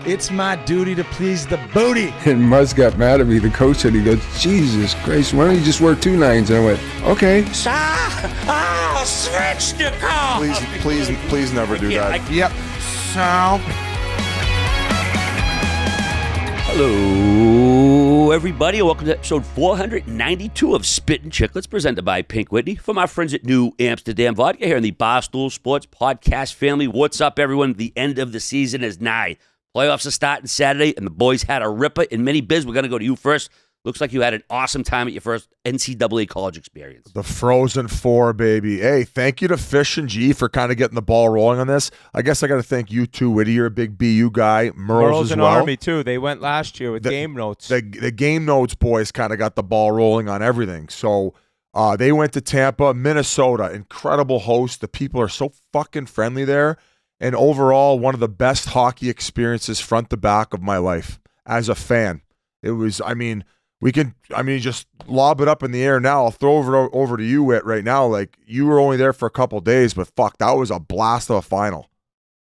It's my duty to please the booty. And Muzz got mad at me, the coach said, he goes, Jesus Christ, why don't you just wear 2 9s? And I went, okay. I'll switch the call. Please never do that. Yep. So. Hello, everybody. Welcome to episode 492 of Spittin' Chiclets, presented by Pink Whitney. From our friends at New Amsterdam Vodka here in the Barstool Sports podcast family. What's up, everyone? The end of the season is nigh. Playoffs are starting Saturday, and the boys had a ripper. And Minnie Biz, we're going to go to you first. Looks like you had an awesome time at your first NCAA college experience. The Frozen Four, baby. Hey, thank you to Fish and G for kind of getting the ball rolling on this. I guess I got to thank you too, Whitney. You're a big BU guy. Merle's as and well. Army too. They went last year with game notes. The game notes boys kind of got the ball rolling on everything. So they went to Tampa, Minnesota. Incredible host. The people are so fucking friendly there. And overall, one of the best hockey experiences front to back of my life as a fan. It was, just lob it up in the air now. I'll throw it over to you, Whit, right now. Like, you were only there for a couple days, but fuck, that was a blast of a final.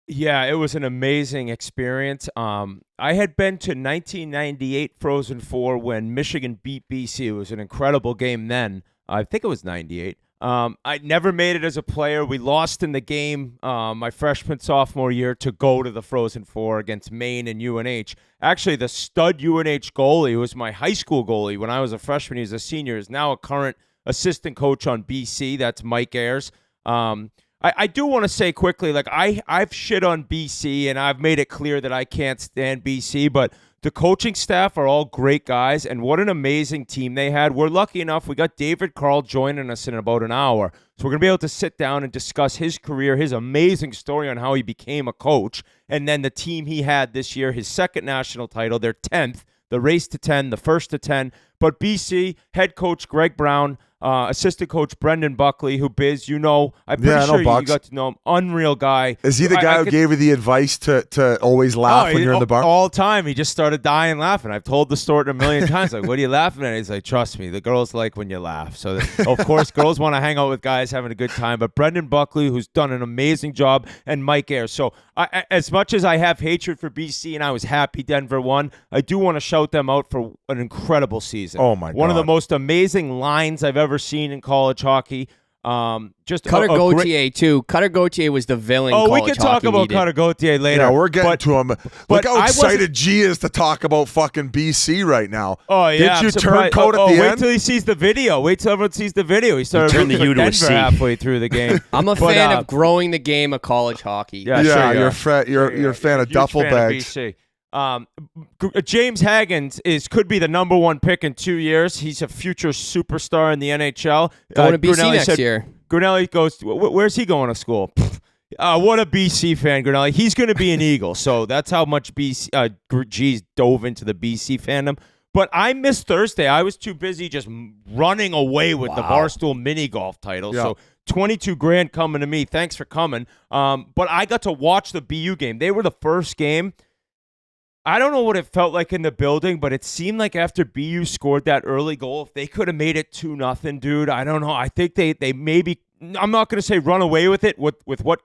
Yeah, it was an amazing experience. I had been to 1998 Frozen Four when Michigan beat BC. It was an incredible game then. I think it was 98. I never made it as a player. We lost in the game my freshman, sophomore year to go to the Frozen Four against Maine and UNH. Actually, the stud UNH goalie, who was my high school goalie when I was a freshman, he was a senior, is now a current assistant coach on BC. That's Mike Ayers. I do want to say quickly, like I've shit on BC, and I've made it clear that I can't stand BC, but the coaching staff are all great guys, and what an amazing team they had. We're lucky enough. We got David Carle joining us in about an hour, so we're going to be able to sit down and discuss his career, his amazing story on how he became a coach, and then the team he had this year, his second national title, their 10th, the race to 10, the first to 10. But BC, head coach Greg Brown, assistant coach Brendan Buckley, who Biz, I'm pretty sure you got to know him. Unreal guy. Is he the guy who gave you the advice to always laugh when you're in the bar? All the time. He just started dying laughing. I've told the story a million times. Like, what are you laughing at? He's like, trust me, the girls like when you laugh. So, of course, girls want to hang out with guys having a good time. But Brendan Buckley, who's done an amazing job, and Mike Ayers. So, as much as I have hatred for BC and I was happy Denver won, I do want to shout them out for an incredible season. Oh, my God. One of the most amazing lines I've ever seen in college hockey. Just Cutter Gauthier too. Cutter Gauthier was the villain. We can talk about Cutter Gauthier later. Yeah, we're getting to him. Look how excited G is to talk about fucking BC right now. Oh yeah, did you turn coat at the end? Wait till he sees the video. Wait till everyone sees the video. He started rooting for Denver halfway through the game. I'm a fan of growing the game of college hockey. Yeah, sure you're a fan of duffel bags. James Haggins could be the number one pick in 2 years. He's a future superstar in the NHL. Going to BC next year. Grinnelli goes, where's he going to school? What a BC fan, Grinnelli. He's going to be an Eagle. So that's how much G's dove into the BC fandom. But I missed Thursday. I was too busy just running away with the Barstool mini golf title. Yeah. So $22,000 coming to me. Thanks for coming. But I got to watch the BU game. They were the first game. I don't know what it felt like in the building, but it seemed like after BU scored that early goal, if they could have made it 2-0, dude, I don't know. I think they maybe, I'm not going to say run away with it with what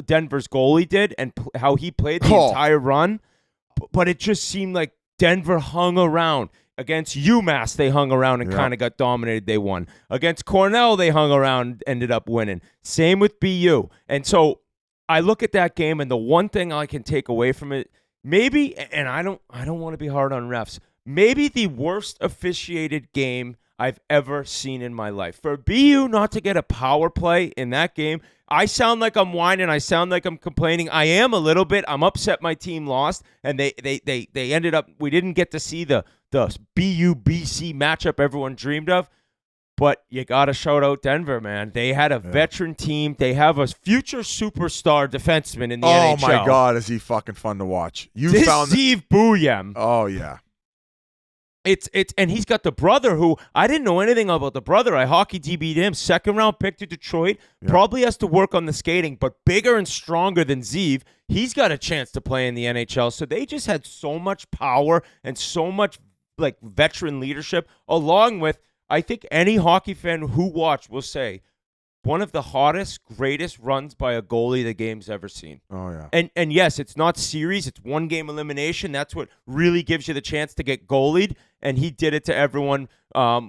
Denver's goalie did and how he played the entire run, but it just seemed like Denver hung around. Against UMass, they hung around and kind of got dominated. They won. Against Cornell, they hung around, ended up winning. Same with BU. And so I look at that game, and the one thing I can take away from it, maybe, and I don't want to be hard on refs, maybe the worst officiated game I've ever seen in my life. For BU not to get a power play in that game, I sound like I'm whining. I sound like I'm complaining. I am a little bit. I'm upset my team lost, and they ended up, we didn't get to see the BU-BC matchup everyone dreamed of. But you got to shout out Denver, man. They had a veteran team. They have a future superstar defenseman in the NHL. Oh, my God, is he fucking fun to watch. Steve Buyem. Oh, yeah. And he's got the brother who, I didn't know anything about the brother. I hockey DB'd him. Second round pick to Detroit. Probably has to work on the skating, but bigger and stronger than Zeev. He's got a chance to play in the NHL. So they just had so much power and so much like veteran leadership, along with, I think any hockey fan who watched will say, one of the hottest, greatest runs by a goalie the game's ever seen. Oh, yeah. And yes, it's not series. It's one-game elimination. That's what really gives you the chance to get goalied. And he did it to everyone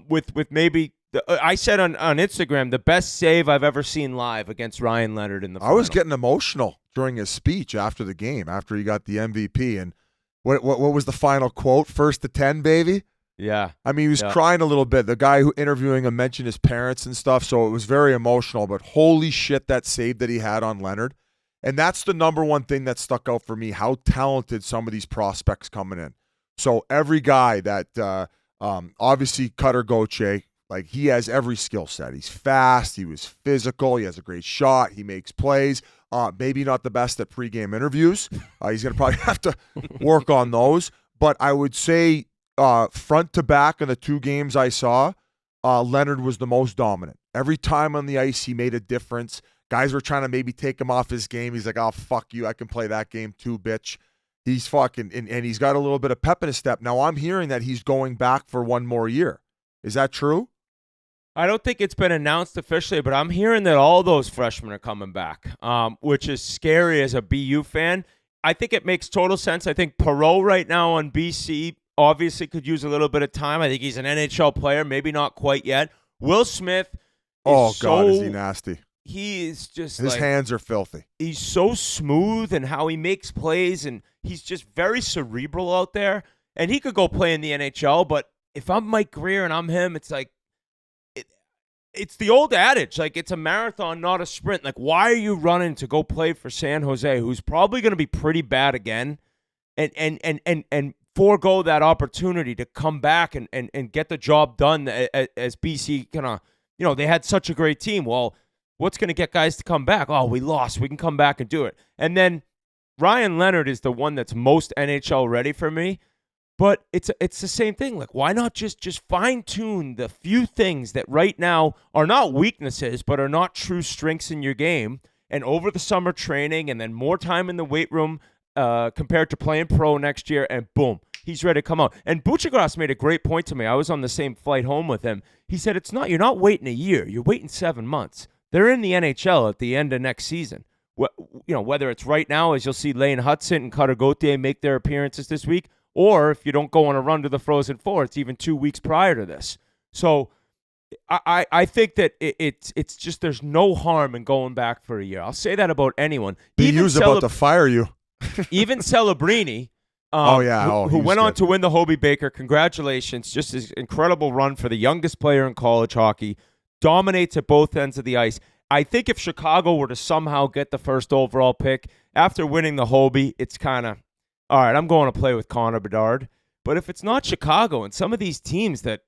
with maybe I said on Instagram, the best save I've ever seen live against Ryan Leonard in the final. I was getting emotional during his speech after the game, after he got the MVP. And what was the final quote? 1st to 10, baby? Yeah. I mean, he was crying a little bit. The guy who interviewing him mentioned his parents and stuff, so it was very emotional. But holy shit, that save that he had on Leonard. And that's the number one thing that stuck out for me, how talented some of these prospects coming in. So every guy that obviously Cutter Gauthier, like he has every skill set. He's fast. He was physical. He has a great shot. He makes plays. Maybe not the best at pregame interviews. He's going to probably have to work on those. But I would say front to back in the 2 games I saw, Leonard was the most dominant. Every time on the ice, he made a difference. Guys were trying to maybe take him off his game. He's like, oh, fuck you. I can play that game too, bitch. He's fucking, and he's got a little bit of pep in his step. Now, I'm hearing that he's going back for 1 more year. Is that true? I don't think it's been announced officially, but I'm hearing that all those freshmen are coming back, which is scary as a BU fan. I think it makes total sense. I think Perreault right now on BC obviously could use a little bit of time. I think he's an NHL player, maybe not quite yet. Will Smith God, is he nasty. He is just his hands are filthy. He's so smooth and how he makes plays, and he's just very cerebral out there. And he could go play in the NHL, but if I'm Mike Greer and I'm him, it's like it's the old adage, like it's a marathon, not a sprint. Like, why are you running to go play for San Jose, who's probably going to be pretty bad again, and forego that opportunity to come back and get the job done as BC kind of, they had such a great team. Well, what's going to get guys to come back? Oh, we lost. We can come back and do it. And then Ryan Leonard is the one that's most NHL ready for me. But it's the same thing. Like, why not just fine-tune the few things that right now are not weaknesses, but are not true strengths in your game, and over the summer training and then more time in the weight room compared to playing pro next year, and boom, he's ready to come out. And Buchagras made a great point to me. I was on the same flight home with him. He said, you're not waiting a year. You're waiting 7 months. They're in the NHL at the end of next season. Whether it's right now, as you'll see Lane Hudson and Cutter Gauthier make their appearances this week, or if you don't go on a run to the Frozen Four, it's even 2 weeks prior to this. So I think that it's just there's no harm in going back for a year. I'll say that about anyone. BU's about to fire you. Even Celebrini, who went on to win the Hobey Baker. Congratulations. Just his incredible run for the youngest player in college hockey. Dominates at both ends of the ice. I think if Chicago were to somehow get the first overall pick, after winning the Hobey, it's kind of, all right, I'm going to play with Connor Bedard. But if it's not Chicago and some of these teams that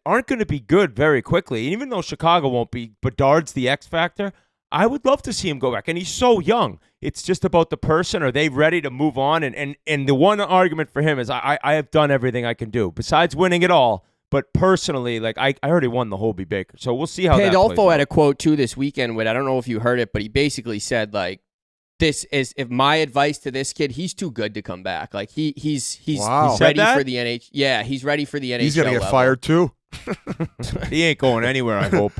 aren't going to be good very quickly, even though Chicago won't be, Bedard's the X factor, I would love to see him go back. And he's so young. It's just about the person. Are they ready to move on? And the one argument for him is I have done everything I can do, besides winning it all. But personally, like I already won the Hobey Baker. So we'll see how that plays out. Pandolfo had a quote, too, this weekend. I don't know if you heard it, but he basically said, like, this is, if my advice to this kid, he's too good to come back. Like he's ready for the NHL. Yeah, he's ready for the NHL. He's gonna get fired too. He ain't going anywhere, I hope.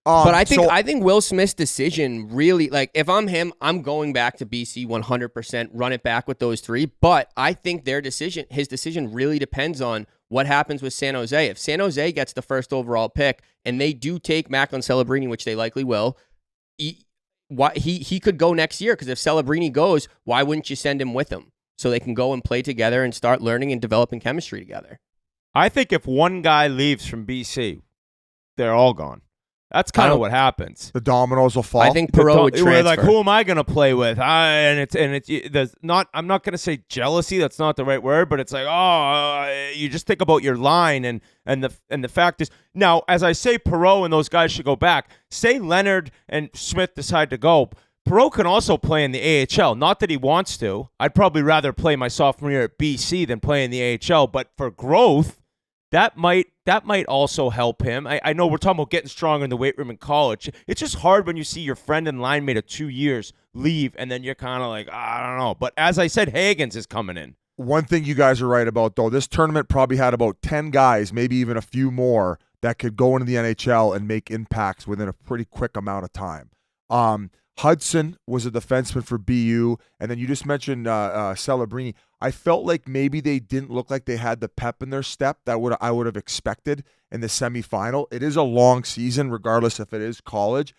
But I think Will Smith's decision really, like, if I'm him, I'm going back to BC 100%, run it back with those 3. But I think his decision really depends on what happens with San Jose. If San Jose gets the first overall pick and they do take Macklin Celebrini, which they likely will, he could go next year, because if Celebrini goes, why wouldn't you send him with him so they can go and play together and start learning and developing chemistry together? I think if one guy leaves from BC, they're all gone. That's kind of what happens. The dominoes will fall. I think Perreault would transfer. We're like, who am I going to play with? I'm not going to say jealousy. That's not the right word, but it's like, you just think about your line, and the fact is, now as I say, Perreault and those guys should go back. Say Leonard and Smith decide to go. Perreault can also play in the AHL. Not that he wants to. I'd probably rather play my sophomore year at BC than play in the AHL. But for growth, that might also help him. I know we're talking about getting stronger in the weight room in college. It's just hard when you see your friend and line mate of 2 years leave, and then you're kind of like, I don't know. But as I said, Hagens is coming in. One thing you guys are right about, though, this tournament probably had about 10 guys, maybe even a few more, that could go into the NHL and make impacts within a pretty quick amount of time. Hudson was a defenseman for BU, and then you just mentioned Celebrini. I felt like maybe they didn't look like they had the pep in their step that I would have expected in the semifinal. It is a long season, regardless if it is college.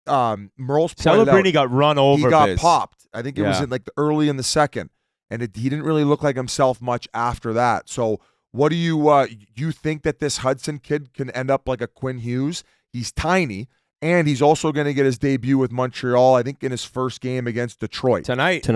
Merle's Celebrini got run over. He got popped. I think it was early in the second, and he didn't really look like himself much after that. So, what do you think that this Hudson kid can end up like a Quinn Hughes? He's tiny. And he's also going to get his debut with Montreal, I think, in his first game against Detroit. Tonight.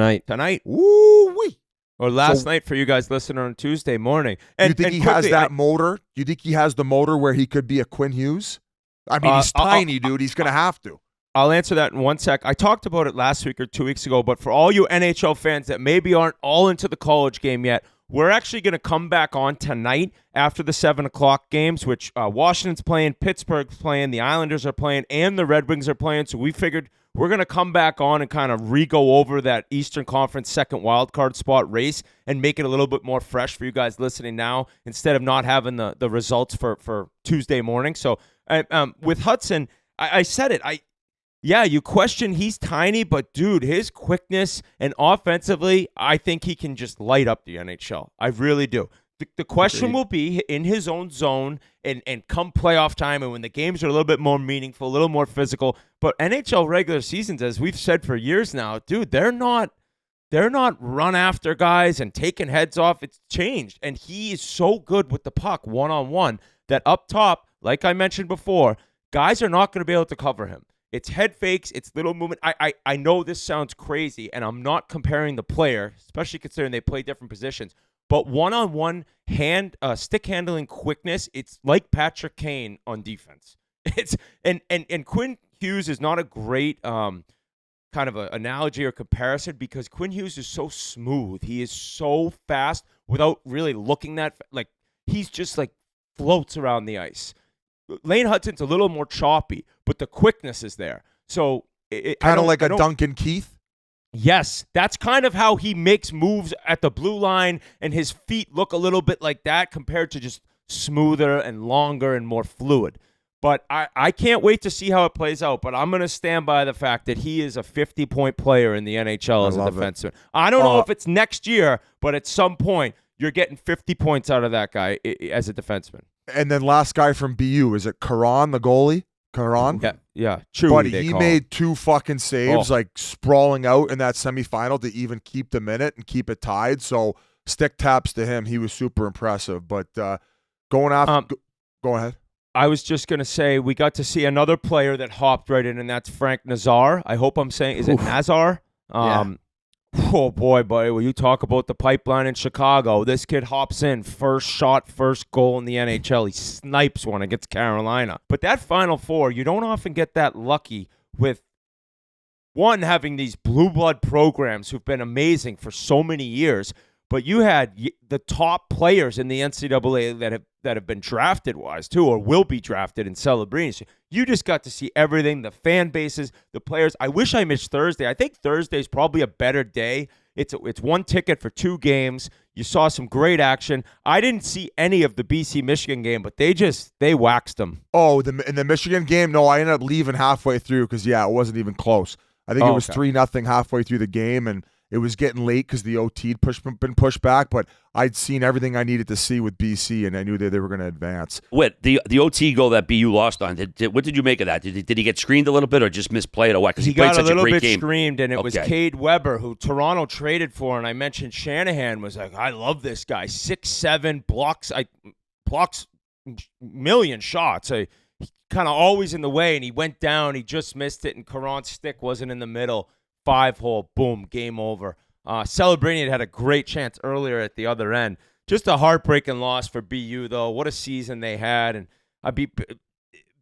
Woo-wee. Or last night for you guys listening on Tuesday morning. And, you think he has that motor? You think he has the motor where he could be a Quinn Hughes? I mean, he's tiny, dude. He's going to have to. I'll answer that in one sec. I talked about it last week or 2 weeks ago, but for all you NHL fans that maybe aren't all into the college game yet, we're actually going to come back on tonight after the 7 o'clock games, which Washington's playing, Pittsburgh's playing, the Islanders are playing, and the Red Wings are playing. So we figured we're going to come back on and kind of re-go over that Eastern Conference second wildcard spot race and make it a little bit more fresh for you guys listening now instead of not having the results for Tuesday morning. So with Hudson, I said it. Yeah, you question he's tiny, but dude, his quickness and offensively, I think he can just light up the NHL. I really do. The question will be in his own zone and come playoff time and when the games are a little bit more meaningful, a little more physical. But NHL regular seasons, as we've said for years now, dude, they're not run after guys and taking heads off. It's changed. And he is so good with the puck one-on-one that up top, like I mentioned before, guys are not going to be able to cover him. It's head fakes. It's little movement. I know this sounds crazy, and I'm not comparing the player, especially considering they play different positions. But one-on-one stick handling quickness, it's like Patrick Kane on defense. And Quinn Hughes is not a great kind of an analogy or comparison because Quinn Hughes is so smooth. He is so fast without really looking that like he's just like floats around the ice. Lane Hudson's a little more choppy, but the quickness is there. So kind of like a Duncan Keith? Yes, that's kind of how he makes moves at the blue line, and his feet look a little bit like that compared to just smoother and longer and more fluid. But I can't wait to see how it plays out, but I'm going to stand by the fact that he is a 50-point player in the NHL as a defenseman. I don't know if it's next year, but at some point, you're getting 50 points out of that guy as a defenseman. And then last guy from BU, is it Karan, the goalie? Karan? Yeah. Chewy, buddy, he made 2 fucking saves, like sprawling out in that semifinal to even keep the minute and keep it tied. So stick taps to him. He was super impressive. But going after, go ahead. I was just going to say we got to see another player that hopped right in, and that's Frank Nazar. I hope I'm saying, is it Nazar? Oh, boy, buddy, when you talk about the pipeline in Chicago, this kid hops in, first shot, first goal in the NHL. He snipes one against Carolina. But that Final Four, you don't often get that lucky with, one, having these blue blood programs who've been amazing for so many years, but you had the top players in the NCAA that have been drafted-wise, too, or will be drafted in Celebrini. So you just got to see everything, the fan bases, the players. I wish I missed Thursday. I think Thursday's probably a better day. It's one ticket for 2 games. You saw some great action. I didn't see any of the BC-Michigan game, but they waxed them. Oh, in the Michigan game? No, I ended up leaving halfway through because, it wasn't even close. I think it was 3-0 halfway through the game, and it was getting late because the OT had been pushed back, but I'd seen everything I needed to see with BC, and I knew that they were going to advance. The OT goal that BU lost on, what did you make of that? Did he get screened a little bit or just misplay it or what? Because he played such a great game. He got a little bit screamed, and it was Cade Weber, who Toronto traded for, and I mentioned Shanahan was like, I love this guy. 6'7", blocks million shots. He kind of always in the way, and he went down. He just missed it, and Caron's stick wasn't in the middle. 5-hole, boom, game over. Celebrini had a great chance earlier at the other end. Just a heartbreaking loss for BU, though. What a season they had. And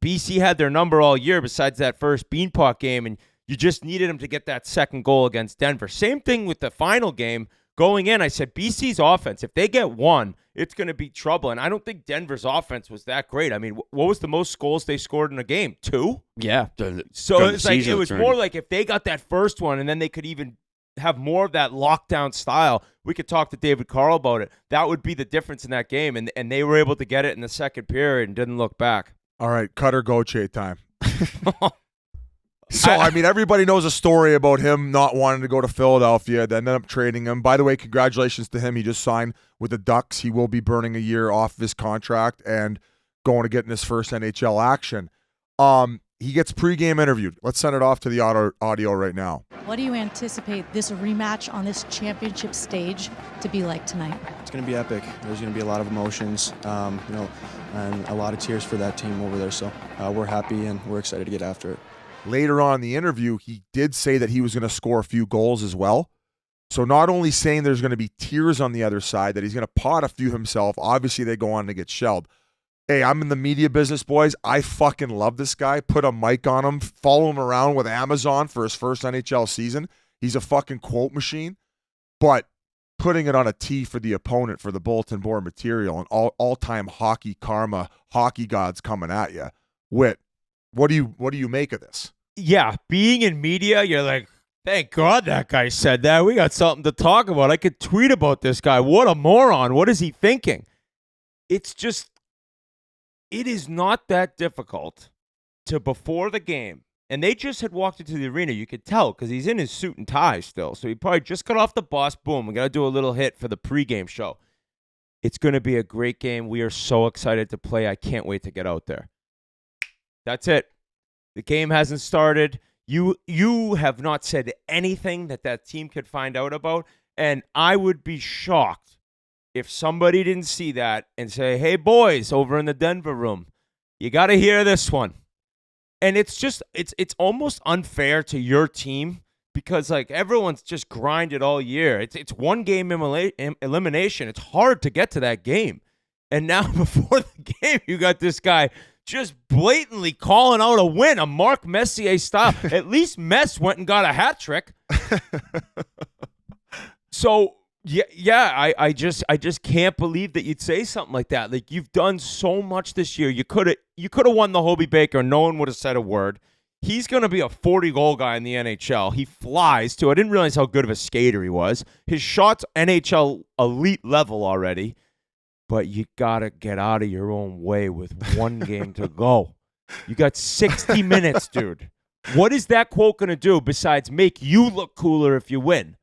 BC had their number all year besides that first Beanpot game, and you just needed them to get that second goal against Denver. Same thing with the final game. Going in, I said, BC's offense, if they get one, it's going to be trouble. And I don't think Denver's offense was that great. I mean, what was the most goals they scored in a game? 2? Yeah. So it's like it was more like if they got that first one and then they could even have more of that lockdown style. We could talk to David Carle about it. That would be the difference in that game, and they were able to get it in the second period and didn't look back. All right, Cutter Gauthier time. So, I mean, everybody knows a story about him not wanting to go to Philadelphia. They ended up trading him. By the way, congratulations to him. He just signed with the Ducks. He will be burning a year off of his contract and going to get in his first NHL action. He gets pregame interviewed. Let's send it off to the audio right now. What do you anticipate this rematch on this championship stage to be like tonight? It's going to be epic. There's going to be a lot of emotions, and a lot of tears for that team over there. So we're happy and we're excited to get after it. Later on in the interview, he did say that he was going to score a few goals as well. So not only saying there's going to be tears on the other side, that he's going to pot a few himself. Obviously, they go on to get shelled. Hey, I'm in the media business, boys. I fucking love this guy. Put a mic on him. Follow him around with Amazon for his first NHL season. He's a fucking quote machine. But putting it on a tee for the opponent for the bulletin board material and all-time hockey karma, hockey gods coming at you. Whit, what do you make of this? Yeah, being in media, you're like, thank God that guy said that. We got something to talk about. I could tweet about this guy. What a moron. What is he thinking? It's just, it is not that difficult to, before the game, and they just had walked into the arena. You could tell because he's in his suit and tie still. So he probably just got off the bus. Boom, we got to do a little hit for the pregame show. It's going to be a great game. We are so excited to play. I can't wait to get out there. That's it. The game hasn't started. You have not said anything that team could find out about, and I would be shocked if somebody didn't see that and say, hey, boys, over in the Denver room, you got to hear this one. And it's just, it's almost unfair to your team because, like, everyone's just grinded all year. It's one game elimination. It's hard to get to that game. And now before the game, you got this guy just blatantly calling out a win, a Mark Messier style. At least Mess went and got a hat trick. So, I just can't believe that you'd say something like that. Like, you've done so much this year. You could have won the Hobie Baker. No one would have said a word. He's going to be a 40-goal guy in the NHL. He flies, too. I didn't realize how good of a skater he was. His shot's NHL elite level already. But you got to get out of your own way with one game to go. You got 60 minutes, dude. What is that quote going to do besides make you look cooler if you win?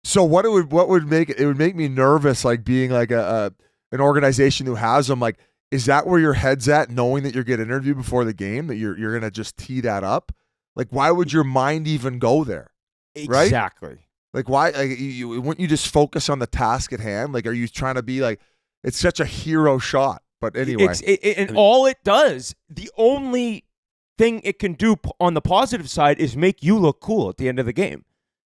So what would make it would make me nervous, like being like an organization who has them. Like, is that where your head's at, knowing that you're getting interviewed before the game, that you're going to just tee that up? Like, why would your mind even go there? Right? Exactly. Like, why? Like, wouldn't you just focus on the task at hand? Like, are you trying to be like, it's such a hero shot? But anyway. All it does, the only thing it can do on the positive side is make you look cool at the end of the game.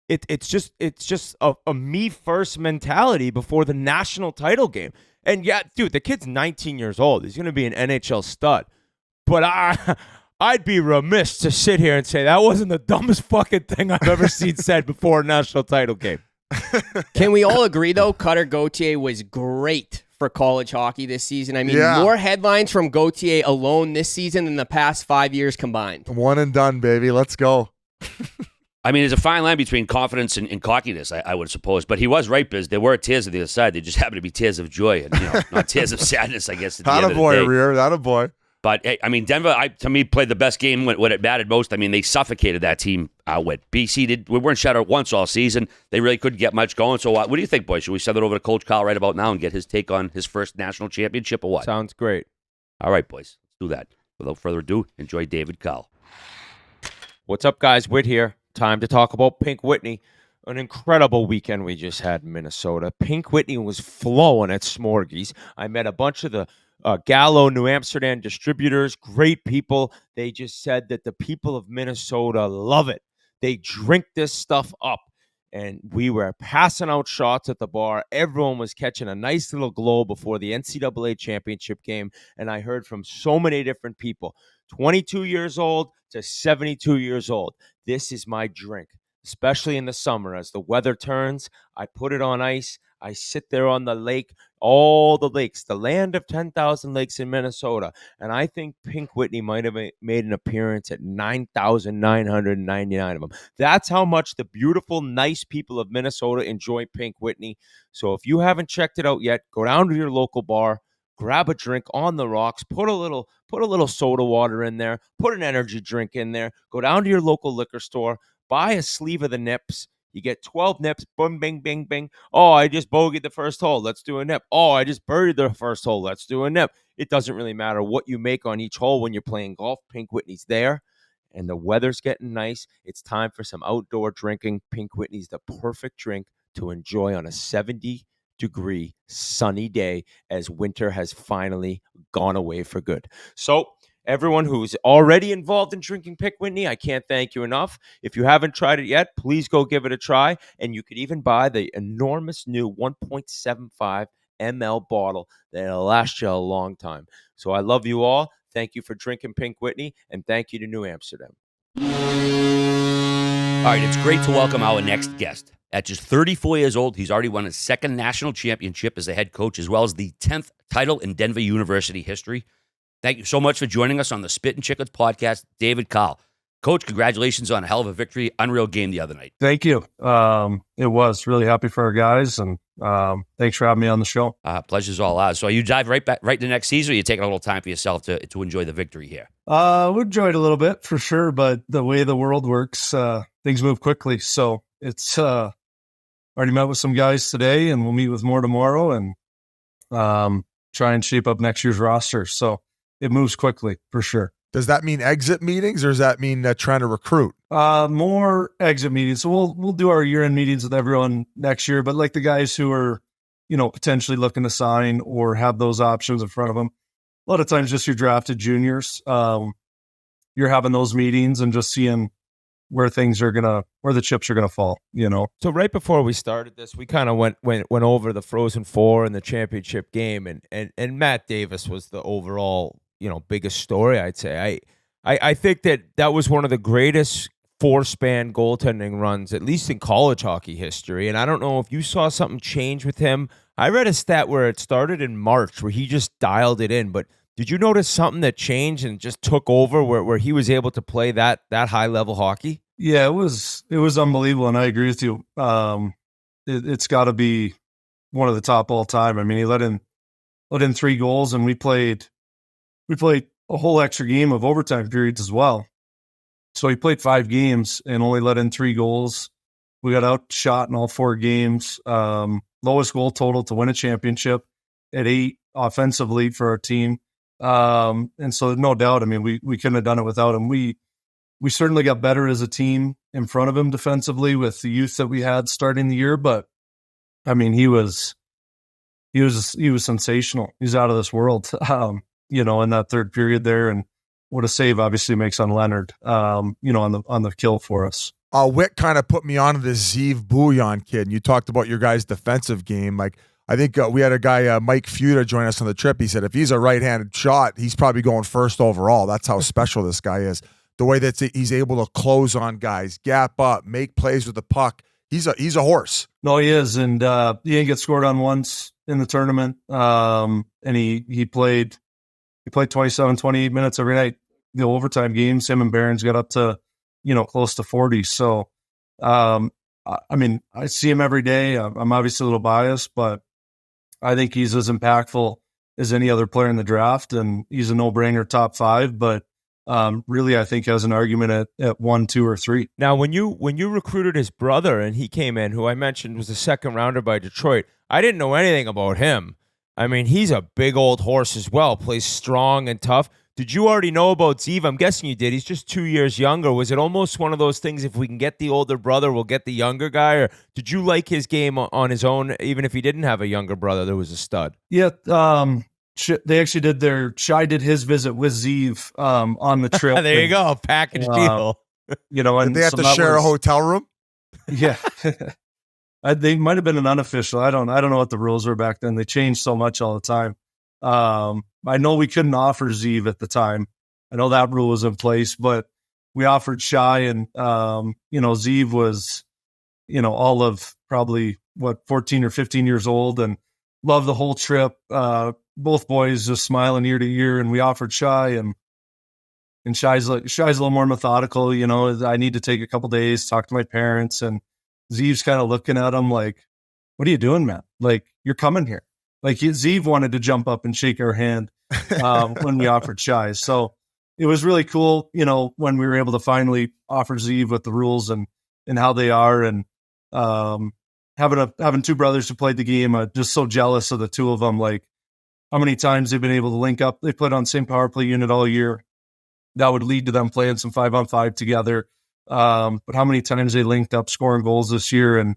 It's just a me first mentality before the national title game. And yeah, dude, the kid's 19 years old. He's going to be an NHL stud. But I'd be remiss to sit here and say that wasn't the dumbest fucking thing I've ever seen said before a national title game. Can we all agree, though, Cutter Gauthier was great for college hockey this season? I mean, more headlines from Gauthier alone this season than the past 5 years combined. One and done, baby. Let's go. I mean, there's a fine line between confidence and cockiness, I would suppose. But he was right, Biz. There were tears on the other side. They just happened to be tears of joy and, not tears of sadness, I guess, at the end of the day. Rear. That a boy. But, hey, I mean, Denver, to me, played the best game when it mattered most. I mean, they suffocated that team with BC. We weren't shut out once all season. They really couldn't get much going. So what do you think, boys? Should we send it over to Coach Carle right about now and get his take on his first national championship or what? Sounds great. All right, boys. Let's do that. Without further ado, enjoy David Carle. What's up, guys? Whit here. Time to talk about Pink Whitney. An incredible weekend we just had in Minnesota. Pink Whitney was flowing at Smorgies. I met a bunch of the Gallo, New Amsterdam distributors, great people. They just said that the people of Minnesota love it. They drink this stuff up. And we were passing out shots at the bar. Everyone was catching a nice little glow before the NCAA championship game. And I heard from so many different people, 22 years old to 72 years old. This is my drink. especially in the summer as the weather turns. I put it on ice. I sit there on the lake, all the lakes, the land of 10,000 lakes in Minnesota. And I think Pink Whitney might have made an appearance at 9,999 of them. That's how much the beautiful, nice people of Minnesota enjoy Pink Whitney. So if you haven't checked it out yet, go down to your local bar, grab a drink on the rocks, put a little soda water in there, put an energy drink in there, go down to your local liquor store, buy a sleeve of the nips. You get 12 nips, boom, bing, bing, bing. Oh, I just bogeyed the first hole. Let's do a nip. Oh, I just birdied the first hole. Let's do a nip. It doesn't really matter what you make on each hole when you're playing golf. Pink Whitney's there, and the weather's getting nice. It's time for some outdoor drinking. Pink Whitney's the perfect drink to enjoy on a 70-degree sunny day as winter has finally gone away for good. So, everyone who's already involved in drinking Pink Whitney, I can't thank you enough. If you haven't tried it yet, please go give it a try. And you could even buy the enormous new 1.75 ml bottle that'll last you a long time. So I love you all. Thank you for drinking Pink Whitney, and thank you to New Amsterdam. All right, it's great to welcome our next guest. At just 34 years old, he's already won his second national championship as a head coach, as well as the 10th title in Denver University history. Thank you so much for joining us on the Spittin' Chiclets podcast, David Carle. Coach, congratulations on a hell of a victory. Unreal game the other night. Thank you. It was really happy for our guys, and thanks for having me on the show. Pleasure's all ours. So you dive right to next season, or you taking a little time for yourself to enjoy the victory here? We enjoyed a little bit for sure, but the way the world works, things move quickly. So it's already met with some guys today, and we'll meet with more tomorrow, and try and shape up next year's roster. So it moves quickly for sure. Does that mean exit meetings, or does that mean trying to recruit? More exit meetings. So we'll do our year-end meetings with everyone next year, but like the guys who are, potentially looking to sign or have those options in front of them, a lot of times just your drafted juniors, you're having those meetings and just seeing where the chips are gonna fall. So right before we started this, we kind of went over the Frozen Four and the championship game, and Matt Davis was the overall biggest story, I'd say. I think that was one of the greatest four-span goaltending runs, at least in college hockey history. And I don't know if you saw something change with him. I read a stat where it started in March where he just dialed it in. But did you notice something that changed and just took over where he was able to play that high-level hockey? Yeah, it was unbelievable, and I agree with you. It's got to be one of the top all time. I mean, he let in 3 goals, and we played a whole extra game of overtime periods as well. So he played 5 games and only let in 3 goals. We got outshot in all 4 games. Lowest goal total to win a championship at 8 offensively for our team. And so no doubt, I mean, we couldn't have done it without him. We certainly got better as a team in front of him defensively with the youth that we had starting the year. But I mean, he was sensational. He's out of this world. In that third period there, and what a save obviously makes on Leonard, on the kill for us. Wick kind of put me on to this Zeev Bouillon kid, and you talked about your guys' defensive game. Like, I think we had a guy, Mike Feuda, join us on the trip. He said if he's a right-handed shot, he's probably going first overall. That's how special this guy is. The way that he's able to close on guys, gap up, make plays with the puck. He's a horse. No, he is, and he didn't get scored on once in the tournament. And he played 27, 28 minutes every night. The overtime games, him and Barons got up to, close to 40. So, I mean, I see him every day. I'm obviously a little biased, but I think he's as impactful as any other player in the draft, and he's a no-brainer top 5. But really, I think has an argument at 1, 2, or 3. Now, when you recruited his brother and he came in, who I mentioned was a second rounder by Detroit, I didn't know anything about him. I mean, he's a big old horse as well, plays strong and tough. Did you already know about Zeev? I'm guessing you did. He's just 2 years younger. Was it almost one of those things, if we can get the older brother, we'll get the younger guy? Or did you like his game on his own, even if he didn't have a younger brother that was a stud? Yeah, they actually Shai did his visit with Zeev on the trip. There you go, package deal. And did they have to share a hotel room? Yeah. They might have been an unofficial. I don't know what the rules were back then. They changed so much all the time. I know we couldn't offer Zeev at the time. I know that rule was in place, but we offered Shy, and Zeev was, all of probably 14 or 15 years old, and loved the whole trip. Both boys just smiling ear to ear, and we offered Shy, and Shy's a little more methodical. I need to take a couple days, talk to my parents, and Zeev's kind of looking at him like, "What are you doing, man? Like, you're coming here." Like, Zeev wanted to jump up and shake our hand when we offered Shy. So it was really cool, when we were able to finally offer Zeev with the rules and how they are, and having two brothers who played the game. Just so jealous of the two of them. Like, how many times they've been able to link up. They played on the same power play unit all year. That would lead to them playing some 5-on-5 together. But how many times they linked up scoring goals this year, and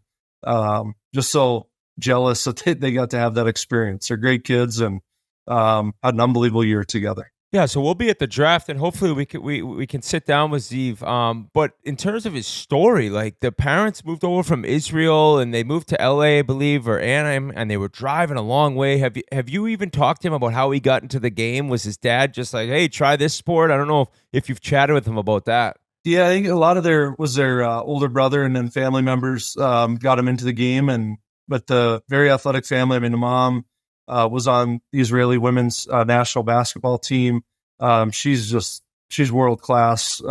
just so jealous that they got to have that experience. They're great kids, and had an unbelievable year together. Yeah, so we'll be at the draft, and hopefully we can sit down with Zeev. But in terms of his story, like, the parents moved over from Israel, and they moved to LA, I believe, or Anaheim, and they were driving a long way. Have you even talked to him about how he got into the game? Was his dad just like, "Hey, try this sport"? I don't know if you've chatted with him about that. Yeah, I think a lot of their older brother and then family members got him into the game, but the very athletic family. I mean, the mom was on the Israeli women's national basketball team. She's world class,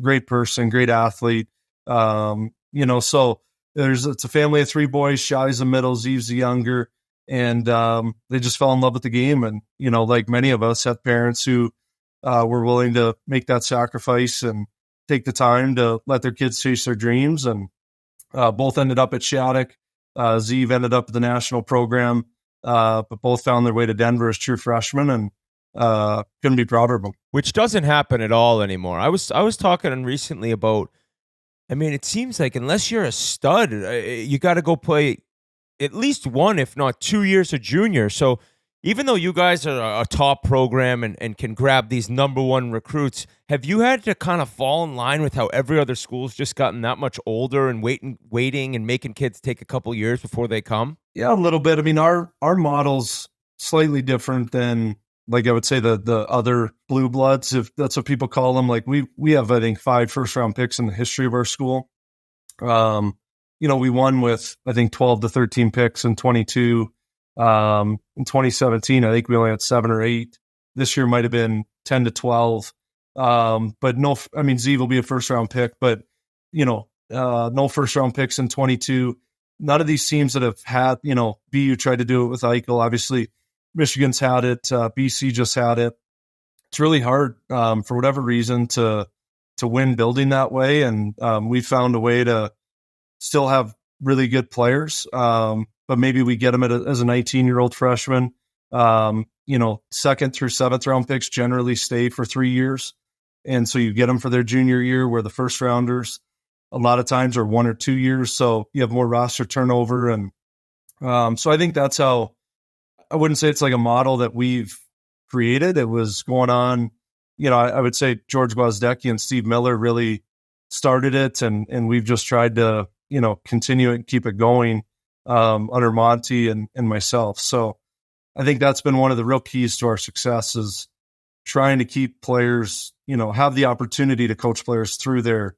great person, great athlete. So it's a family of three boys. Shy's the middle, Zeev's the younger, and they just fell in love with the game. And like many of us, had parents who were willing to make that sacrifice and take the time to let their kids chase their dreams. And both ended up at Shattuck. Zeev ended up at the national program. But both found their way to Denver as true freshmen, and couldn't be prouder of them. Which doesn't happen at all anymore. I was talking recently about, I mean, it seems like unless you're a stud, you got to go play at least 1, if not 2 years of junior. So even though you guys are a top program and can grab these number one recruits, have you had to kind of fall in line with how every other school's just gotten that much older and waiting and making kids take a couple years before they come? Yeah, a little bit. I mean, our model's slightly different than, like, I would say the other blue bloods, if that's what people call them. Like, we have, I think, 5 first-round picks in the history of our school. We won with, I think, 12 to 13 picks in 22. In 2017, I think we only had 7 or 8. This year might have been 10 to 12. But no, I mean, Zeev will be a first-round pick, but, no first-round picks in 22. None of these teams that have had, BU tried to do it with Eichel. Obviously, Michigan's had it. BC just had it. It's really hard for whatever reason to win building that way. And we found a way to still have really good players. But maybe we get them as a 19-year-old freshman. 2nd through 7th round picks generally stay for 3 years. And so you get them for their junior year, where the first rounders a lot of times are 1 or 2 years. So you have more roster turnover. And so I think that's how, I wouldn't say it's like a model that we've created. It was going on, I would say George Gwozdecki and Steve Miller really started it. And we've just tried to, continue it and keep it going under Monty and myself. So I think that's been one of the real keys to our success, is trying to keep players, have the opportunity to coach players through their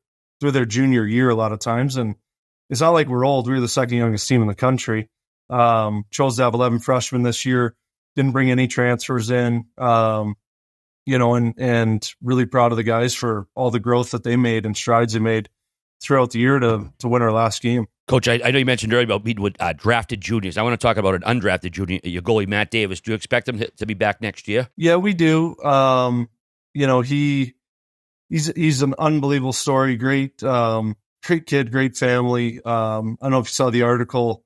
junior year a lot of times. And it's not like we're old. We were the second youngest team in the country. Chose to have 11 freshmen this year, didn't bring any transfers in, and really proud of the guys for all the growth that they made and strides they made throughout the year to win our last game. Coach, I know you mentioned earlier about meeting with drafted juniors. I want to talk about an undrafted junior, your goalie, Matt Davis. Do you expect him to be back next year? Yeah, we do. He's an unbelievable story. Great kid, great family. I don't know if you saw the article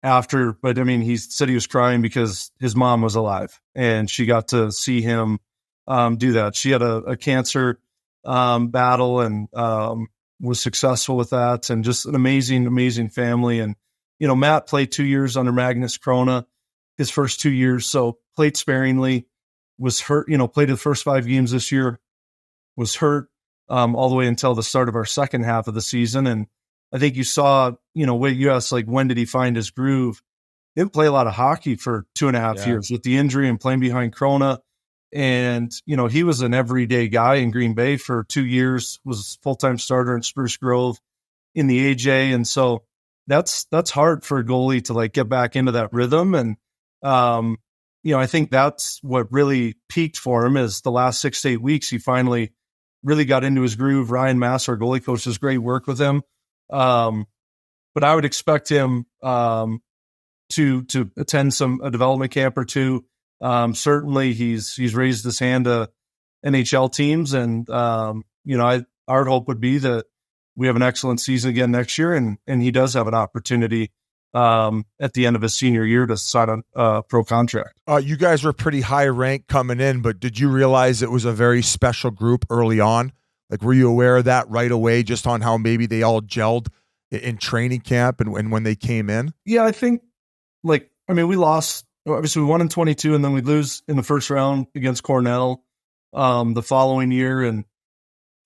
after, but I mean, he said he was crying because his mom was alive and she got to see him do that. She had a cancer battle and was successful with that, and just an amazing family. And, Matt played 2 years under Magnus Krona, his first 2 years. So played sparingly, was hurt, played the first 5 games this year, was hurt all the way until the start of our second half of the season. And I think you saw, you asked, like, when did he find his groove? Didn't play a lot of hockey for 2.5 years with the injury and playing behind Krona. And, he was an everyday guy in Green Bay for 2 years, was full-time starter in Spruce Grove in the AJ. And so that's hard for a goalie to like get back into that rhythm. And, I think that's what really peaked for him is the last 6 to 8 weeks. He finally really got into his groove. Ryan Mass, our goalie coach, does great work with him. But I would expect him to attend a development camp or two. Certainly he's raised his hand to NHL teams. And, our hope would be that we have an excellent season again next year. And he does have an opportunity at the end of his senior year to sign a pro contract. You guys were pretty high ranked coming in, but did you realize it was a very special group early on? Like, were you aware of that right away, just on how maybe they all gelled in training camp and when they came in? Yeah, I think we lost. Obviously, we won in 22, and then we lose in the first round against Cornell the following year. And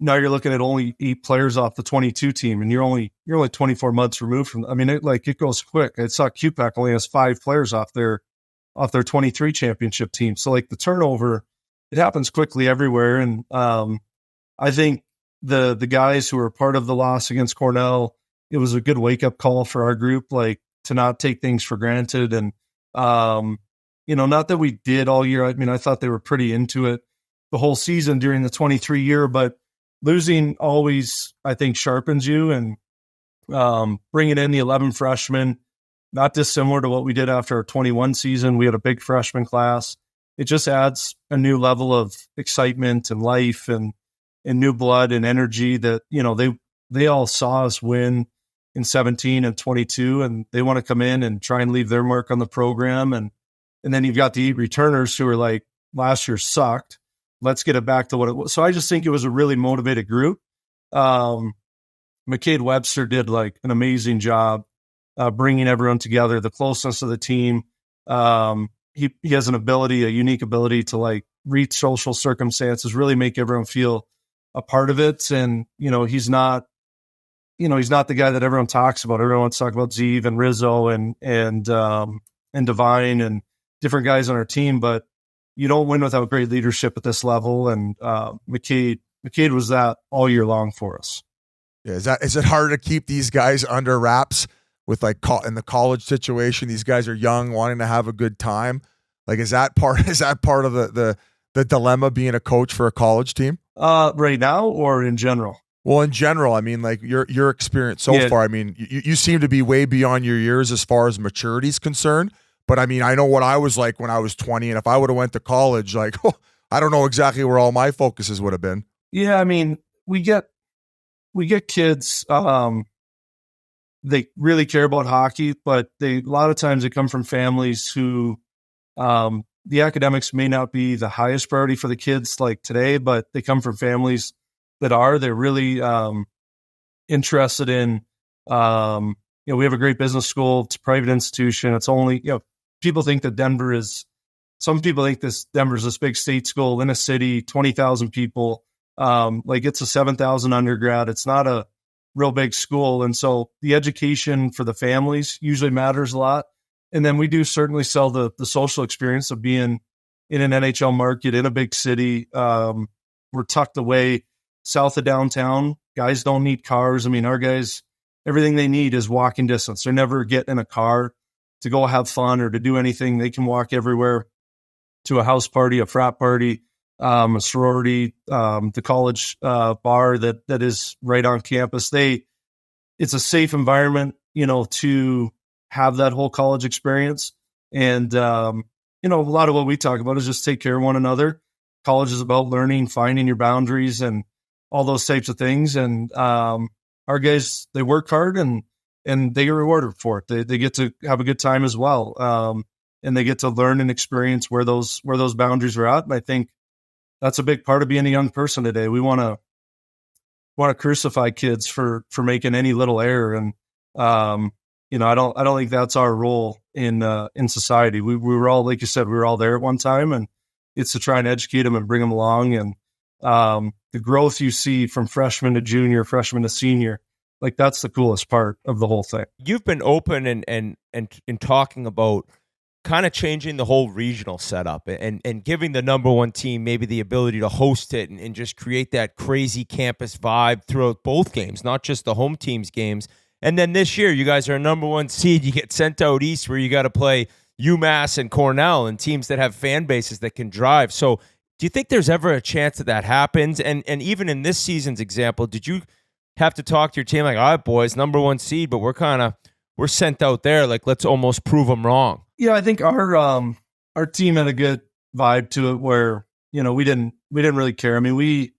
now you're looking at only 8 players off the 22 team, and you're only 24 months removed from. I mean, it goes quick. I saw QPAC only has 5 players off their 23 championship team. So like the turnover, it happens quickly everywhere. And I think the guys who were part of the loss against Cornell, it was a good wake up call for our group, like to not take things for granted. And not that we did all year. I mean, I thought they were pretty into it the whole season during the 23 year, but losing always, I think, sharpens you. And bringing in the 11 freshmen, not dissimilar to what we did after our 21 season. We had a big freshman class. It just adds a new level of excitement and life and new blood and energy that, they all saw us win in 17 and 22, and they want to come in and try and leave their mark on the program. And then you've got the returners who are like, last year sucked. Let's get it back to what it was. So I just think it was a really motivated group. McCade Webster did like an amazing job bringing everyone together, the closeness of the team. He has a unique ability to like read social circumstances, really make everyone feel a part of it. And, he's not the guy that everyone talks about. Everyone wants to talk about Zeev and Rizzo and Devine and different guys on our team, but you don't win without great leadership at this level. And McCade was that all year long for us. Yeah, is it harder to keep these guys under wraps with like in the college situation? These guys are young, wanting to have a good time. Like, is that part of the dilemma being a coach for a college team? Right now or in general? Well, in general, I mean, like your experience so far. I mean, you seem to be way beyond your years as far as maturity is concerned. But I mean, I know what I was like when I was 20, and if I would have went to college, like, I don't know exactly where all my focuses would have been. Yeah, I mean, we get kids. They really care about hockey, but a lot of times they come from families who the academics may not be the highest priority for the kids like today, but they come from families they're really interested in. We have a great business school. It's a private institution. It's only, people think that some people think Denver's this big state school in a city, 20,000 people. Like it's a 7,000 undergrad. It's not a real big school. And so the education for the families usually matters a lot. And then we do certainly sell the social experience of being in an NHL market in a big city. We're tucked away south of downtown. Guys don't need cars. I mean, our guys, everything they need is walking distance. They never get in a car to go have fun or to do anything. They can walk everywhere to a house party, a frat party, a sorority, the college bar that is right on campus. It's a safe environment, to have that whole college experience. And, a lot of what we talk about is just take care of one another. College is about learning, finding your boundaries and all those types of things. And our guys, they work hard and they get rewarded for it. They get to have a good time as well. And they get to learn and experience where those boundaries are at. And I think that's a big part of being a young person today. We want to crucify kids for making any little error. And, I don't think that's our role in society. We were all, like you said, we were all there at one time, and it's to try and educate them and bring them along. And the growth you see from freshman to junior, freshman to senior, like that's the coolest part of the whole thing. You've been open and talking about kind of changing the whole regional setup and giving the number one team maybe the ability to host it and just create that crazy campus vibe throughout both games, not just the home team's games. And then this year, you guys are a number one seed. You get sent out east where you got to play UMass and Cornell and teams that have fan bases that can drive. So do you think there's ever a chance that happens? And even in this season's example, did you have to talk to your team like, all right, boys, number one seed, but we're sent out there, like, let's almost prove them wrong? Yeah, I think our team had a good vibe to it where, we didn't really care. I mean, we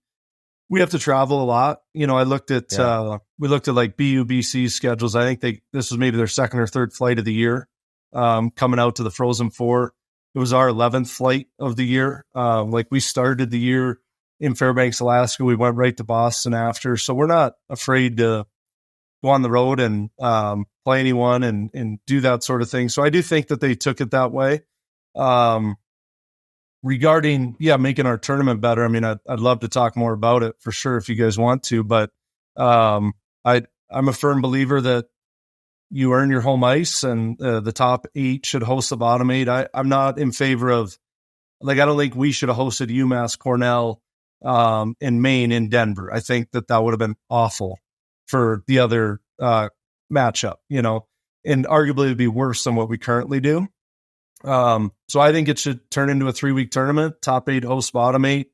have to travel a lot. I looked at we looked at like BUBC's schedules. I think this was maybe their second or third flight of the year, coming out to the Frozen Four. It was our 11th flight of the year. We started the year in Fairbanks, Alaska. We went right to Boston after. So we're not afraid to go on the road and play anyone and do that sort of thing. So I do think that they took it that way. Regarding, making our tournament better, I mean, I'd love to talk more about it for sure if you guys want to, but I'm a firm believer that you earn your home ice and the top 8 should host the bottom 8. I'm not in favor of, I don't think we should have hosted UMass, Cornell, in Maine, in Denver. I think that would have been awful for the other matchup, and arguably it'd be worse than what we currently do. So I think it should turn into a 3-week tournament. Top 8 hosts bottom 8.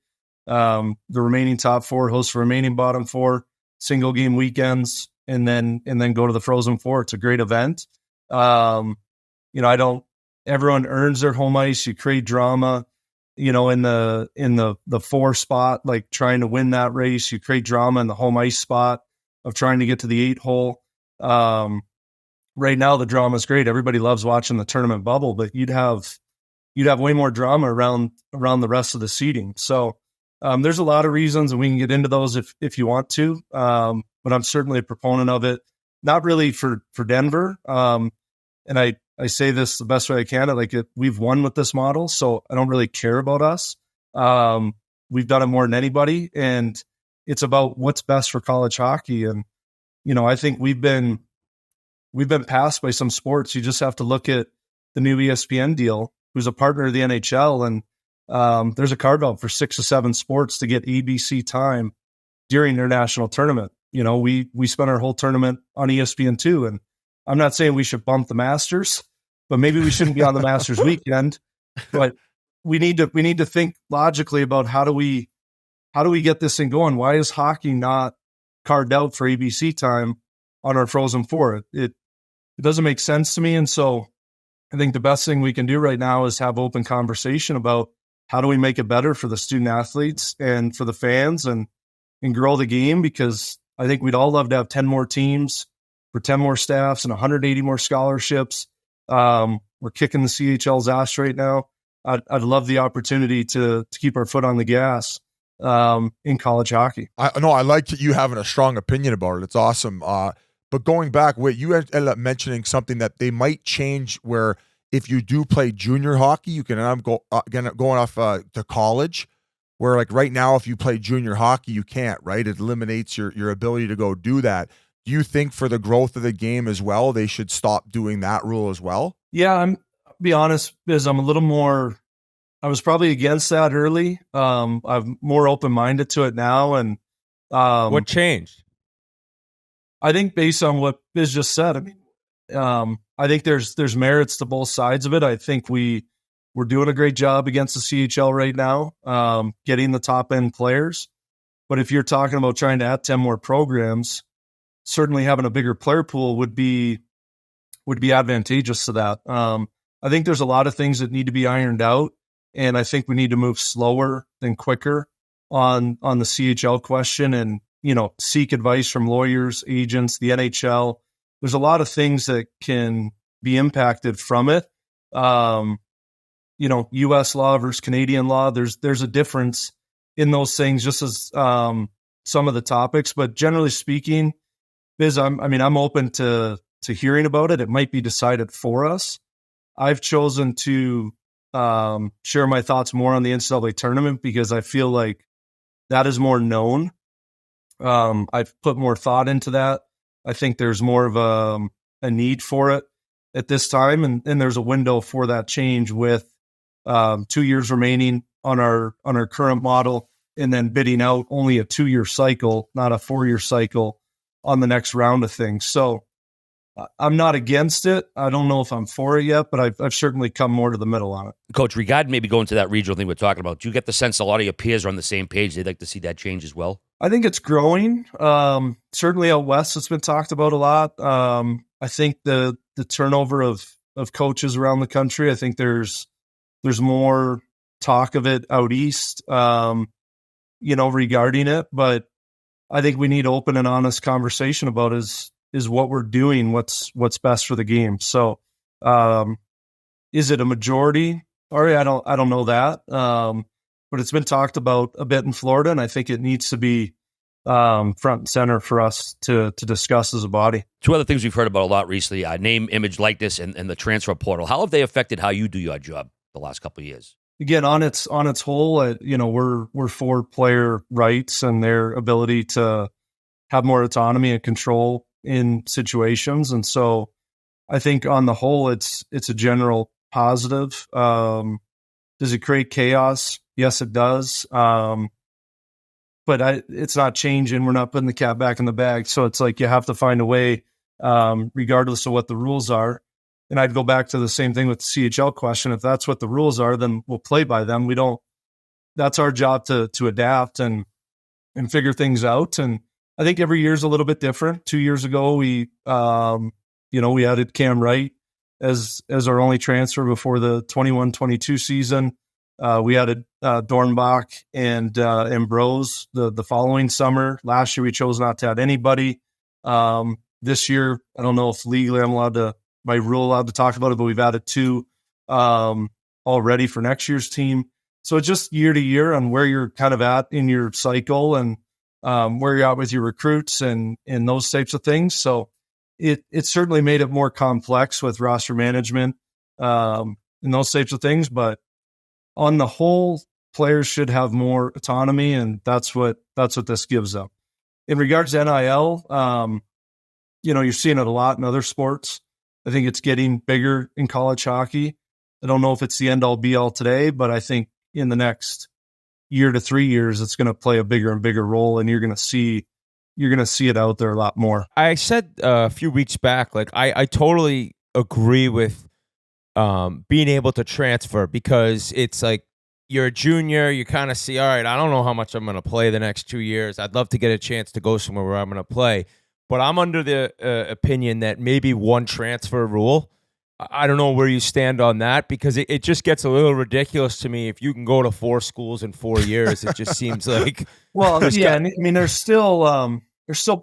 The remaining top 4 hosts the remaining bottom 4. Single game weekends, and then go to the Frozen Four. It's a great event. Everyone earns their home ice. You create drama, in the 4 spot, like trying to win that race. You create drama in the home ice spot of trying to get to the 8 hole. Right now the drama is great. Everybody loves watching the tournament bubble, but you'd have way more drama around the rest of the seeding. So there's a lot of reasons, and we can get into those if you want to. But I'm certainly a proponent of it. Not really for Denver. And I say this the best way I can. We've won with this model, so I don't really care about us. We've done it more than anybody, and it's about what's best for college hockey. And I think we've been passed by some sports. You just have to look at the new ESPN deal, who's a partner of the NHL, and there's a carve out for 6 or 7 sports to get ABC time during their national tournament. We spent our whole tournament on ESPN2, and I'm not saying we should bump the Masters, but maybe we shouldn't be on the Masters weekend. But we need to think logically about how do we get this thing going? Why is hockey not carved out for ABC time on our Frozen Four? It doesn't make sense to me. And so I think the best thing we can do right now is have open conversation about how do we make it better for the student athletes and for the fans and grow the game, because I think we'd all love to have 10 more teams for 10 more staffs and 180 more scholarships. We're kicking the CHL's ass right now. I'd love the opportunity to keep our foot on the gas in college hockey. I like you having a strong opinion about it. It's awesome. But going back, you ended up mentioning something that they might change, where if you do play junior hockey, you can end up going off to college, where right now, if you play junior hockey, you can't, right? It eliminates your ability to go do that. Do you think for the growth of the game as well, they should stop doing that rule as well? Yeah, I'll be honest, Biz, I'm a little more, I was probably against that early. I'm more open-minded to it now. And what changed? I think based on what Biz just said, I think there's merits to both sides of it. I think we're doing a great job against the CHL right now, getting the top end players. But if you're talking about trying to add 10 more programs, certainly having a bigger player pool would be advantageous to that. I think there's a lot of things that need to be ironed out, and I think we need to move slower than quicker on the CHL question, and seek advice from lawyers, agents, the NHL. There's a lot of things that can be impacted from it. U.S. law versus Canadian law. There's a difference in those things, just as some of the topics. But generally speaking, Biz, I'm open to hearing about it. It might be decided for us. I've chosen to share my thoughts more on the NCAA tournament because I feel like that is more known. I've put more thought into that. I think there's more of a need for it. at this time, and there's a window for that change with 2 years remaining on our current model, and then bidding out only a 2-year cycle, not a 4-year cycle on the next round of things. So I'm not against it. I don't know if I'm for it yet, but I've certainly come more to the middle on it. Coach, regarding maybe going to that regional thing we're talking about, do you get the sense a lot of your peers are on the same page? They'd like to see that change as well? I think it's growing. Certainly out west, it's been talked about a lot. I think the turnover of coaches around the country, I think there's more talk of it out east, regarding it. But I think we need open and honest conversation about is what we're doing, what's best for the game. So, is it a majority? Or I don't know that. But it's been talked about a bit in Florida, and I think it needs to be front and center for us to discuss as a body. Two other things we've heard about a lot recently: name, image, likeness, and the transfer portal. How have they affected how you do your job the last couple of years? Again, on its whole, we're for player rights and their ability to have more autonomy and control in situations, and so I think on the whole, it's a general positive. Does it create chaos? Yes, it does. But it's not changing. We're not putting the cat back in the bag. So it's like you have to find a way, regardless of what the rules are. And I'd go back to the same thing with the CHL question. If that's what the rules are, then we'll play by them. That's our job to adapt and figure things out. And I think every year is a little bit different. 2 years ago, we added Cam Wright as our only transfer before the 21-22 season. We added Dornbach and Ambrose the following summer. Last year, we chose not to add anybody. This year, I don't know if legally I'm by rule allowed to talk about it, but we've added 2 already for next year's team. So it's just year to year on where you're kind of at in your cycle and where you're at with your recruits and those types of things. So it certainly made it more complex with roster management and those types of things. But on the whole, players should have more autonomy, and that's what this gives them. In regards to NIL, you're seeing it a lot in other sports. I think it's getting bigger in college hockey. I don't know if it's the end-all be-all today, but I think in the next year to 3 years, it's going to play a bigger and bigger role, and you're going to see it out there a lot more. I said a few weeks back, like I totally agree with being able to transfer, because it's like you're a junior, you kind of see, all right, I don't know how much I'm going to play the next 2 years. I'd love to get a chance to go somewhere where I'm going to play. But I'm under the opinion that maybe one transfer rule. I don't know where you stand on that, because it just gets a little ridiculous to me. If you can go to 4 schools in 4 years, it just seems like. Well, yeah, I mean, there's still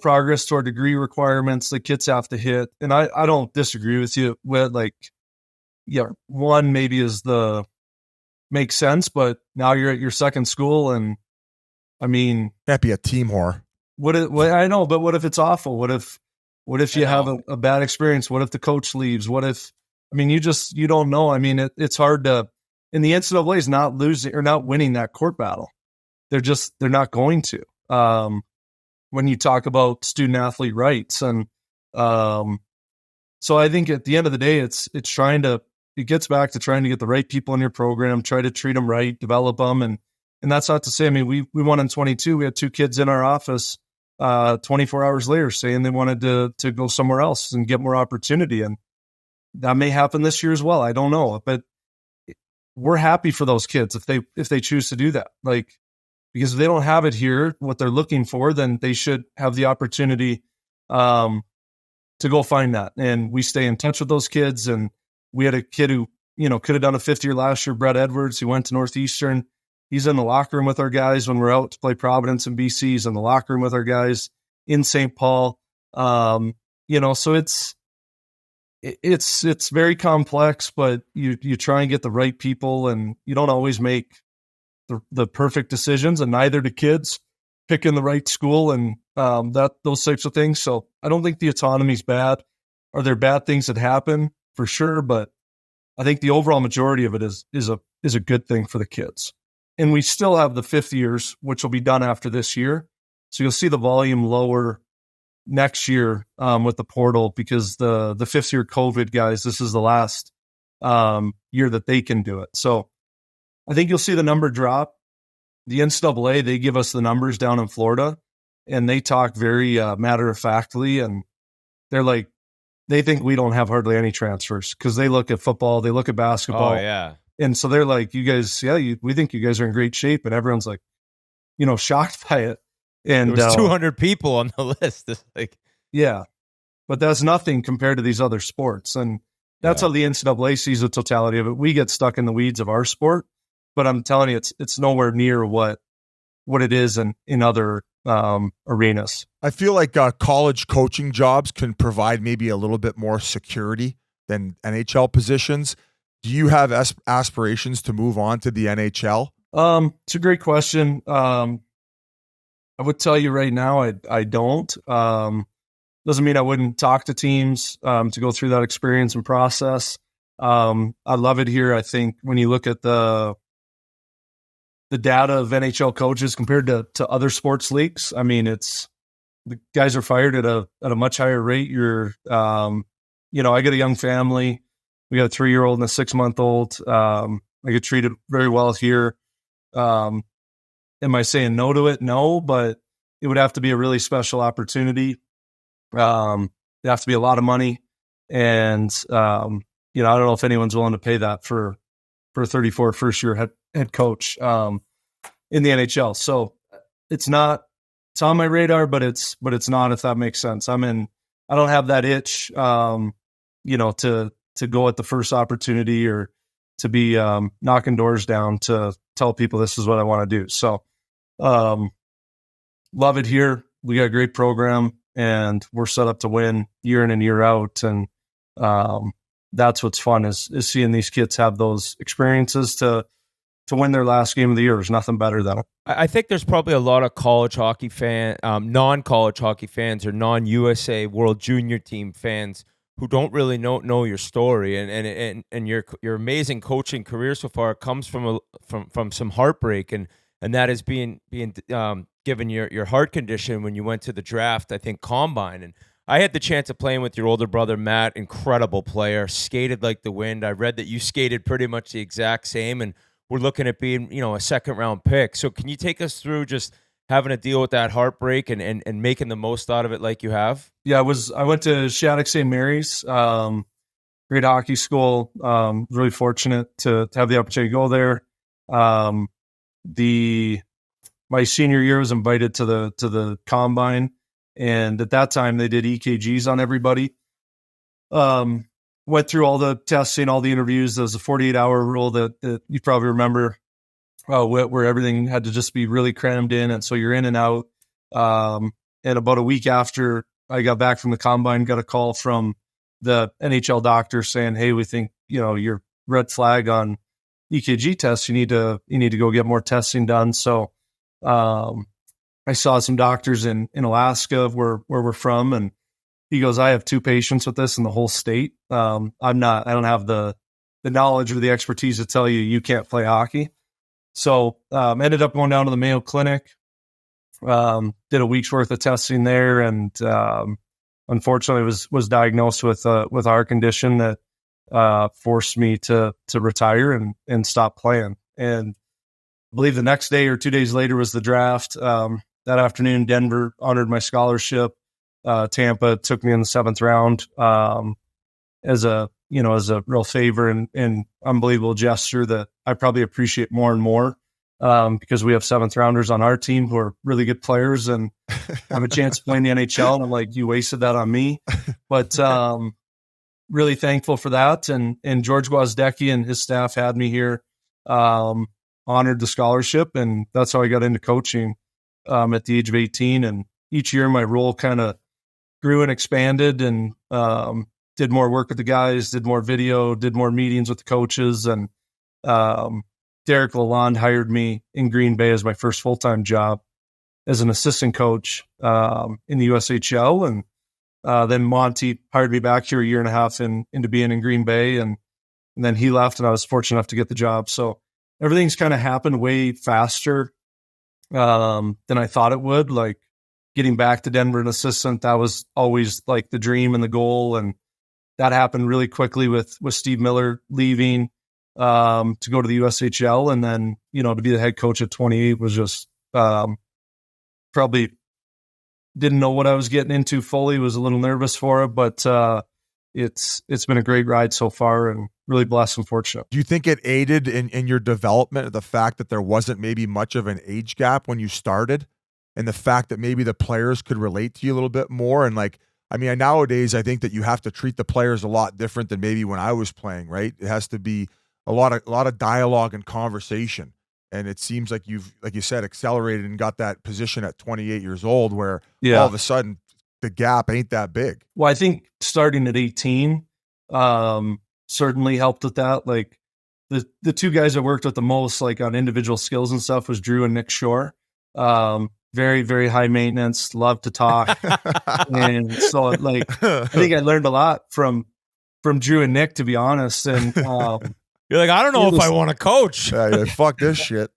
progress toward degree requirements that kids have to hit, and I don't disagree with you. With one maybe makes sense, but now you're at your second school, and I mean, can't be a team whore. I know, but what if it's awful? What if you have a bad experience? What if the coach leaves? What if? I mean, you don't know. I mean, it's hard to. In the NCAA is not losing or not winning that court battle. They're not going to. When you talk about student athlete rights, and so I think at the end of the day, it gets back to trying to get the right people in your program, try to treat them right, develop them, and that's not to say. I mean, we won in 22. We had 2 kids in our office 24 hours later saying they wanted to go somewhere else and get more opportunity, and that may happen this year as well. I don't know, but we're happy for those kids if they choose to do that. Like, because if they don't have it here, what they're looking for, then they should have the opportunity to go find that. And we stay in touch with those kids. And we had a kid who could have done a 5th year last year, Brett Edwards, who went to Northeastern. He's in the locker room with our guys when we're out to play Providence and BC. He's in the locker room with our guys in St. Paul. So it's very complex, but you try and get the right people, and you don't always make the perfect decisions, and neither do kids picking the right school and those types of things. So I don't think the autonomy is bad. Are there bad things that happen? For sure, but I think the overall majority of it is a good thing for the kids. And we still have the 5th years, which will be done after this year. So you'll see the volume lower next year with the portal, because the fifth year COVID guys, this is the last year that they can do it. So I think you'll see the number drop. The NCAA, they give us the numbers down in Florida, and they talk very matter-of-factly, and they're like, they think we don't have hardly any transfers because they look at football, they look at basketball. Oh, yeah. And so they're like, you guys, we think you guys are in great shape. And everyone's like, shocked by it. And there was 200 people on the list. It's like, yeah, but that's nothing compared to these other sports. And that's how the NCAA sees the totality of it. We get stuck in the weeds of our sport, but I'm telling you, it's nowhere near what it is in other arenas. I feel like college coaching jobs can provide maybe a little bit more security than NHL positions. Do you have aspirations to move on to the NHL? It's a great question. I would tell you right now, I don't. Doesn't mean I wouldn't talk to teams to go through that experience and process. I love it here. I think when you look at the data of NHL coaches compared to other sports leagues, I mean, the guys are fired at a much higher rate. I get a young family. We got a 3-year-old and a 6-month-old. I get treated very well here. Am I saying no to it? No, but it would have to be a really special opportunity. It'd have to be a lot of money. And, I don't know if anyone's willing to pay that for a 34 first-year head coach in the NHL. So it's on my radar, but it's not, if that makes sense. I don't have that itch, to go at the first opportunity or to be knocking doors down to tell people this is what I want to do. So love it here. We got a great program, and we're set up to win year in and year out. And that's what's fun is seeing these kids have those experiences to win their last game of the year. There's nothing better than it. I think there's probably a lot of college hockey non-college hockey fans or non-USA World Junior Team fans who don't really know your story, and your amazing coaching career so far comes from some heartbreak, and that is being given your heart condition when you went to the draft, I think combine. And I had the chance of playing with your older brother Matt, incredible player, skated like the wind. I read that you skated pretty much the exact same, and we're looking at being a second round pick. So can you take us through just having to deal with that heartbreak and making the most out of it like you have? Yeah, I went to Shattuck St. Mary's, great hockey school. Really fortunate to have the opportunity to go there. My senior year was invited to the combine, and at that time they did EKGs on everybody. Went through all the testing, all the interviews. There was a 48-hour rule that you probably remember. Where everything had to just be really crammed in. And so you're in and out. And about a week after I got back from the combine, got a call from the NHL doctor saying, hey, we think, you're red flag on EKG tests. You need to go get more testing done. So I saw some doctors in Alaska where we're from. And he goes, I have 2 patients with this in the whole state. I don't have the knowledge or the expertise to tell you can't play hockey. So ended up going down to the Mayo Clinic, did a week's worth of testing there, and unfortunately was diagnosed with a heart condition that forced me to retire and stop playing. And I believe the next day or 2 days later was the draft. That afternoon, Denver honored my scholarship. Tampa took me in the 7th round as a real favor and unbelievable gesture that I probably appreciate more and more because we have 7th rounders on our team who are really good players and have a chance to play in the NHL. And I'm like, you wasted that on me. But really thankful for that. And George Gwozdecki and his staff had me here, honored the scholarship. And that's how I got into coaching at the age of 18. And each year my role kind of grew and expanded and did more work with the guys, did more video, did more meetings with the coaches. And Derek Lalonde hired me in Green Bay as my first full-time job as an assistant coach in the USHL. And then Monty hired me back here a year and a half into being in Green Bay. And then he left and I was fortunate enough to get the job. So everything's kind of happened way faster than I thought it would. Like getting back to Denver an assistant, that was always like the dream and the goal. And that happened really quickly with Steve Miller leaving to go to the USHL. And then, to be the head coach at 28 was just probably didn't know what I was getting into fully, was a little nervous for it, but it's been a great ride so far and really blessed and fortunate. Do you think it aided in your development, the fact that there wasn't maybe much of an age gap when you started, and the fact that maybe the players could relate to you a little bit more? And nowadays I think that you have to treat the players a lot different than maybe when I was playing, right? It has to be a lot of dialogue and conversation. And it seems like you've, like you said, accelerated and got that position at 28 years old where all of a sudden the gap ain't that big. Well, I think starting at 18 certainly helped with that. Like the two guys I worked with the most, like on individual skills and stuff, was Drew and Nick Shore. Very, very high maintenance, love to talk. And so I think I learned a lot from Drew and Nick, to be honest. And you're like, I don't know if I want to coach. Yeah, fuck this shit.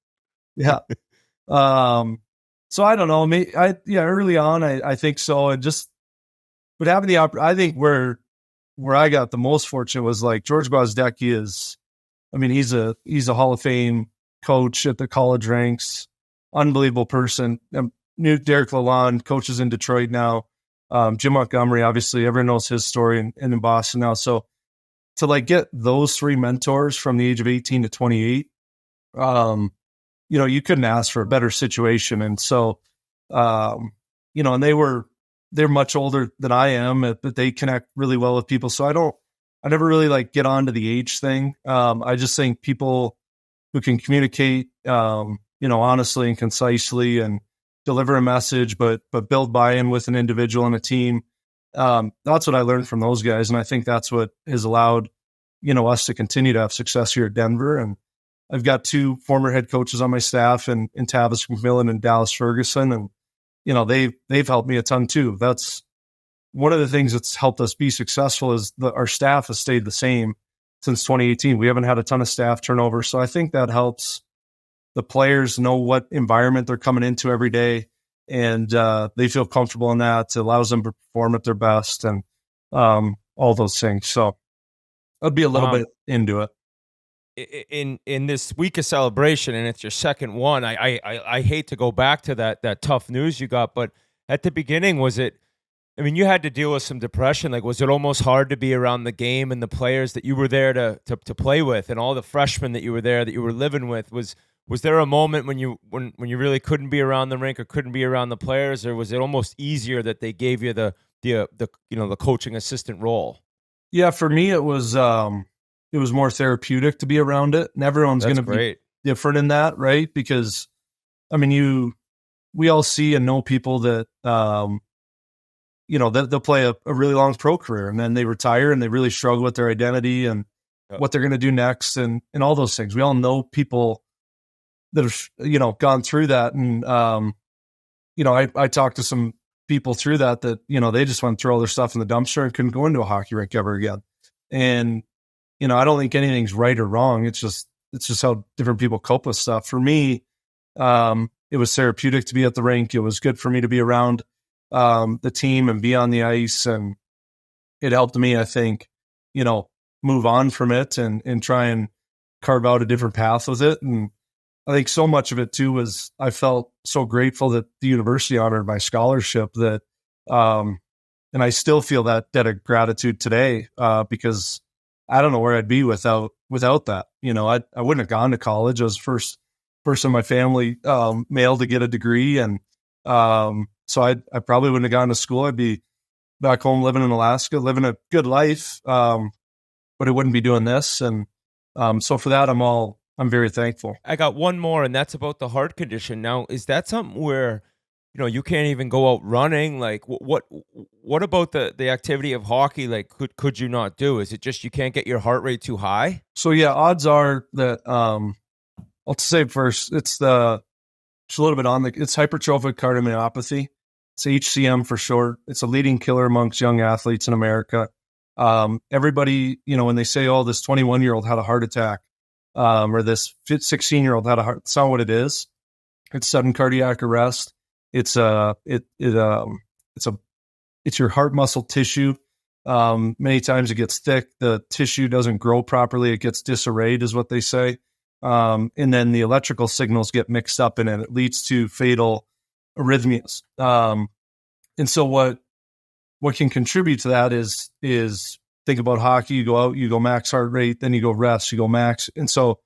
Yeah. So I don't know. Early on, I think so. And but having the I think where I got the most fortunate was like George Gwozdecki is, he's a Hall of Fame coach at the college ranks, unbelievable person. Knew Derek Lalonde, coaches in Detroit now. Jim Montgomery, obviously, everyone knows his story and in Boston now. So to get those three mentors from the age of 18 to 28, you couldn't ask for a better situation. And so, and they're much older than I am, but they connect really well with people. So I never really get onto the age thing. I just think people who can communicate, honestly and concisely and deliver a message, but build buy-in with an individual and a team. That's what I learned from those guys. And I think that's what has allowed, us to continue to have success here at Denver. And I've got two former head coaches on my staff in Tavis McMillan and Dallas Ferguson. And, they've helped me a ton too. That's one of the things that's helped us be successful is our staff has stayed the same since 2018. We haven't had a ton of staff turnover. So I think that helps the players know what environment they're coming into every day. And they feel comfortable in that. It allows them to perform at their best and all those things. So I'd be a little bit into it. In this week of celebration, and it's your second one, I hate to go back to that tough news you got, but at the beginning, was it, you had to deal with some depression. Was it almost hard to be around the game and the players that you were there to play with and all the freshmen that you were there that you were living with? Was there a moment when you really couldn't be around the rink or couldn't be around the players, or was it almost easier that they gave you the coaching assistant role? Yeah, for me it was more therapeutic to be around it, and everyone's going to be different in that, right? Because we all see and know people that they'll play a really long pro career and then they retire and they really struggle with their identity and what they're going to do next and all those things. We all know people that have gone through that, and I talked to some people through that they just went through all their stuff in the dumpster and couldn't go into a hockey rink ever again. And I don't think anything's right or wrong. It's just how different people cope with stuff. For me, it was therapeutic to be at the rink. It was good for me to be around the team and be on the ice, and it helped me, I think, move on from it and try and carve out a different path with it. And I think so much of it too was I felt so grateful that the university honored my scholarship that, and I still feel that debt of gratitude today because I don't know where I'd be without that. I wouldn't have gone to college. I was the first person in my family, male, to get a degree. And so I probably wouldn't have gone to school. I'd be back home living in Alaska, living a good life, but I wouldn't be doing this. And so for that, I'm very thankful. I got one more, and that's about the heart condition. Now, is that something where you can't even go out running? What about the activity of hockey? Could you not do? Is it just you can't get your heart rate too high? So yeah, odds are that I'll say first, it's a little bit it's hypertrophic cardiomyopathy. It's HCM for short. It's a leading killer amongst young athletes in America. Everybody, when they say, "Oh, this 21-year-old had a heart attack," or this 16-year-old had a heart, that's not what it is. It's sudden cardiac arrest. it's your heart muscle tissue. Many times it gets thick. The tissue doesn't grow properly. It gets disarrayed is what they say. And then the electrical signals get mixed up in it. It leads to fatal arrhythmias. And so what can contribute to that is think about hockey. You go out, you go max heart rate, then you go rest, you go max. And so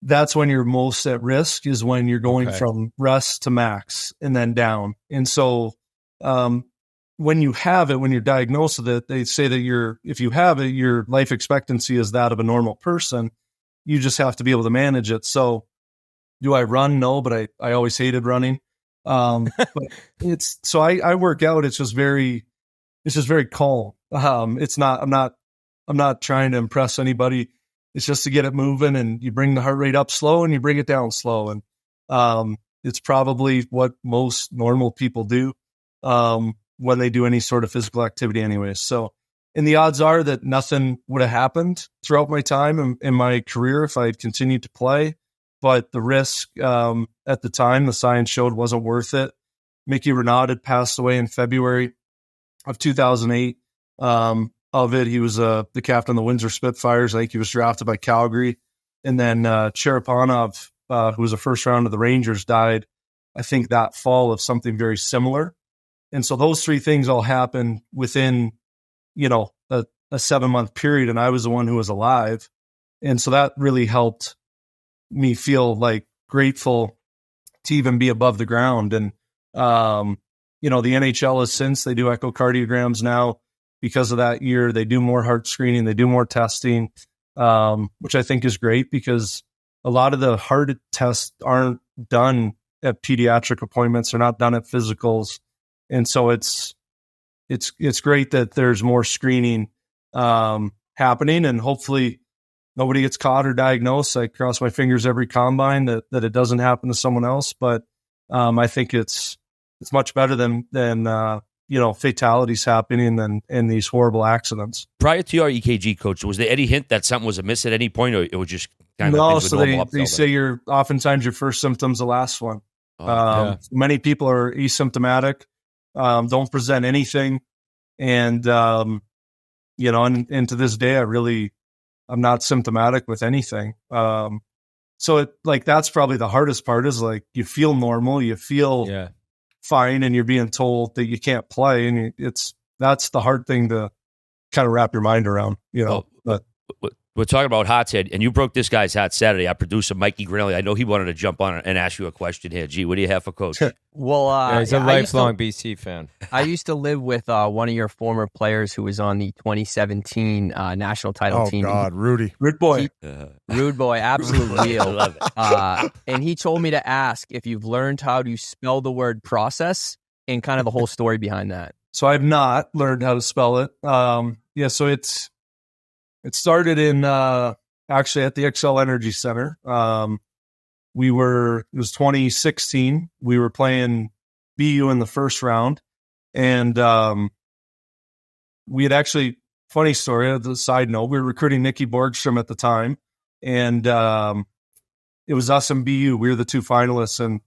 that's when you're most at risk, is when you're going from rest to max and then down. And so when you have it, when you're diagnosed with it, they say that if you have it, your life expectancy is that of a normal person. You just have to be able to manage it. So do I run? No, but I always hated running. But I work out. It's just very calm. I'm not trying to impress anybody. It's just to get it moving, and you bring the heart rate up slow and you bring it down slow. And it's probably what most normal people do when they do any sort of physical activity anyways. So, and the odds are that nothing would have happened throughout my time in my career if I had continued to play. But the risk at the time, the science showed, wasn't worth it. Mickey Renaud had passed away in February of 2008. Of it, he was the captain of the Windsor Spitfires. I think he was drafted by Calgary. And then Cherepanov, who was a first round of the Rangers, died, I think, that fall of something very similar. And so those three things all happened within, a 7-month period, and I was the one who was alive. And so that really helped me feel like grateful to even be above the ground. And, the NHL has since, they do echocardiograms now because of that year. They do more heart screening, they do more testing, which I think is great, because a lot of the heart tests aren't done at pediatric appointments. They're not done at physicals. And so it's great that there's more screening happening, and hopefully nobody gets caught or diagnosed. I cross my fingers every combine that it doesn't happen to someone else. But I think it's much better than fatalities happening and these horrible accidents. Prior to your EKG, coach, was there any hint that something was amiss at any point, or it was just kind of no? So they say oftentimes your first symptom's the last one. Many people are asymptomatic, don't present anything, and and to this day, I'm not symptomatic with anything. So that's probably the hardest part, is like you feel normal, you feel fine, and you're being told that you can't play, and that's the hard thing to kind of wrap your mind around, But we're talking about hearts here, and you broke this guy's heart Saturday. Our producer, Mikey Grinley, I know he wanted to jump on and ask you a question here. Gee, what do you have for Coach? Well, he's a lifelong BC fan. I used to live with one of your former players who was on the 2017 national title team. Oh, God, Rudy. Rude boy. Rude boy, absolute real. I love it. And he told me to ask if you've learned how to spell the word process and kind of the whole story behind that. So I've not learned how to spell it. So it started in actually at the Xcel Energy Center. It was 2016. We were playing BU in the first round, and we had actually, funny story, as a side note, we were recruiting Nicky Borgstrom at the time, and it was us and BU. We were the two finalists, and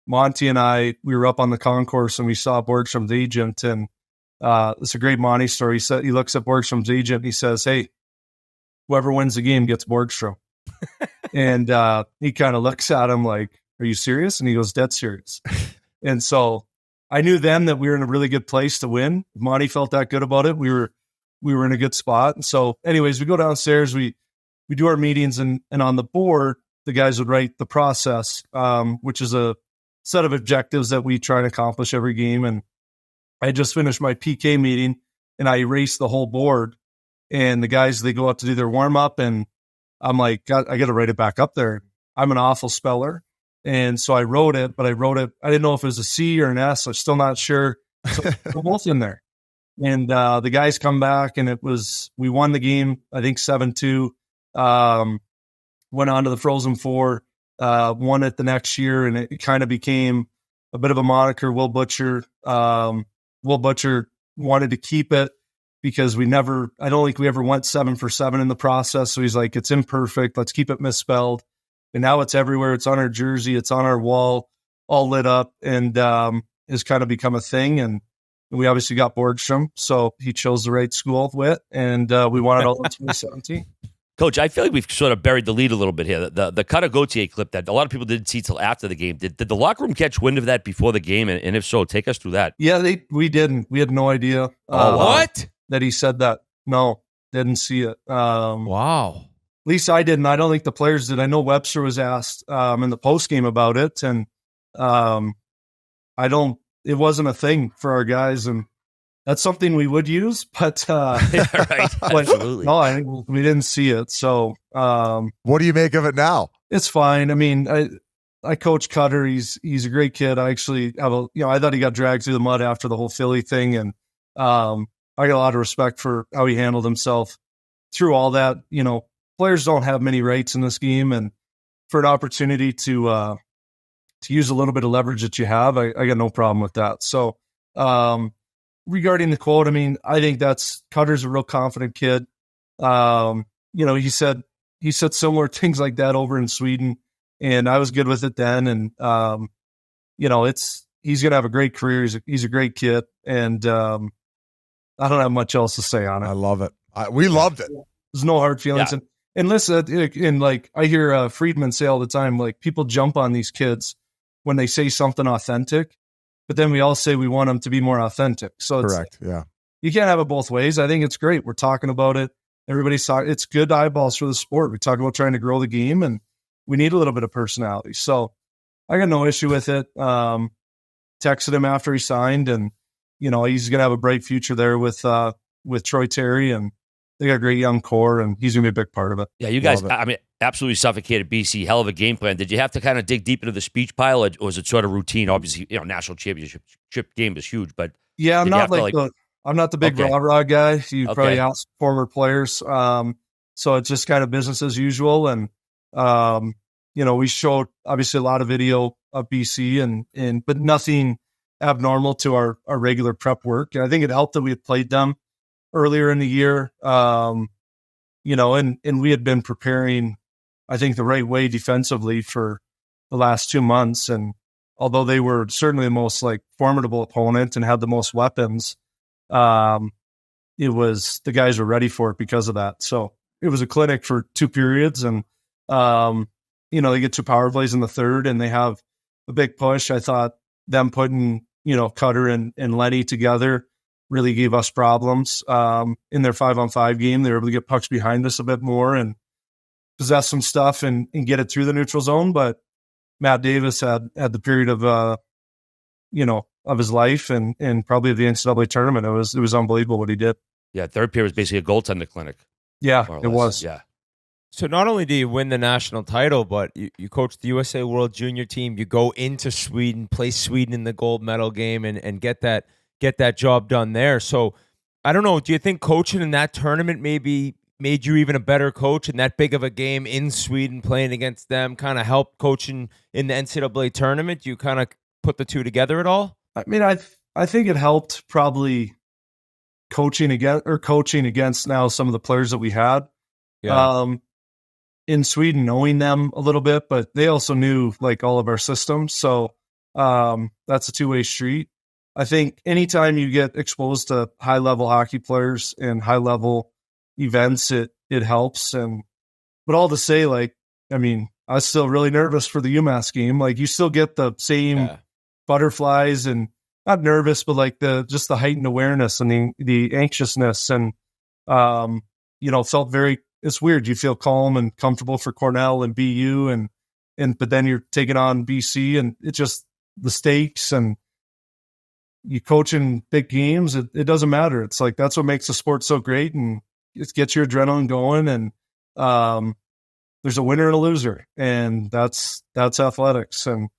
Monty and I, we were up on the concourse, and we saw Borgstrom's agent, and it's a great Monty story. He looks at Borgstrom's agent, and he says, "Hey, whoever wins the game gets Borgstrom." And he kind of looks at him like, "Are you serious?" And he goes, "Dead serious." And so I knew then that we were in a really good place to win. Monty felt that good about it. We were in a good spot. And so anyways, we go downstairs, we do our meetings, and on the board, the guys would write the process, which is a set of objectives that we try to accomplish every game. And I just finished my PK meeting, and I erased the whole board. And the guys, they go out to do their warm up, and I'm like, I got to write it back up there. I'm an awful speller. And so I wrote it, I didn't know if it was a C or an S. I'm still not sure. So we're both in there. And the guys come back, and we won the game, I think 7-2, went on to the Frozen Four, won it the next year. And it kind of became a bit of a moniker. Will Butcher wanted to keep it, because I don't think we ever went 7 for 7 in the process. So he's like, it's imperfect. Let's keep it misspelled. And now it's everywhere. It's on our jersey. It's on our wall. all lit up and has kind of become a thing. And we obviously got Borgstrom, so he chose the right school with, and we won it all in 2017. Coach, I feel like we've sort of buried the lead a little bit here. The Cutter Gauthier clip that a lot of people didn't see till after the game. Did the locker room catch wind of that before the game? And if so, take us through that. Yeah, we didn't. We had no idea. What? That he said that. No, didn't see it. Wow. At least I didn't. I don't think the players did. I know Webster was asked in the post game about it, and it wasn't a thing for our guys, and that's something we would use, but right, absolutely. No, I think we didn't see it. So, what do you make of it now? It's fine. I mean, I coach Cutter. He's a great kid. I actually have I thought he got dragged through the mud after the whole Philly thing, and I got a lot of respect for how he handled himself through all that. Players don't have many rights in this game, and for an opportunity to use a little bit of leverage that you have, I got no problem with that. So, regarding the quote, I mean, I think Cutter's a real confident kid. He said similar things like that over in Sweden, and I was good with it then. And he's gonna have a great career. He's a great kid, and I don't have much else to say on it. I love it. We loved it. There's no hard feelings. Yeah. And listen, and like I hear Friedman say all the time, like people jump on these kids when they say something authentic, but then we all say we want them to be more authentic. So correct. Yeah. You can't have it both ways. I think it's great. We're talking about it. Everybody's talking. It's good eyeballs for the sport. We talk about trying to grow the game, and we need a little bit of personality. So I got no issue with it. Texted him after he signed, and he's going to have a bright future there with Troy Terry, and they got a great young core, and he's going to be a big part of it. Yeah, you guys, I mean, absolutely suffocated BC. Hell of a game plan. Did you have to kind of dig deep into the speech pile, or was it sort of routine? Obviously, national championship game is huge, but yeah, I'm not I'm not the big rah-rah guy. You probably ask former players. So it's just kind of business as usual. And, we showed obviously a lot of video of BC but nothing abnormal to our regular prep work. And I think it helped that we had played them earlier in the year. And we had been preparing, I think, the right way defensively for the last 2 months. And although they were certainly the most formidable opponent and had the most weapons, it was the guys were ready for it because of that. So it was a clinic for 2 periods, and they get 2 power plays in the third, and they have a big push. I thought them putting Cutter and Lenny together really gave us problems in their 5-on-5 game. They were able to get pucks behind us a bit more and possess some stuff and get it through the neutral zone. But Matt Davis had the period of of his life and probably of the NCAA tournament. It was unbelievable what he did. Yeah, third period was basically a goaltender clinic. Yeah, it was. Yeah. So not only do you win the national title, but you coach the USA World Junior team. You go into Sweden, play Sweden in the gold medal game, and get that job done there. So I don't know. Do you think coaching in that tournament maybe made you even a better coach in that big of a game in Sweden, playing against them? Kind of helped coaching in the NCAA tournament. Do you kind of put the two together at all? I mean, I think it helped probably coaching against now some of the players that we had. Yeah. In Sweden, knowing them a little bit, but they also knew all of our systems. So that's a 2-way street. I think anytime you get exposed to high level hockey players and high level events, it helps. But all to say, I was still really nervous for the UMass game. You still get the same butterflies and not nervous, but just the heightened awareness and the anxiousness and felt very. It's weird. You feel calm and comfortable for Cornell and BU but then you're taking on BC and it's just the stakes and you coach in big games. It doesn't matter. It's that's what makes the sport so great, and it gets your adrenaline going. And there's a winner and a loser, and that's athletics. And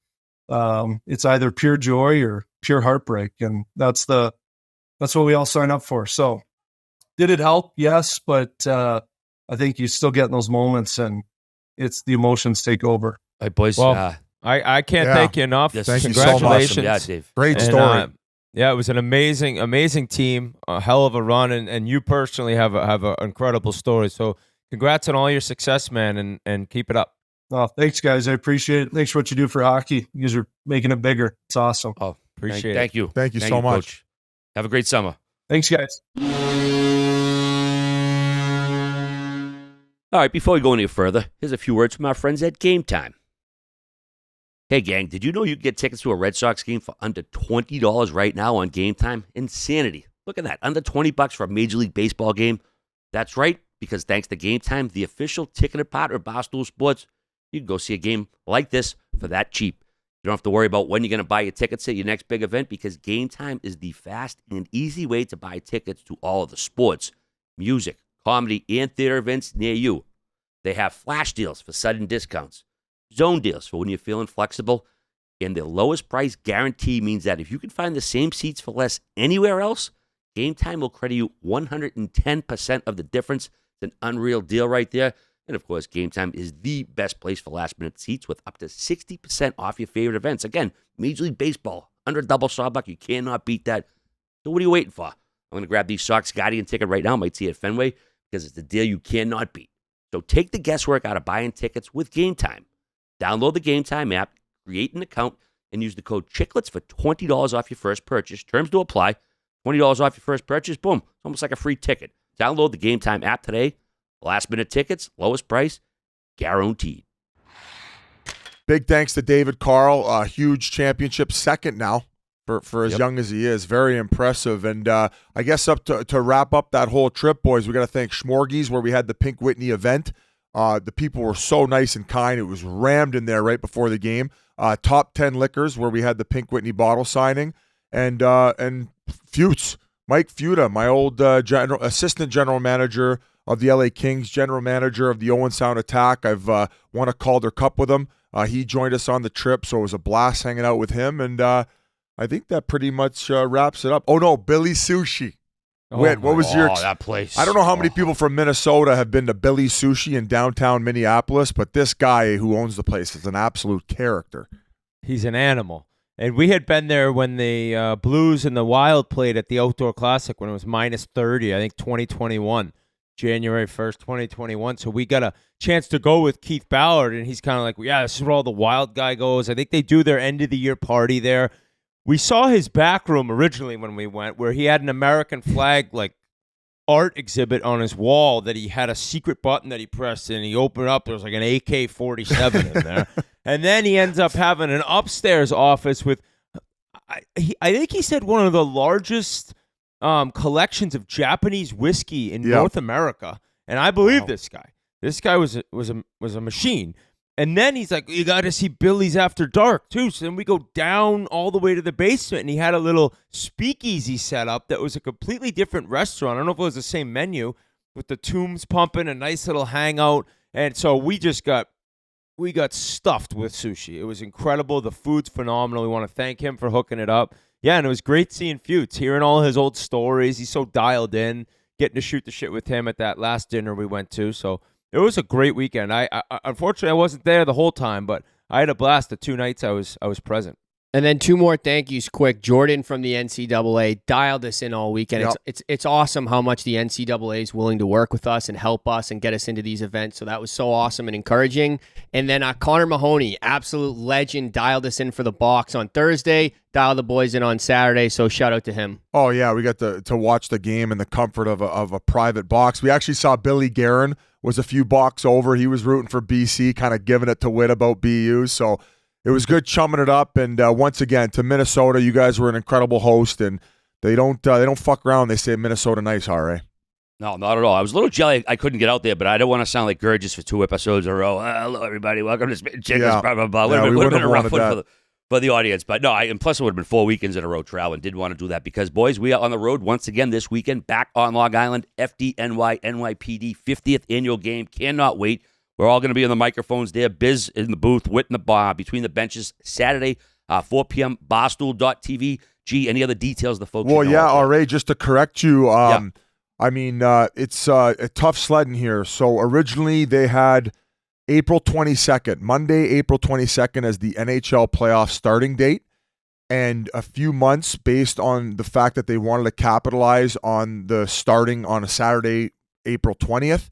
it's either pure joy or pure heartbreak, and that's what we all sign up for. So did it help? Yes, but I think you still get in those moments, and it's the emotions take over. Hey, boys. Well, I can't thank you enough. Yes, thank you Congratulations. so much. Yeah, Dave. Great And, story. yeah, it was an amazing team, a hell of a run, and you personally have an incredible story. So congrats on all your success, man, and keep it up. Oh, thanks, guys. I appreciate it. Thanks for what you do for hockey. You guys are making it bigger. It's awesome. Oh, Appreciate it. Thank you. Thank you so much. Coach. Have a great summer. Thanks, guys. All right, before we go any further, here's a few words from our friends at Game Time. Hey, gang, did you know you can get tickets to a Red Sox game for under $20 right now on Game Time? Insanity. Look at that. Under $20 for a Major League Baseball game. That's right, because thanks to Game Time, the official ticketed partner of Barstool Sports, you can go see a game like this for that cheap. You don't have to worry about when you're going to buy your tickets at your next big event because Game Time is the fast and easy way to buy tickets to all of the sports, music, comedy, and theater events near you. They have flash deals for sudden discounts, zone deals for when you're feeling flexible, and their lowest price guarantee means that if you can find the same seats for less anywhere else, Game Time will credit you 110% of the difference. It's an unreal deal right there. And of course, Game Time is the best place for last-minute seats with up to 60% off your favorite events. Again, Major League Baseball, under a double sawbuck. You cannot beat that. So what are you waiting for? I'm going to grab the Sox Guardian ticket right now. Might see it at Fenway because it's the deal you cannot beat. So take the guesswork out of buying tickets with Game Time. Download the Game Time app, create an account, and use the code Chiclets for $20 off your first purchase. Terms to apply. $20 off your first purchase. Boom. It's almost like a free ticket. Download the Game Time app today. Last minute tickets, lowest price, guaranteed. Big thanks to David Carle, a huge championship second now for as young as he is. Very impressive. And I guess to wrap up that whole trip, boys, we got to thank Schmorgies where we had the Pink Whitney event. The people were so nice and kind. It was rammed in there right before the game. Top 10 Liquors where we had the Pink Whitney bottle signing. And Futes, Mike Futa, my old assistant general manager of the LA Kings, general manager of the Owen Sound Attack. I've won a Calder Cup with him. He joined us on the trip, so it was a blast hanging out with him. And I think that pretty much wraps it up. Oh, no, Billy Sushi. Whit, what was your... that place. I don't know how many people from Minnesota have been to Billy Sushi in downtown Minneapolis, but this guy who owns the place is an absolute character. He's an animal. And we had been there when the Blues and the Wild played at the Outdoor Classic when it was minus 30, I think 2021. January 1st, 2021. So we got a chance to go with Keith Ballard, and he's kind of like, yeah, this is where all the Wild guy goes. I think they do their end-of-the-year party there. We saw his back room originally when we went, where he had an American flag, like, art exhibit on his wall that he had a secret button that he pressed, and he opened it up. There was like an AK-47 in there. And then he ends up having an upstairs office with, I think he said one of the largest collections of Japanese whiskey in North America, and I believe this guy. This guy was a machine. And then he's like, you got to see Billy's After Dark too. So then we go down all the way to the basement, and he had a little speakeasy set up that was a completely different restaurant. I don't know if it was the same menu with the tombs pumping, a nice little hangout, and so we got stuffed with sushi. It was incredible. The food's phenomenal. We want to thank him for hooking it up. Yeah, and it was great seeing Futes, hearing all his old stories. He's so dialed in, getting to shoot the shit with him at that last dinner we went to. So it was a great weekend. I unfortunately, I wasn't there the whole time, but I had a blast the 2 nights I was present. And then 2 more thank yous quick. Jordan from the NCAA dialed us in all weekend. Yep. It's awesome how much the NCAA is willing to work with us and help us and get us into these events. So that was so awesome and encouraging. And then Connor Mahoney, absolute legend, dialed us in for the box on Thursday, dialed the boys in on Saturday. So shout out to him. Oh, yeah, we got to watch the game in the comfort of a private box. We actually saw Billy Guerin was a few blocks over. He was rooting for BC, kind of giving it to Whit about BU. So it was good chumming it up, and once again to Minnesota, you guys were an incredible host, and they don't fuck around. They say Minnesota nice, RA. No, not at all. I was a little jelly I couldn't get out there, but I don't want to sound like Gurgis for 2 episodes in a row. Hello, everybody. Welcome to Spittin' Chiclets. Blah, blah, blah. Yeah, Would have been a rough wanted one for the audience. But no, and plus it would have been 4 weekends in a row traveling. Didn't want to do that because, boys, we are on the road once again this weekend, back on Long Island, FDNY NYPD 50th annual game. Cannot wait. We're all going to be on the microphones there. Biz in the booth, Whit in the bar, between the benches, Saturday, 4 p.m., barstool.tv. Gee, any other details the folks Well, know yeah, out there? RA, just to correct you, I mean, it's a tough sledding here. So originally they had April 22nd, Monday, April 22nd as the NHL playoff starting date. And a few months based on the fact that they wanted to capitalize on the starting on a Saturday, April 20th.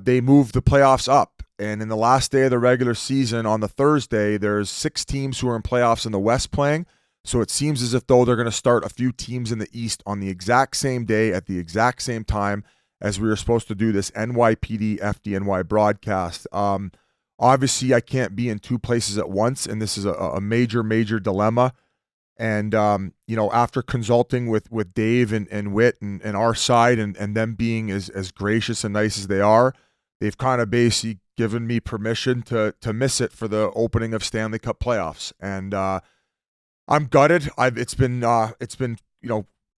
They moved the playoffs up, And in the last day of the regular season on the Thursday, there's 6 teams who are in playoffs in the West playing. So it seems as if though they're going to start a few teams in the East on the exact same day at the exact same time as we were supposed to do this NYPD FDNY broadcast. Obviously, I can't be in 2 places at once, and this is a major, major dilemma. And, after consulting with Dave and Whit and our side and them being as gracious and nice as they are, they've kind of basically given me permission to miss it for the opening of Stanley Cup playoffs. And I'm gutted. It's been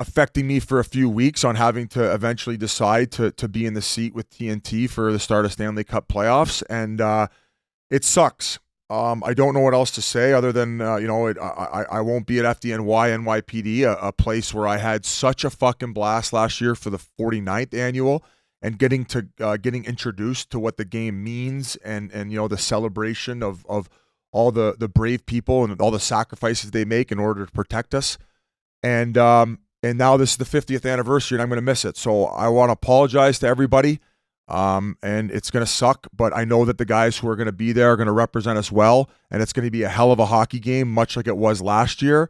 affecting me for a few weeks on having to eventually decide to be in the seat with TNT for the start of Stanley Cup playoffs. And it sucks. I don't know what else to say other than, I won't be at FDNY NYPD, a place where I had such a fucking blast last year for the 49th annual and getting introduced to what the game means and the celebration of all the brave people and all the sacrifices they make in order to protect us. And now this is the 50th anniversary and I'm going to miss it. So I want to apologize to everybody. And it's going to suck, but I know that the guys who are going to be there are going to represent us well, and it's going to be a hell of a hockey game, much like it was last year.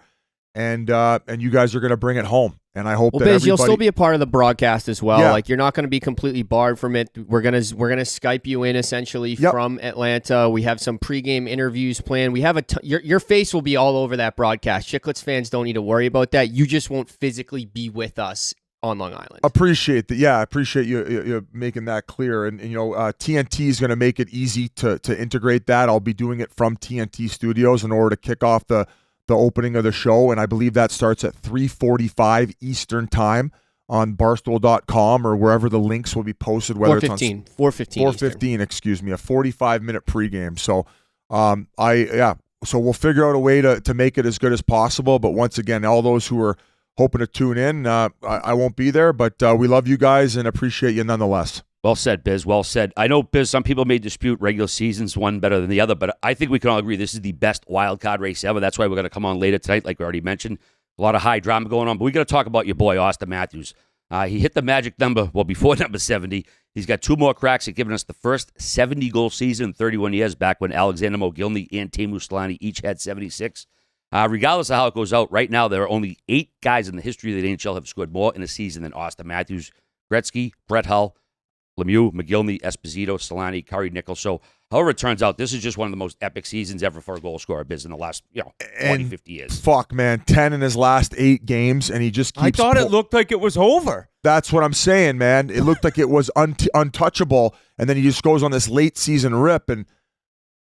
And you guys are going to bring it home. And I hope that Biz, everybody... you'll still be a part of the broadcast as well. Yeah. Like, you're not going to be completely barred from it. We're gonna Skype you in essentially from Atlanta. We have some pregame interviews planned. We have your face will be all over that broadcast. Chiclets fans don't need to worry about that. You just won't physically be with us on Long Island. Appreciate that. Yeah, I appreciate you making that clear. And TNT is going to make it easy to integrate that. I'll be doing it from TNT Studios in order to kick off the opening of the show, and I believe that starts at 3:45 Eastern time on Barstool.com or wherever the links will be posted. Whether 4:15, it's on 4:15. Excuse me, a 45-minute pregame. So, so we'll figure out a way to make it as good as possible. But once again, all those who are hoping to tune in, I won't be there, but we love you guys and appreciate you nonetheless. Well said, Biz. Well said. I know, Biz, some people may dispute regular seasons, one better than the other, but I think we can all agree this is the best wild card race ever. That's why we're going to come on later tonight, like we already mentioned. A lot of high drama going on, but we got to talk about your boy, Austin Matthews. He hit the magic number, before number 70. He's got 2 more cracks at giving us the first 70-goal season in 31 years, back when Alexander Mogilny and Teemu Selanne each had 76. Regardless of how it goes out, right now there are only 8 guys in the history of the NHL have scored more in a season than Austin Matthews. Gretzky, Brett Hull, Lemieux, McGillney, Esposito, Selanne, Curry, Nichols. So, however it turns out, this is just one of the most epic seasons ever for a goal scorer, Biz, in the last 40, 50 years. Fuck, man, 10 in his last 8 games, and he just keeps... I thought it looked like it was over. That's what I'm saying, man. It looked like it was untouchable, and then he just goes on this late season rip, and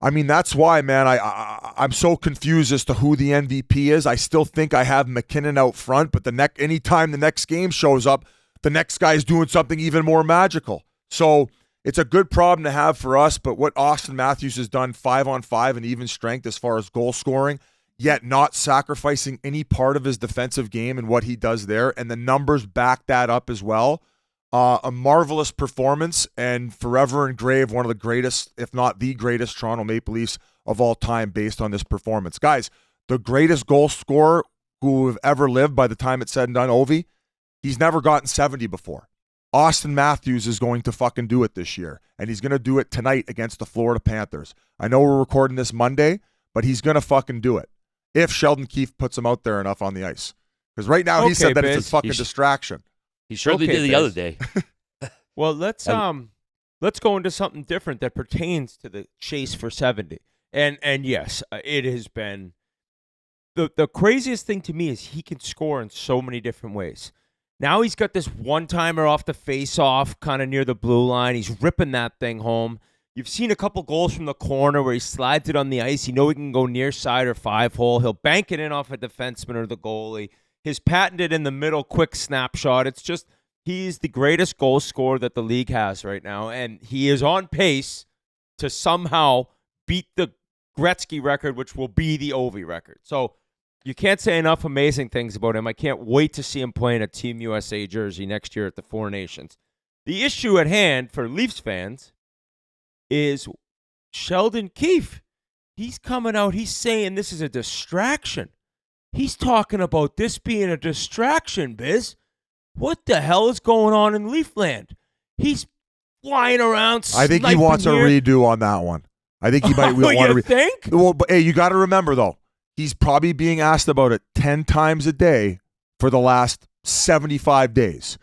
I mean, that's why, man, I'm so confused as to who the MVP is. I still think I have McKinnon out front, but anytime the next game shows up, the next guy is doing something even more magical. So it's a good problem to have for us, but what Austin Matthews has done 5-on-5 and even strength as far as goal scoring, yet not sacrificing any part of his defensive game and what he does there, and the numbers back that up as well. A marvelous performance and forever engraved one of the greatest, if not the greatest, Toronto Maple Leafs of all time based on this performance. Guys, the greatest goal scorer who have ever lived by the time it's said and done, Ovi, he's never gotten 70 before. Austin Matthews is going to fucking do it this year, and he's going to do it tonight against the Florida Panthers. I know we're recording this Monday, but he's going to fucking do it if Sheldon Keefe puts him out there enough on the ice. Because right now he said that it's a fucking distraction. He certainly did the other day. Well, let's go into something different that pertains to the chase for 70. And yes, it has been the craziest thing to me is he can score in so many different ways. Now he's got this one-timer off the face-off, kind of near the blue line. He's ripping that thing home. You've seen a couple goals from the corner where he slides it on the ice. You know he can go near side or 5-hole. He'll bank it in off a defenseman or the goalie. His patented in the middle quick snapshot. It's just he's the greatest goal scorer that the league has right now, and he is on pace to somehow beat the Gretzky record, which will be the Ovi record. So you can't say enough amazing things about him. I can't wait to see him playing a Team USA jersey next year at the Four Nations. The issue at hand for Leafs fans is Sheldon Keefe. He's coming out. He's saying this is a distraction. He's talking about this being a distraction, Biz. What the hell is going on in Leafland? He's flying around. I think he wants a redo on that one. I think he might want to think? Well, but hey, you got to remember though, he's probably being asked about it 10 times a day for the last 75 days.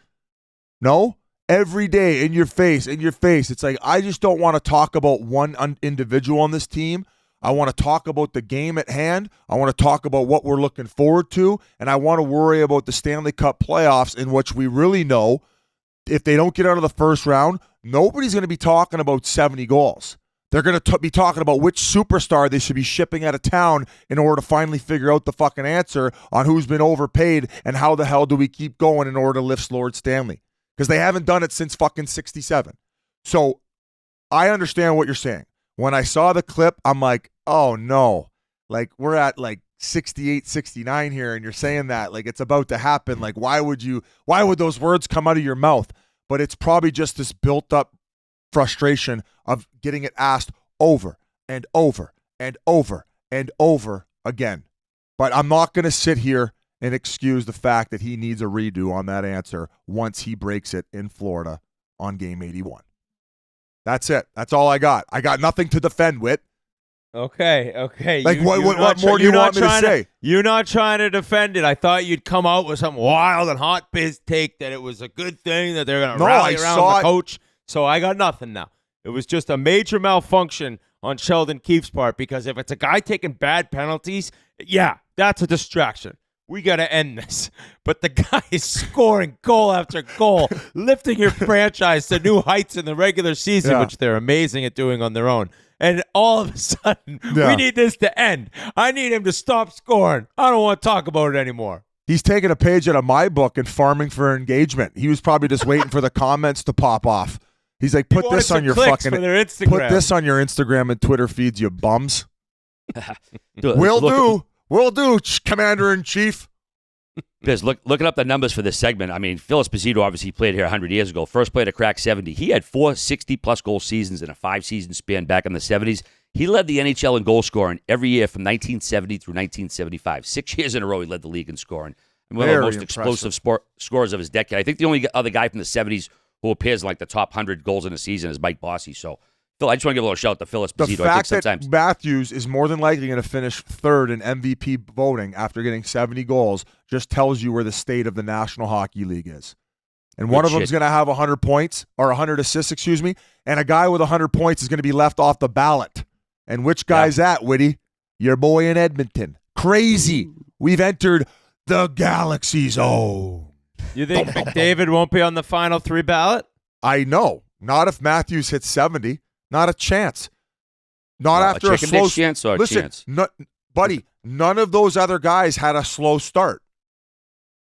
No? Every day in your face. It's like, I just don't want to talk about one individual on this team. I want to talk about the game at hand. I want to talk about what we're looking forward to. And I want to worry about the Stanley Cup playoffs, in which we really know if they don't get out of the first round, nobody's going to be talking about 70 goals. They're going to be talking about which superstar they should be shipping out of town in order to finally figure out the fucking answer on who's been overpaid and how the hell do we keep going in order to lift Lord Stanley. Because they haven't done it since fucking 67. So I understand what you're saying. When I saw the clip, I'm like, oh no. Like, we're at like 68, 69 here, and you're saying that like it's about to happen. Like, why would those words come out of your mouth? But it's probably just this built up frustration of getting it asked over and over and over and over again. But I'm not going to sit here and excuse the fact that he needs a redo on that answer once he breaks it in Florida on game 81. That's it. That's all I got. I got nothing to defend, Whit. Okay. Like, what more do you want me to say? You're not trying to defend it. I thought you'd come out with some wild and hot biz take that it was a good thing that they're going to rally around the coach. So I got nothing now. It was just a major malfunction on Sheldon Keefe's part, because if it's a guy taking bad penalties, yeah, that's a distraction. We got to end this. But the guy is scoring goal after goal, lifting your franchise to new heights in the regular season, which they're amazing at doing on their own. And all of a sudden, we need this to end. I need him to stop scoring. I don't want to talk about it anymore. He's taking a page out of my book and farming for engagement. He was probably just waiting for the comments to pop off. He's like, put this on your fucking put this on your Instagram and Twitter feeds, you bums. Will do, Commander-in-Chief. Biz, looking up the numbers for this segment, I mean, Phil Esposito obviously played here 100 years ago. First player to crack 70. He had 4 60-plus goal seasons in a 5-season span back in the 70s. He led the NHL in goal scoring every year from 1970 through 1975. 6 years in a row he led the league in scoring. And one of the most explosive scorers of his decade. I think the only other guy from the 70s who appears in like the top 100 goals in a season is Mike Bossy. So, Phil, I just want to give a little shout out to Phil Esposito. The fact that Matthews is more than likely going to finish third in MVP voting after getting 70 goals just tells you where the state of the National Hockey League is. And one of them is going to have 100 points, or 100 assists, and a guy with 100 points is going to be left off the ballot. And which guy's that, Whitty? Your boy in Edmonton. Crazy. We've entered the Galaxy Zone. You think McDavid won't be on the final 3 ballot? I know. Not if Matthews hits 70. Not a chance. Not after a slow chance. Or listen, chance. Buddy, none of those other guys had a slow start.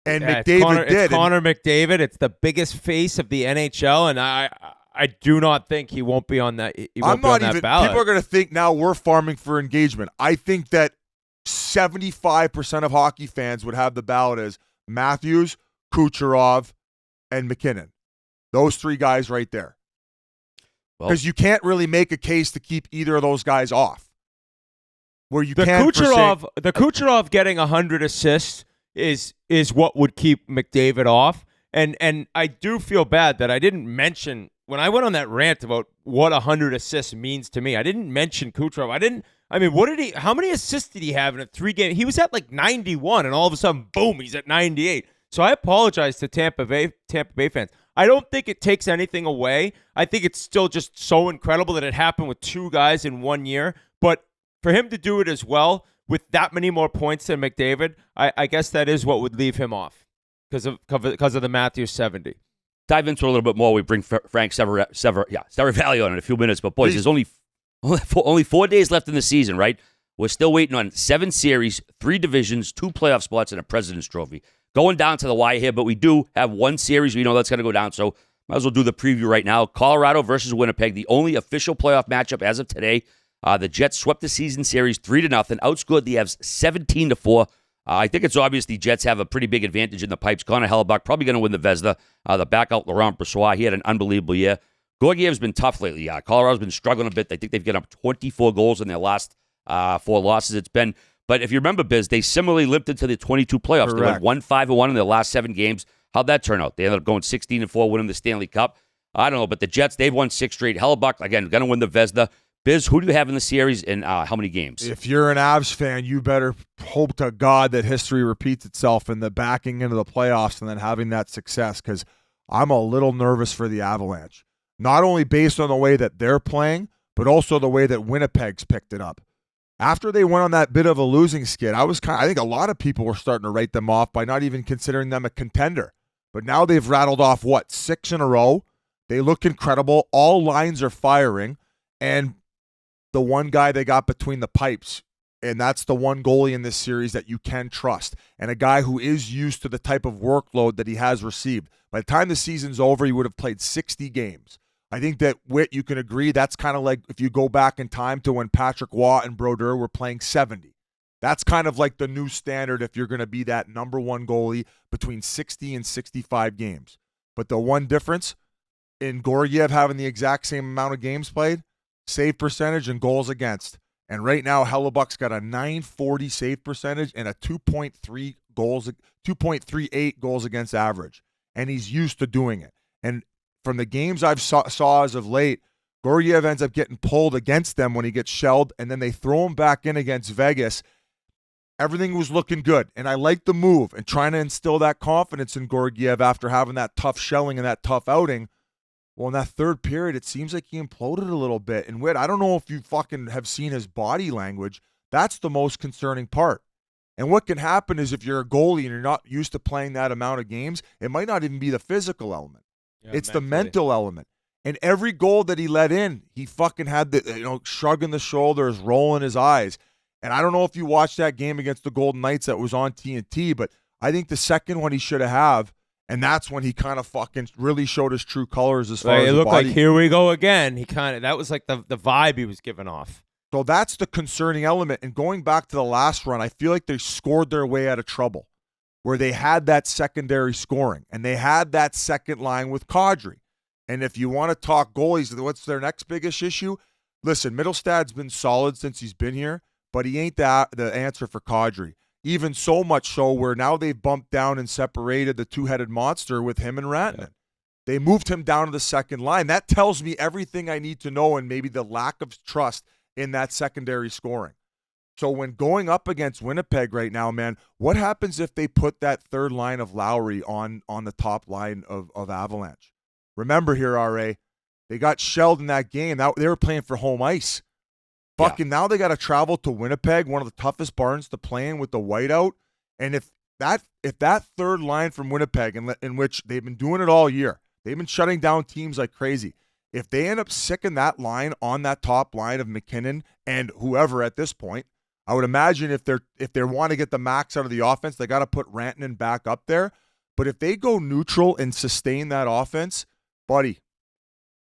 And McDavid did. It's Connor McDavid. It's the biggest face of the NHL, and I do not think he won't be on that. Ballot. People are going to think now we're farming for engagement. I think that 75% of hockey fans would have the ballot as Matthews, Kucherov, and McKinnon. Those 3 guys right there. Because you can't really make a case to keep either of those guys off. Where you Kucherov getting 100 assists is what would keep McDavid off. And I do feel bad that I didn't mention, when I went on that rant about what 100 assists means to me, I didn't mention Kucherov. How many assists did he have in a 3-game? He was at like 91, and all of a sudden, boom, he's at 98. So I apologize to Tampa Bay fans. I don't think it takes anything away. I think it's still just so incredible that it happened with 2 guys in 1 year. But for him to do it as well with that many more points than McDavid, I guess that is what would leave him off because of the Matthews 70. Dive into it a little bit more. We bring Frank Seravalli on in a few minutes. But boys, there's only 4 days left in the season, right? We're still waiting on 7 series, 3 divisions, 2 playoff spots, and a President's Trophy. Going down to the wire here, but we do have 1 series. We know that's going to go down, so might as well do the preview right now. Colorado versus Winnipeg, the only official playoff matchup as of today. The Jets swept the season series 3-0, outscored the Avs 17-4. I think it's obvious the Jets have a pretty big advantage in the pipes. Connor Hellebuck probably going to win the Vezina. The backup, Laurent Brossoit, he had an unbelievable year. Gorgiev's been tough lately. Colorado's been struggling a bit. I think they've given up 24 goals in their last 4 losses. But if you remember, Biz, they similarly limped into the 22 playoffs. Correct. They went 1-5-1 in their last 7 games. How'd that turn out? They ended up going 16-4, winning the Stanley Cup. I don't know, but the Jets, they've won 6 straight. Hellebuck, again, going to win the Vezina. Biz, who do you have in the series and how many games? If you're an Avs fan, you better hope to God that history repeats itself in the backing into the playoffs and then having that success, because I'm a little nervous for the Avalanche. Not only based on the way that they're playing, but also the way that Winnipeg's picked it up. After they went on that bit of a losing skid, I think a lot of people were starting to write them off by not even considering them a contender. But now they've rattled off, 6 in a row? They look incredible. All lines are firing. And the one guy they got between the pipes, and that's the one goalie in this series that you can trust, and a guy who is used to the type of workload that he has received. By the time the season's over, he would have played 60 games. I think that, Whit, you can agree, that's kind of like if you go back in time to when Patrick Waugh and Brodeur were playing 70. That's kind of like the new standard if you're going to be that number one goalie between 60 and 65 games. But the one difference in Georgiev having the exact same amount of games played, save percentage and goals against. And right now, Hellebuck's got a .940 save percentage and a 2.38 goals against average. And he's used to doing it. And from the games I've saw as of late, Georgiev ends up getting pulled against them when he gets shelled, and then they throw him back in against Vegas. Everything was looking good. And I like the move and trying to instill that confidence in Georgiev after having that tough shelling and that tough outing. Well, in that third period, it seems like he imploded a little bit. And Whit, I don't know if you fucking have seen his body language. That's the most concerning part. And what can happen is if you're a goalie and you're not used to playing that amount of games, it might not even be the physical element. It's mentally. The mental element. And every goal that he let in, he fucking had the, shrugging the shoulders, rolling his eyes. And I don't know if you watched that game against the Golden Knights that was on TNT, but I think the second one he should have. And that's when he kind of fucking really showed his true colors as far as it the looked body. like, here we go again. That was like the vibe he was giving off. So that's the concerning element. And going back to the last run, I feel like they scored their way out of trouble where they had that secondary scoring and they had that second line with Kadri. And if you want to talk goalies, what's their next biggest issue? Listen, Mittelstad's been solid since he's been here, but he ain't the answer for Kadri. Even so much so where now they've bumped down and separated the two-headed monster with him and Rantanen. Yeah. They moved him down to the second line. That tells me everything I need to know and maybe the lack of trust in that secondary scoring. So when going up against Winnipeg right now, man, what happens if they put that third line of Lowry on the top line of Avalanche? Remember here, RA, they got shelled in that game. They were playing for home ice. Now they got to travel to Winnipeg, one of the toughest barns to play in with the whiteout. And if that third line from Winnipeg, in which they've been doing it all year, they've been shutting down teams like crazy. If they end up sicking that line on that top line of McKinnon and whoever at this point, I would imagine if they want to get the max out of the offense, they got to put Rantanen back up there. But if they go neutral and sustain that offense, buddy,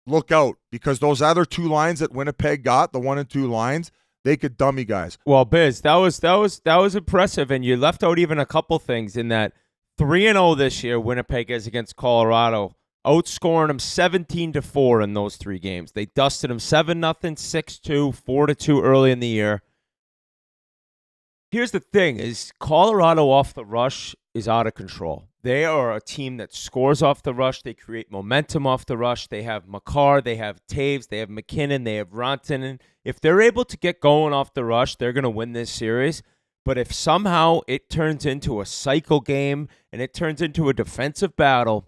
look out, because those other two lines that Winnipeg got, the 1 and 2 lines, they could dummy guys. Well, Biz, that was impressive, and you left out even a couple things in that 3-0 this year. Winnipeg is against Colorado, outscoring them 17-4 in those 3 games. They dusted them 7-0, 6-2, 4-2 early in the year. Here's the thing: is Colorado off the rush is out of control. They are a team that scores off the rush. They create momentum off the rush. They have Makar, they have Taves, they have McKinnon, they have Rantanen. If they're able to get going off the rush, they're going to win this series. But if somehow it turns into a cycle game and it turns into a defensive battle,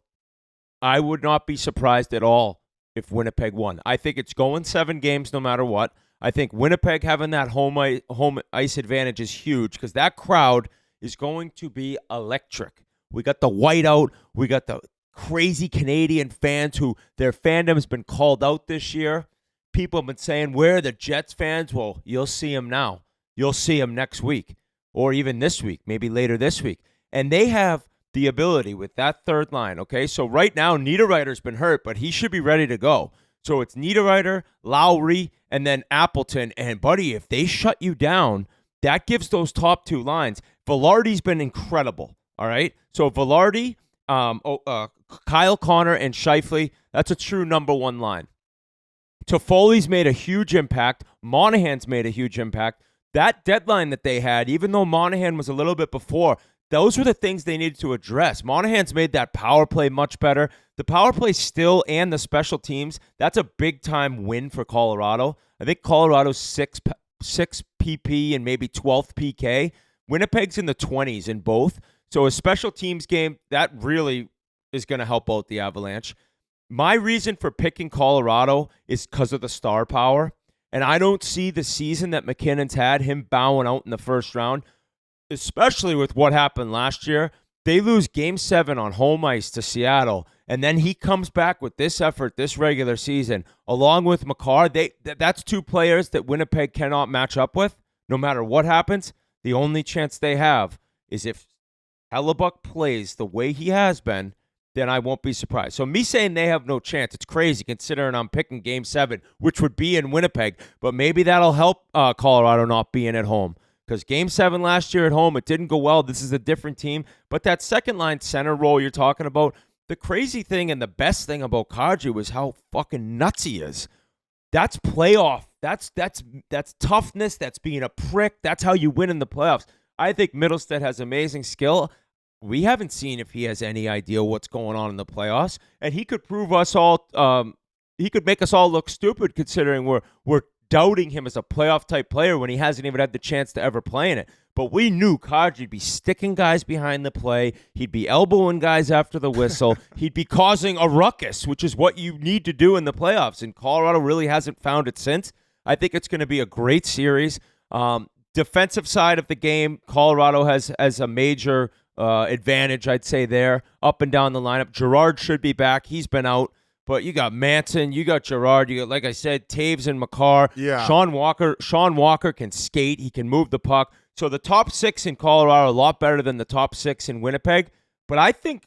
I would not be surprised at all if Winnipeg won. I think it's going 7 games no matter what. I think Winnipeg having that home ice advantage is huge because that crowd is going to be electric. We got the whiteout. We got the crazy Canadian fans who their fandom has been called out this year. People have been saying, where are the Jets fans? Well, you'll see them now. You'll see them next week or even this week, maybe later this week. And they have the ability with that third line, okay? So right now, Niederreiter's been hurt, but he should be ready to go. So it's Niederreiter, Lowry, and then Appleton. And, buddy, if they shut you down, that gives those top 2 lines. Velarde's been incredible. All right, so Velarde, Kyle Connor, and Scheifele, that's a true number 1 line. Toffoli's made a huge impact. Monahan's made a huge impact. That deadline that they had, even though Monahan was a little bit before, those were the things they needed to address. Monahan's made that power play much better. The power play still and the special teams, that's a big-time win for Colorado. I think Colorado's 6 PP and maybe 12th PK. Winnipeg's in the 20s in both. So a special teams game, that really is going to help out the Avalanche. My reason for picking Colorado is because of the star power. And I don't see the season that McKinnon's had, him bowing out in the first round, especially with what happened last year. They lose Game 7 on home ice to Seattle, and then he comes back with this effort this regular season, along with Makar. That's two players that Winnipeg cannot match up with, no matter what happens. The only chance they have is if Hellebuck plays the way he has been, then I won't be surprised. So me saying they have no chance, it's crazy considering I'm picking Game 7, which would be in Winnipeg, but maybe that'll help Colorado not being at home. Because Game 7 last year at home, it didn't go well. This is a different team. But that second-line center role you're talking about, the crazy thing and the best thing about Kadri was how fucking nuts he is. That's playoff. That's toughness. That's being a prick. That's how you win in the playoffs. I think Middlestat has amazing skill. We haven't seen if he has any idea what's going on in the playoffs. And he could prove us all, he could make us all look stupid considering we're doubting him as a playoff-type player when he hasn't even had the chance to ever play in it. But we knew Kadri'd be sticking guys behind the play. He'd be elbowing guys after the whistle. He'd be causing a ruckus, which is what you need to do in the playoffs. And Colorado really hasn't found it since. I think it's going to be a great series. Defensive side of the game, Colorado has a major advantage, I'd say, there. Up and down the lineup. Girard should be back. He's been out. But you got Manson, you got Girard, you got, like I said, Taves and Makar. Yeah. Sean Walker can skate. He can move the puck. So the top 6 in Colorado are a lot better than the top 6 in Winnipeg. But I think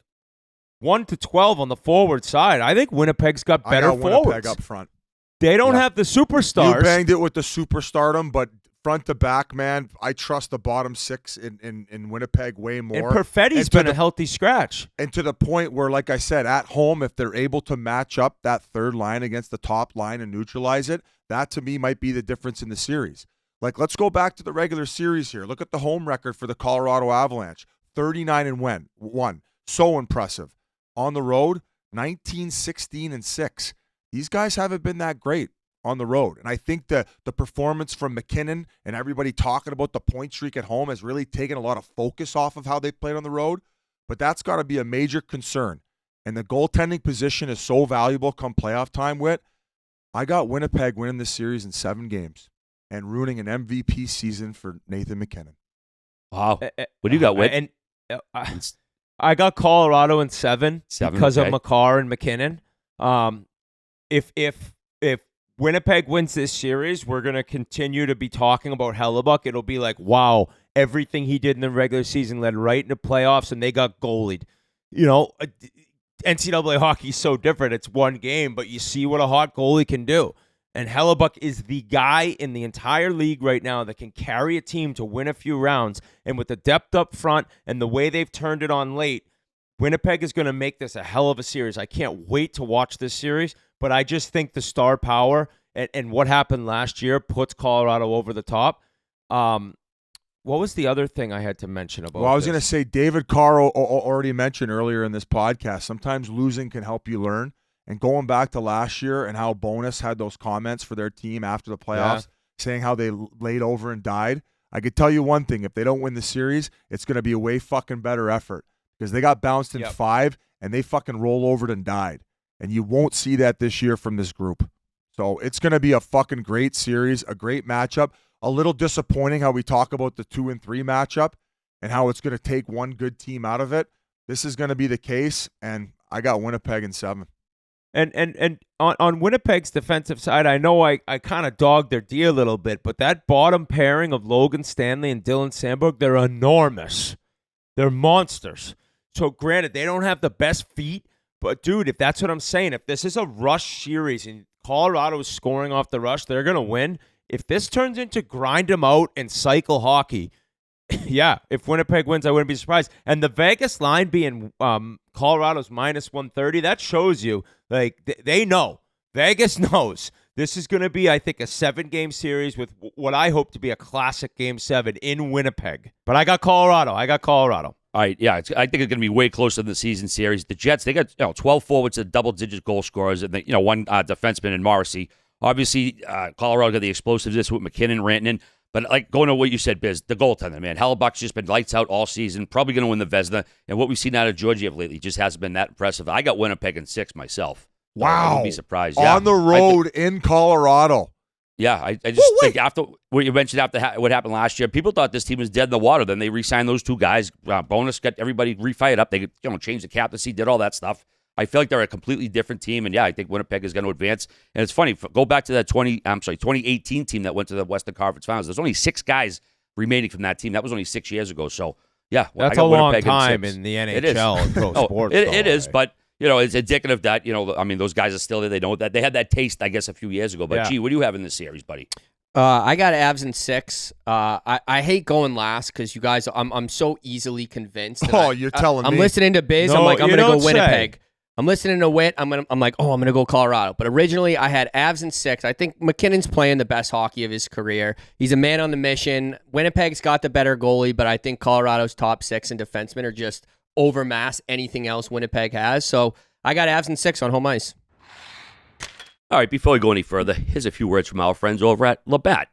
1 to 12 on the forward side, I think Winnipeg's got better forwards. Winnipeg up front. They don't have the superstars. You banged it with the superstardom, but front to back, man, I trust the bottom 6 in Winnipeg way more. And Perfetti's been a healthy scratch. And to the point where, like I said, at home, if they're able to match up that third line against the top line and neutralize it, that to me might be the difference in the series. Like, let's go back to the regular series here. Look at the home record for the Colorado Avalanche. 39-1. So impressive. On the road, 19-16-6. These guys haven't been that great on the road. And I think the performance from McKinnon and everybody talking about the point streak at home has really taken a lot of focus off of how they played on the road. But that's got to be a major concern. And the goaltending position is so valuable come playoff time, Whit. I got Winnipeg winning this series in 7 games and ruining an MVP season for Nathan McKinnon. Wow. What do you got, Whit? And I got Colorado in 7 because of Makar and McKinnon. If Winnipeg wins this series, we're going to continue to be talking about Hellebuck. It'll be like, wow, everything he did in the regular season led right into playoffs, and they got goalied. You know, NCAA hockey is so different. It's one game, but you see what a hot goalie can do. And Hellebuck is the guy in the entire league right now that can carry a team to win a few rounds. And with the depth up front and the way they've turned it on late, Winnipeg is going to make this a hell of a series. I can't wait to watch this series, but I just think the star power and what happened last year puts Colorado over the top. What was the other thing I had to mention about Well, I was going to say, David Carle already mentioned earlier in this podcast, sometimes losing can help you learn. And going back to last year and how Bonus had those comments for their team after the playoffs, saying how they laid over and died, I could tell you one thing. If they don't win the series, it's going to be a way fucking better effort because they got bounced in 5 and they fucking roll over and died. And you won't see that this year from this group. So it's going to be a fucking great series, a great matchup. A little disappointing how we talk about the 2 and 3 matchup and how it's going to take one good team out of it. This is going to be the case, and I got Winnipeg in 7. And on Winnipeg's defensive side, I know I kind of dogged their D a little bit, but that bottom pairing of Logan Stanley and Dylan Sandberg, they're enormous. They're monsters. So granted, they don't have the best feet, but dude, if that's what I'm saying, if this is a rush series and Colorado is scoring off the rush, they're going to win. If this turns into grind them out and cycle hockey, yeah, if Winnipeg wins, I wouldn't be surprised. And the Vegas line being Colorado's minus 130, that shows you, like, they know. Vegas knows. This is going to be, I think, a 7-game series with what I hope to be a classic Game 7 in Winnipeg. But I got Colorado. All right, yeah, I think it's going to be way closer than the season series. The Jets, they got 12 forwards and double-digit goal scorers, and one defenseman in Morrissey. Obviously, Colorado got the explosiveness with McKinnon, Rantanen. But like going to what you said, Biz, the goaltender, man, Hellebuck's just been lights out all season. Probably going to win the Vezina, and what we've seen out of Georgiev lately just hasn't been that impressive. I got Winnipeg in 6 myself. Wow, I wouldn't be surprised. Yeah. On the road in Colorado. Yeah, I just think after what you mentioned after what happened last year, people thought this team was dead in the water. Then they re-signed those 2 guys. Bonus got everybody re-fired up. They changed the captaincy, did all that stuff. I feel like they're a completely different team, and yeah, I think Winnipeg is going to advance. And it's funny, go back to that 2018 team that went to the Western Conference Finals. There's only 6 guys remaining from that team. That was only 6 years ago. So yeah, that's a long time in the NHL and pro sports. It is, but. It's indicative that, those guys are still there. They know that they had that taste, I guess, a few years ago. But, Gee, what do you have in this series, buddy? I got Avs in 6. I hate going last because you guys, I'm so easily convinced. You're telling me. I'm listening to Biz. I'm like, I'm going to go Winnipeg. I'm listening to Whit. I'm like, I'm going to go Colorado. But originally, I had Avs in 6. I think McKinnon's playing the best hockey of his career. He's a man on the mission. Winnipeg's got the better goalie, but I think Colorado's top 6 and defensemen are just overmass anything else Winnipeg has. So I got Avs in 6 on home ice. All right, before we go any further, here's a few words from our friends over at Labatt.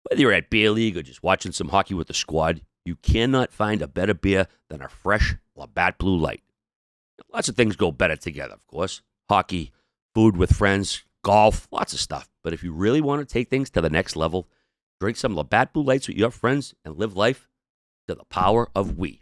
Whether you're at Beer League or just watching some hockey with the squad, you cannot find a better beer than a fresh Labatt Blue Light. Lots of things go better together, of course. Hockey, food with friends, golf, lots of stuff. But if you really want to take things to the next level, drink some Labatt Blue Lights with your friends and live life to the power of we.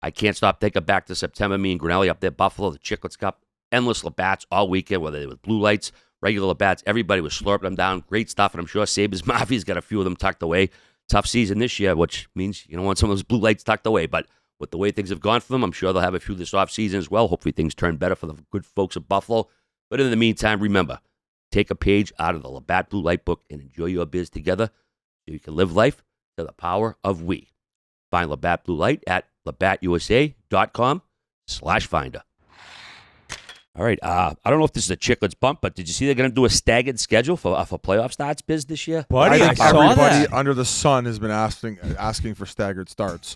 I can't stop thinking back to September, me and Grinelli up there, Buffalo, the Chiclets Cup, endless Labatts all weekend, whether they were blue lights, regular Labatts, everybody was slurping them down. Great stuff, and I'm sure Sabres Mafia's got a few of them tucked away. Tough season this year, which means you don't want some of those blue lights tucked away, but with the way things have gone for them, I'm sure they'll have a few this offseason as well. Hopefully things turn better for the good folks of Buffalo. But in the meantime, remember, take a page out of the Labatt Blue Light book and enjoy your biz together so you can live life to the power of we. Find Labatt Blue Light at labattusa.com/finder. All right. I don't know if this is a Chiclets bump, but did you see they're going to do a staggered schedule for playoff starts, Biz, this year? Buddy, I think saw everybody that. under the sun has been asking for staggered starts.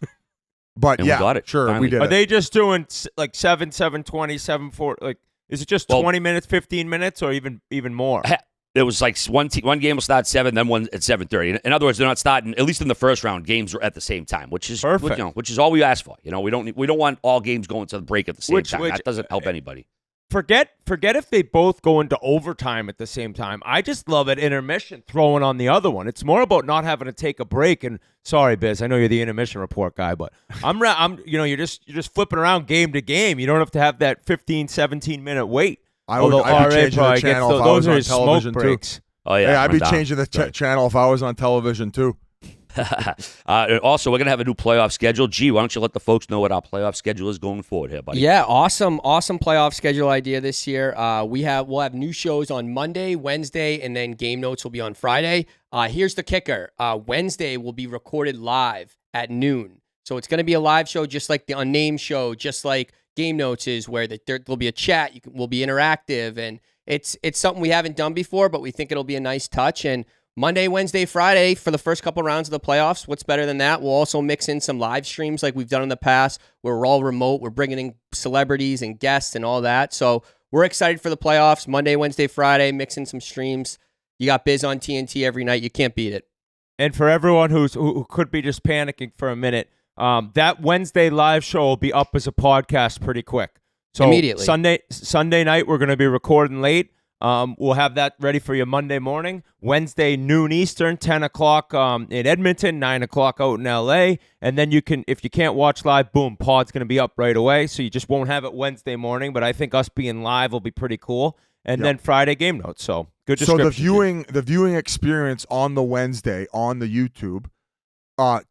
But and yeah, we got it. Sure, Finally. we did. Are it. they just doing like 7, 7:20, 7:4? Like, is it just 20 minutes, 15 minutes, or even more? It was like one game will start 7, then one at 7:30. In other words, they're not starting, at least in the first round, games are at the same time, which is perfect. Which is all we ask for. We don't want all games going to the break at the same time. That doesn't help anybody. Forget if they both go into overtime at the same time. I just love at intermission throwing on the other one. It's more about not having to take a break. And sorry, Biz, I know you're the intermission report guy, but you're just flipping around game to game. You don't have to have that 15, 17 minute wait. I'd be changing the channel if I was on television too. Oh yeah, I'd be changing the channel if I was on television too. Also, we're going to have a new playoff schedule. Gee, why don't you let the folks know what our playoff schedule is going forward here, buddy? Yeah, awesome playoff schedule idea this year. We'll have new shows on Monday, Wednesday, and then game notes will be on Friday. Here's the kicker. Wednesday will be recorded live at noon. So it's going to be a live show just like the unnamed show, just like game notes is, where there'll be a chat. We'll be interactive, and it's something we haven't done before, but we think it'll be a nice touch. And Monday, Wednesday, Friday for the first couple rounds of the playoffs. What's better than that? We'll also mix in some live streams like we've done in the past where we're all remote. We're bringing in celebrities and guests and all that. So we're excited for the playoffs. Monday, Wednesday, Friday, mix in some streams. You got Biz on TNT every night. You can't beat it. And for everyone who could be just panicking for a minute, that Wednesday live show will be up as a podcast pretty quick. So immediately. Sunday night, we're going to be recording late. We'll have that ready for you Monday morning. Wednesday, noon Eastern, 10 o'clock in Edmonton, 9 o'clock out in L.A. And then you can, if you can't watch live, boom, pod's going to be up right away. So you just won't have it Wednesday morning. But I think us being live will be pretty cool. And then Friday game notes. So good description. So the viewing experience on the Wednesday on the YouTube,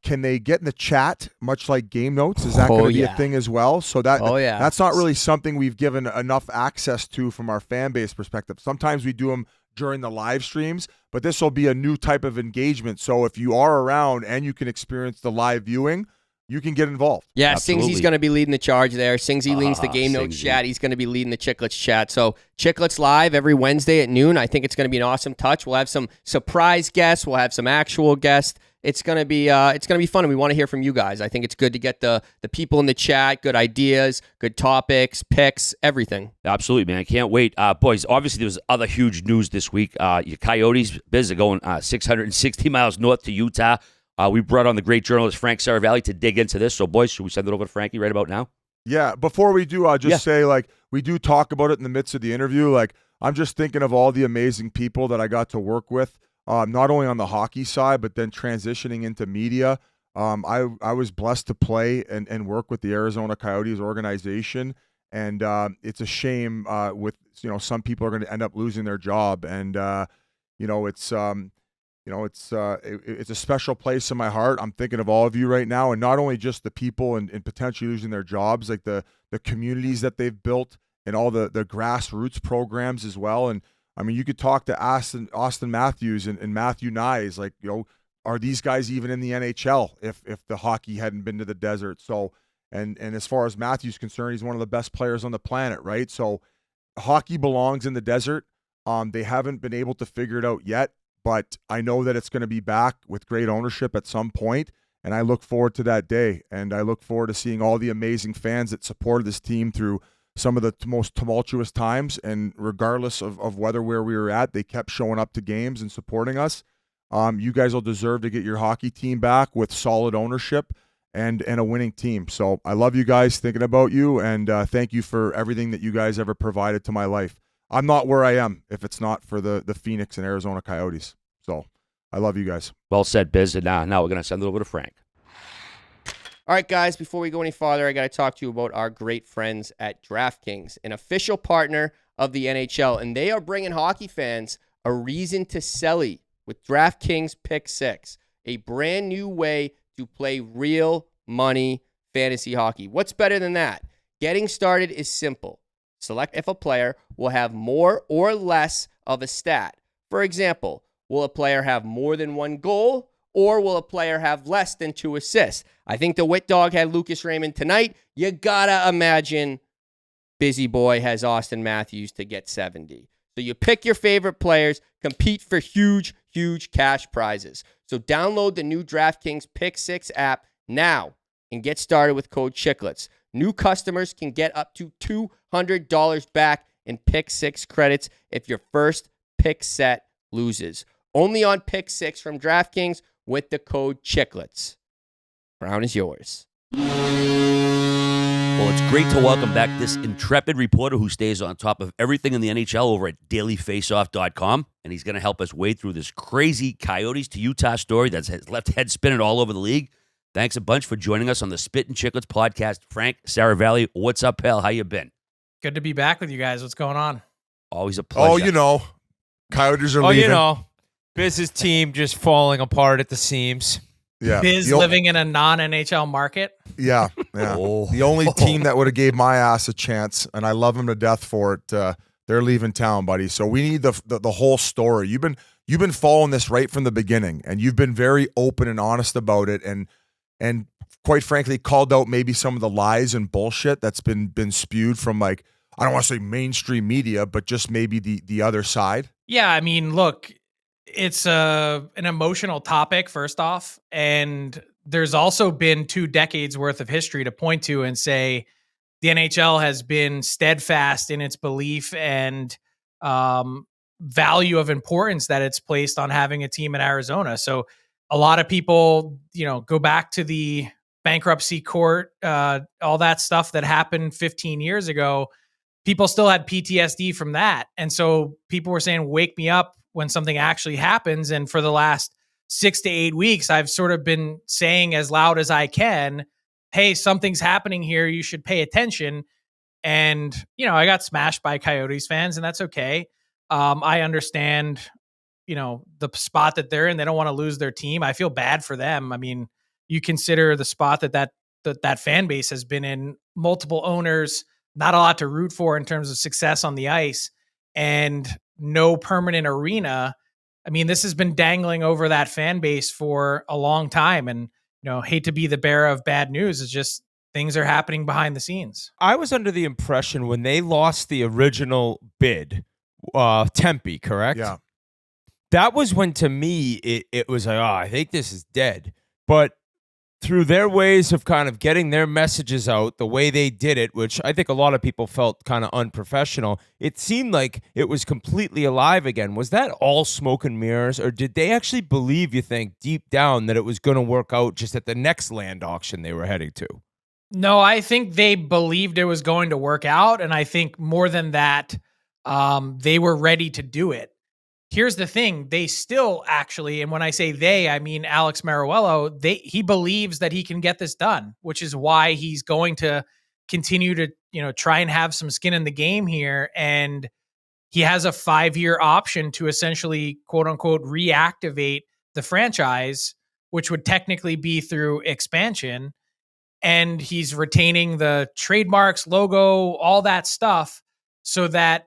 can they get in the chat much like game notes? Is that going to be a thing as well? So that's not really something we've given enough access to from our fan base perspective. Sometimes we do them during the live streams, but this will be a new type of engagement. So if you are around and you can experience the live viewing, you can get involved. Yeah, Singsy's going to be leading the charge there. Singsy leads the game notes chat. He's going to be leading the Chiclets chat. So Chiclets live every Wednesday at noon. I think it's going to be an awesome touch. We'll have some surprise guests. We'll have some actual guests. it's gonna be fun, and we want to hear from you guys. I think it's good to get the people in the chat, good ideas, good topics, picks, everything. Absolutely, man. I can't wait. Boys, obviously there was other huge news this week. Your Coyotes, Biz, are going 660 miles north to Utah. We brought on the great journalist Frank Seravalli to dig into this. So, boys, should we send it over to Frankie right about now? Yeah, before we do, I'll just say, like, we do talk about it in the midst of the interview. Like, I'm just thinking of all the amazing people that I got to work with, not only on the hockey side, but then transitioning into media. I was blessed to play and work with the Arizona Coyotes organization, and it's a shame with some people are going to end up losing their job, and it's a special place in my heart. I'm thinking of all of you right now, and not only just the people and potentially losing their jobs, like the communities that they've built and all the grassroots programs as well. And I mean, you could talk to Austin Matthews and Matthew Nyes, like, are these guys even in the NHL if the hockey hadn't been to the desert? So, and as far as Matthews concerned, he's one of the best players on the planet, right? So hockey belongs in the desert. They haven't been able to figure it out yet, but I know that it's going to be back with great ownership at some point, and I look forward to that day. And I look forward to seeing all the amazing fans that supported this team through some of the most tumultuous times. And regardless of where we were at, they kept showing up to games and supporting us. You guys will deserve to get your hockey team back with solid ownership and a winning team. So I love you guys, thinking about you, and thank you for everything that you guys ever provided to my life. I'm not where I am if it's not for the Phoenix and Arizona Coyotes. So I love you guys. Well said, Biz. And now we're going to send it over to Frank. All right, guys, before we go any farther, I got to talk to you about our great friends at DraftKings, an official partner of the NHL, and they are bringing hockey fans a reason to selly with DraftKings Pick 6, a brand new way to play real money fantasy hockey. What's better than that? Getting started is simple. Select if a player will have more or less of a stat. For example, will a player have more than one goal, or will a player have less than 2 assists? I think the Wit Dog had Lucas Raymond tonight. You gotta imagine Busy Boy has Austin Matthews to get 70. So you pick your favorite players, compete for huge, huge cash prizes. So download the new DraftKings Pick 6 app now and get started with code Chiclets. New customers can get up to $200 back in Pick 6 credits if your first pick set loses. Only on Pick 6 from DraftKings with the code Chiclets. Crown is yours. Well, it's great to welcome back this intrepid reporter who stays on top of everything in the NHL over at dailyfaceoff.com, and he's going to help us wade through this crazy Coyotes to Utah story that's left head spinning all over the league. Thanks a bunch for joining us on the Spittin' Chiclets podcast. Frank Seravalli, what's up, pal? How you been? Good to be back with you guys. What's going on? Always a pleasure. Coyotes are leaving. Biz's team just falling apart at the seams. Yeah, Biz living in a non-NHL market. Yeah. Oh. The only team that would have gave my ass a chance, and I love them to death for it. They're leaving town, buddy. So we need the whole story. You've been following this right from the beginning, and you've been very open and honest about it, and quite frankly called out maybe some of the lies and bullshit that's been spewed from, like, I don't want to say mainstream media, but just maybe the other side. Yeah, I mean, look, it's an emotional topic, first off, and there's also been 2 decades worth of history to point to and say the NHL has been steadfast in its belief and value of importance that it's placed on having a team in Arizona. So a lot of people, go back to the bankruptcy court, all that stuff that happened 15 years ago. People still had PTSD from that. And so people were saying, wake me up when something actually happens. And for the last 6 to 8 weeks, I've sort of been saying as loud as I can, hey, something's happening here. You should pay attention. And, I got smashed by Coyotes fans, and that's okay. I understand, the spot that they're in. They don't want to lose their team. I feel bad for them. I mean, you consider the spot that fan base has been in, multiple owners, not a lot to root for in terms of success on the ice, and no permanent arena. I mean, this has been dangling over that fan base for a long time. And, hate to be the bearer of bad news. It's just things are happening behind the scenes. I was under the impression when they lost the original bid, Tempe, correct? Yeah. that was when, to me, it was like, oh, I think this is dead. But through their ways of kind of getting their messages out, the way they did it, which I think a lot of people felt kind of unprofessional, it seemed like it was completely alive again. Was that all smoke and mirrors, or did they actually believe, you think, deep down that it was going to work out just at the next land auction they were heading to? No, I think they believed it was going to work out, and I think more than that, they were ready to do it. Here's the thing. They still actually, and when I say they, I mean Alex Maruello, he believes that he can get this done, which is why he's going to continue to, try and have some skin in the game here. And he has a 5-year option to essentially, quote unquote, reactivate the franchise, which would technically be through expansion. And he's retaining the trademarks, logo, all that stuff, so that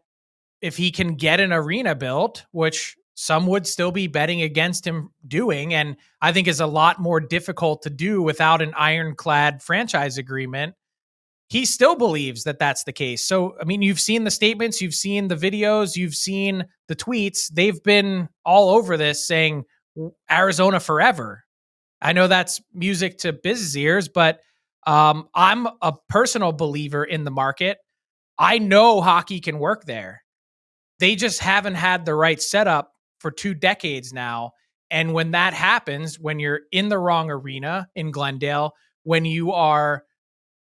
if he can get an arena built, which some would still be betting against him doing, and I think is a lot more difficult to do without an ironclad franchise agreement, he still believes that that's the case. So, I mean, you've seen the statements, you've seen the videos, you've seen the tweets. They've been all over this saying Arizona forever. I know that's music to business ears, but I'm a personal believer in the market. I know hockey can work there. They just haven't had the right setup for 2 decades now. And when that happens, when you're in the wrong arena in Glendale, when you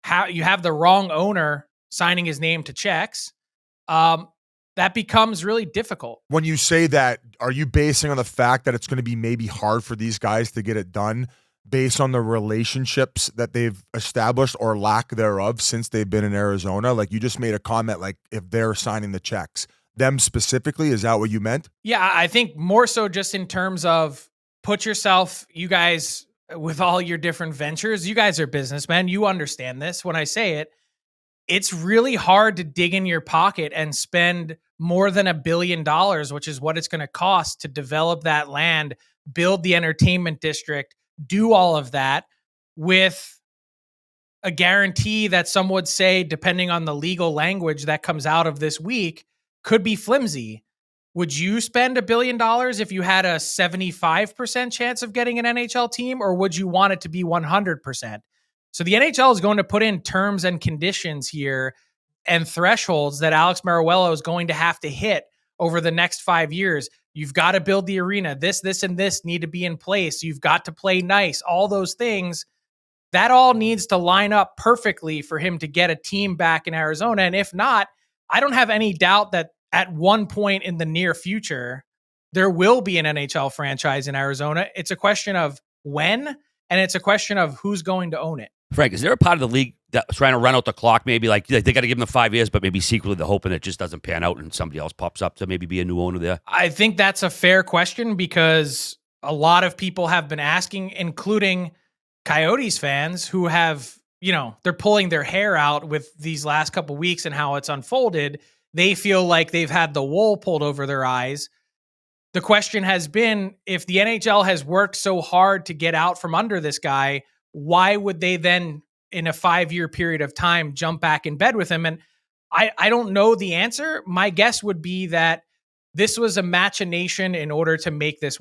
have the wrong owner signing his name to checks, that becomes really difficult. When you say that, are you basing on the fact that it's going to be maybe hard for these guys to get it done based on the relationships that they've established or lack thereof since they've been in Arizona? Like, you just made a comment, like, if they're signing the checks. Them specifically, is that what you meant? Yeah, I think more so just in terms of put yourself, you guys, with all your different ventures, you guys are businessmen. You understand this when I say it. It's really hard to dig in your pocket and spend more than $1 billion, which is what it's going to cost to develop that land, build the entertainment district, do all of that with a guarantee that some would say, depending on the legal language that comes out of this week, could be flimsy. Would you spend $1 billion if you had a 75% chance of getting an NHL team, or would you want it to be 100%? So the NHL is going to put in terms and conditions here and thresholds that Alex Maruello is going to have to hit over the next 5 years. You've got to build the arena. This, and this need to be in place. You've got to play nice. All those things, that all needs to line up perfectly for him to get a team back in Arizona. And if not, I don't have any doubt that at one point in the near future, there will be an NHL franchise in Arizona. It's a question of when, and it's a question of who's going to own it. Frank, is there a part of the league that's trying to run out the clock? Maybe like they got to give them the 5 years, but maybe secretly they're hoping it just doesn't pan out and somebody else pops up to maybe be a new owner there? I think that's a fair question because a lot of people have been asking, including Coyotes fans who have, they're pulling their hair out with these last couple weeks and how it's unfolded. They feel like they've had the wool pulled over their eyes. The question has been, if the NHL has worked so hard to get out from under this guy, why would they then, in a 5-year period of time, jump back in bed with him? And I don't know the answer. My guess would be that this was a machination in order to make this,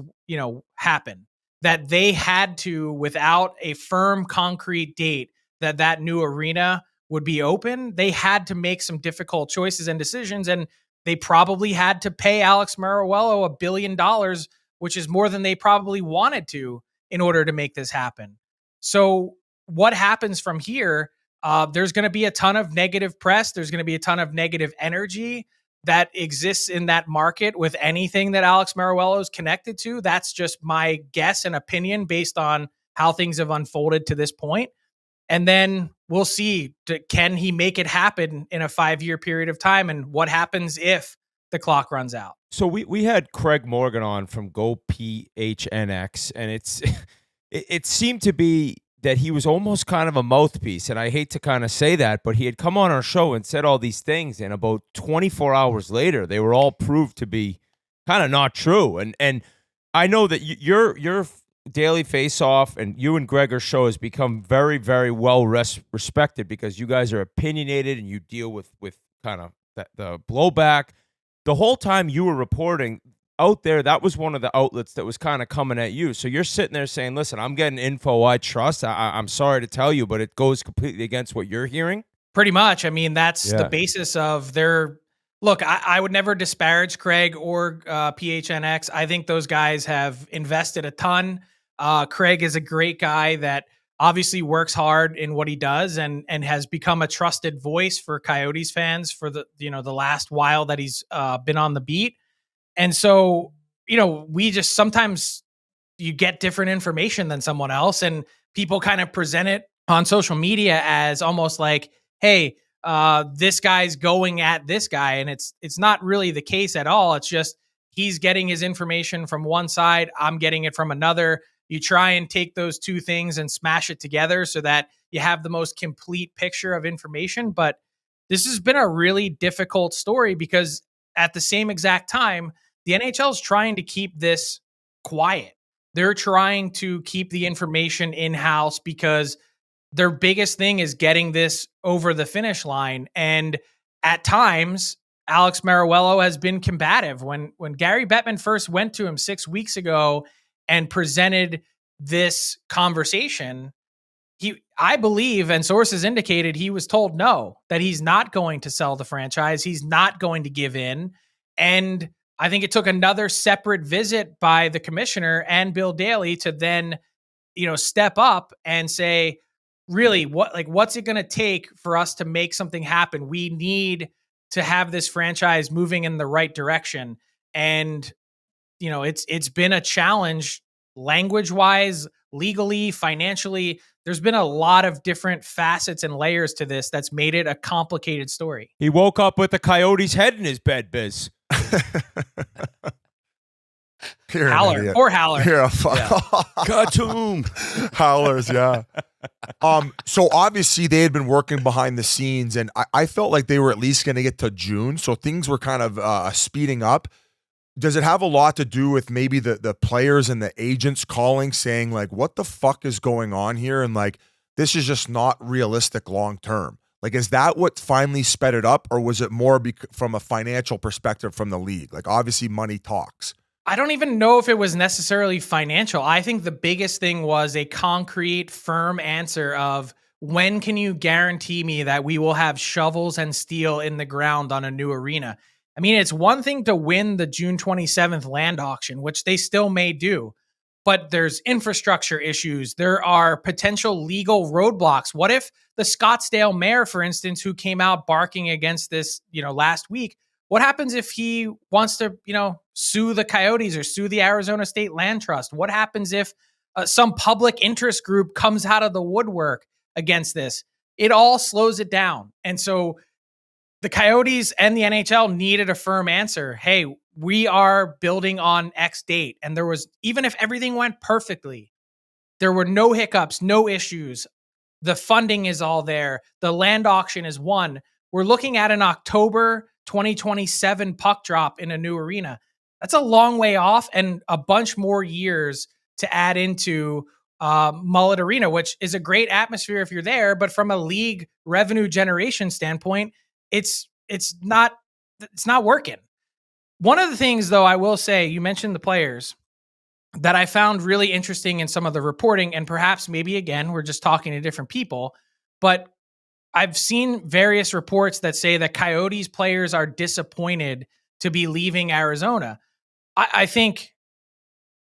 happen. That they had to, without a firm, concrete date, that new arena would be open, they had to make some difficult choices and decisions, and they probably had to pay Alex Maruello $1 billion, which is more than they probably wanted to in order to make this happen. So what happens from here? There's going to be a ton of negative press. There's going to be a ton of negative energy that exists in that market with anything that Alex Maruello is connected to. That's just my guess and opinion based on how things have unfolded to this point. And then we'll see, can he make it happen in a 5-year period of time? And what happens if the clock runs out? So we had Craig Morgan on from Go PHNX, and it seemed to be that he was almost kind of a mouthpiece. And I hate to kind of say that, but he had come on our show and said all these things, and about 24 hours later, they were all proved to be kind of not true. And I know that your Daily Face-Off and you and Gregor's show has become very, very well respected because you guys are opinionated and you deal with kind of the blowback. The whole time you were reporting, out there, that was one of the outlets that was kind of coming at you. So you're sitting there saying, listen, I'm getting info I trust. I'm sorry to tell you, but it goes completely against what you're hearing. Pretty much. I mean, that's the basis of their look. I would never disparage Craig or PHNX. I think those guys have invested a ton. Craig is a great guy that obviously works hard in what he does and has become a trusted voice for Coyotes fans for the last while that he's been on the beat. And so, we just sometimes you get different information than someone else, and people kind of present it on social media as almost like, hey, this guy's going at this guy. And it's not really the case at all. It's just he's getting his information from one side. I'm getting it from another. You try and take those two things and smash it together so that you have the most complete picture of information. But this has been a really difficult story because at the same exact time, the NHL is trying to keep this quiet. They're trying to keep the information in-house because their biggest thing is getting this over the finish line. And at times, Alex Mariuello has been combative. When Gary Bettman first went to him 6 weeks ago and presented this conversation, I believe, and sources indicated, he was told no, that he's not going to sell the franchise. He's not going to give in. And I think it took another separate visit by the commissioner and Bill Daly to then, step up and say, really, what's it going to take for us to make something happen? We need to have this franchise moving in the right direction. And, it's been a challenge language-wise, legally, financially. There's been a lot of different facets and layers to this that's made it a complicated story. He woke up with a coyote's head in his bed, Biz. Howler. Poor Howler. Yeah. Khartoum. Howlers, yeah. So obviously they had been working behind the scenes, and I felt like they were at least going to get to June, so things were kind of speeding up. Does it have a lot to do with maybe the players and the agents calling, saying like, what the fuck is going on here? And like, this is just not realistic long term. Like, is that what finally sped it up, or was it more from a financial perspective from the league? Like, obviously money talks. I don't even know if it was necessarily financial. I think the biggest thing was a concrete, firm answer of, when can you guarantee me that we will have shovels and steel in the ground on a new arena? I mean, it's one thing to win the June 27th land auction, which they still may do, but there's infrastructure issues. There are potential legal roadblocks. What if the Scottsdale mayor, for instance, who came out barking against this, last week, what happens if he wants to, sue the Coyotes or sue the Arizona State Land Trust? What happens if some public interest group comes out of the woodwork against this? It all slows it down. And so the Coyotes and the NHL needed a firm answer. Hey, we are building on X date. And there was, even if everything went perfectly, there were no hiccups, no issues. The funding is all there. The land auction is won. We're looking at an October 2027 puck drop in a new arena. That's a long way off, and a bunch more years to add into Mullet Arena, which is a great atmosphere if you're there. But from a league revenue generation standpoint, it's not working. One of the things, though, I will say, you mentioned the players, that I found really interesting in some of the reporting, and perhaps maybe, again, we're just talking to different people, but I've seen various reports that say that Coyotes players are disappointed to be leaving Arizona. I think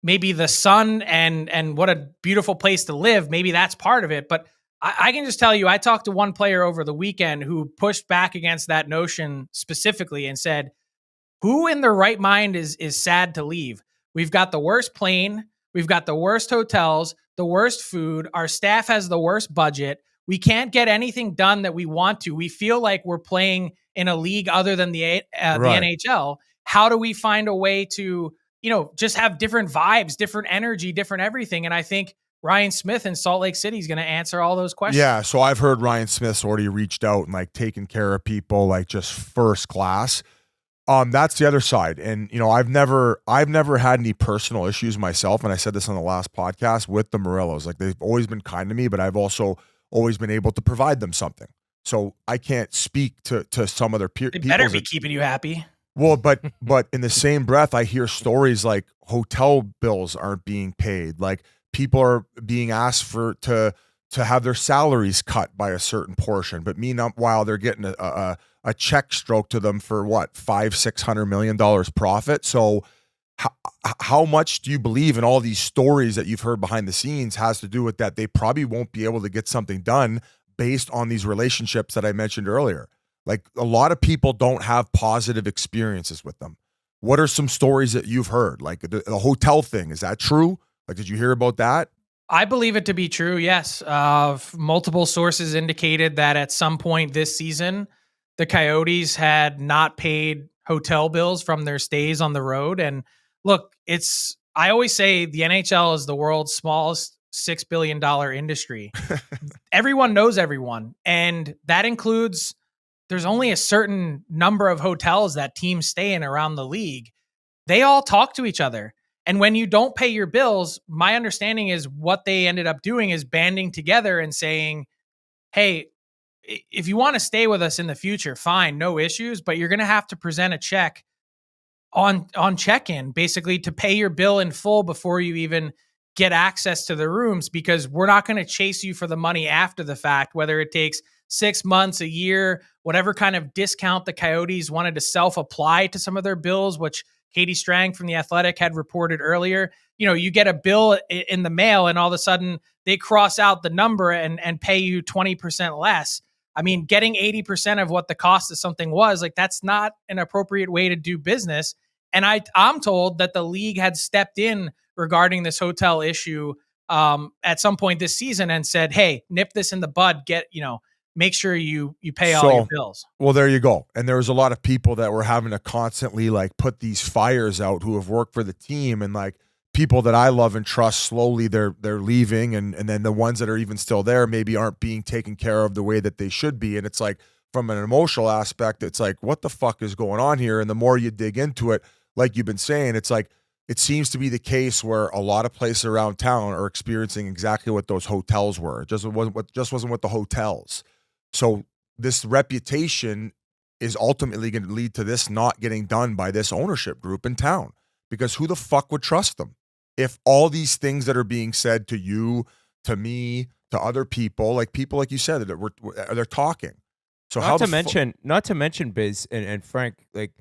maybe the sun and what a beautiful place to live, maybe that's part of it. But I can just tell you, I talked to one player over the weekend who pushed back against that notion specifically and said, who in their right mind is sad to leave? We've got the worst plane. We've got the worst hotels, the worst food. Our staff has the worst budget. We can't get anything done that we want to. We feel like we're playing in a league other than the NHL. How do we find a way to, just have different vibes, different energy, different everything? And I think Ryan Smith in Salt Lake City is going to answer all those questions. Yeah, so I've heard Ryan Smith's already reached out and like taken care of people like just first class. That's the other side. And, I've never had any personal issues myself. And I said this on the last podcast with the Morellos. Like, they've always been kind to me, but I've also always been able to provide them something. So I can't speak to some of their people. They better be keeping you happy. Well, but in the same breath, I hear stories like hotel bills aren't being paid. Like people are being asked to have their salaries cut by a certain portion, but meanwhile they're getting a check stroke to them for what, $500-600 million profit. So how much do you believe in all these stories that you've heard behind the scenes has to do with that? They probably won't be able to get something done based on these relationships that I mentioned earlier. Like a lot of people don't have positive experiences with them. What are some stories that you've heard? Like the hotel thing, is that true? Like, did you hear about that? I believe it to be true, yes. Multiple sources indicated that at some point this season, the Coyotes had not paid hotel bills from their stays on the road. And look, I always say the NHL is the world's smallest $6 billion industry. Everyone knows everyone. And that includes, there's only a certain number of hotels that teams stay in around the league. They all talk to each other. And when you don't pay your bills, my understanding is what they ended up doing is banding together and saying, hey, if you want to stay with us in the future, fine, no issues, but you're going to have to present a check on check-in, basically to pay your bill in full before you even get access to the rooms, because we're not going to chase you for the money after the fact, whether it takes 6 months, a year, whatever kind of discount the Coyotes wanted to self-apply to some of their bills, which Katie Strang from The Athletic had reported earlier. You know, you get a bill in the mail and all of a sudden they cross out the number and pay you 20% less. I mean, getting 80% of what the cost of something was, like, that's not an appropriate way to do business. And I'm told that the league had stepped in regarding this hotel issue at some point this season and said, hey, nip this in the bud, make sure you pay all your bills. Well, there you go. And there was a lot of people that were having to constantly like put these fires out who have worked for the team, and like people that I love and trust, slowly they're leaving. And then the ones that are even still there maybe aren't being taken care of the way that they should be. And it's like, from an emotional aspect, it's like, what the fuck is going on here? And the more you dig into it, like you've been saying, it's like, it seems to be the case where a lot of places around town are experiencing exactly what those hotels were. It just wasn't what the hotels. So this reputation is ultimately going to lead to this not getting done by this ownership group in town, because who the fuck would trust them if all these things that are being said to you, to me, to other people like you said, that they're talking. So not to mention Biz and Frank, like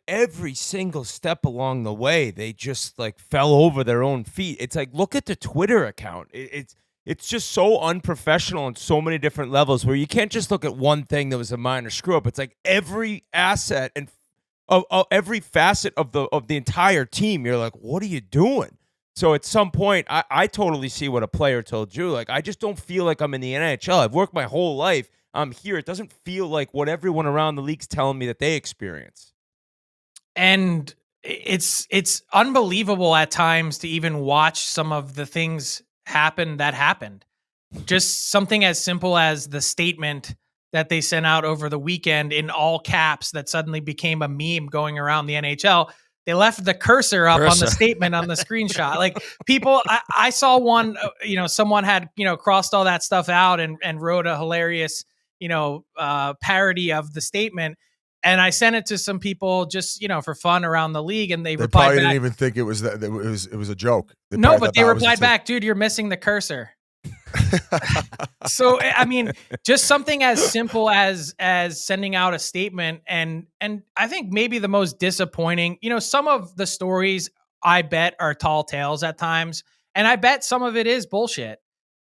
every single step along the way, they just like fell over their own feet. It's like, look at the Twitter account. It's just so unprofessional on so many different levels, where you can't just look at one thing that was a minor screw up. It's like every asset and every facet of the entire team. You're like, what are you doing? So at some point, I totally see what a player told you. Like, I just don't feel like I'm in the NHL. I've worked my whole life. I'm here. It doesn't feel like what everyone around the league's telling me that they experience. And it's unbelievable at times to even watch some of the things happen that happened. Just something as simple as the statement that they sent out over the weekend in all caps that suddenly became a meme going around the NHL. They left the cursor up on the statement on the screenshot. Like, people, I saw one, someone had, crossed all that stuff out and wrote a hilarious, parody of the statement. And I sent it to some people just, for fun around the league, and they replied probably back, didn't even think it was a joke. They replied back, dude, you're missing the cursor. So, I mean, just something as simple as sending out a statement. And I think maybe the most disappointing, some of the stories I bet are tall tales at times. And I bet some of it is bullshit.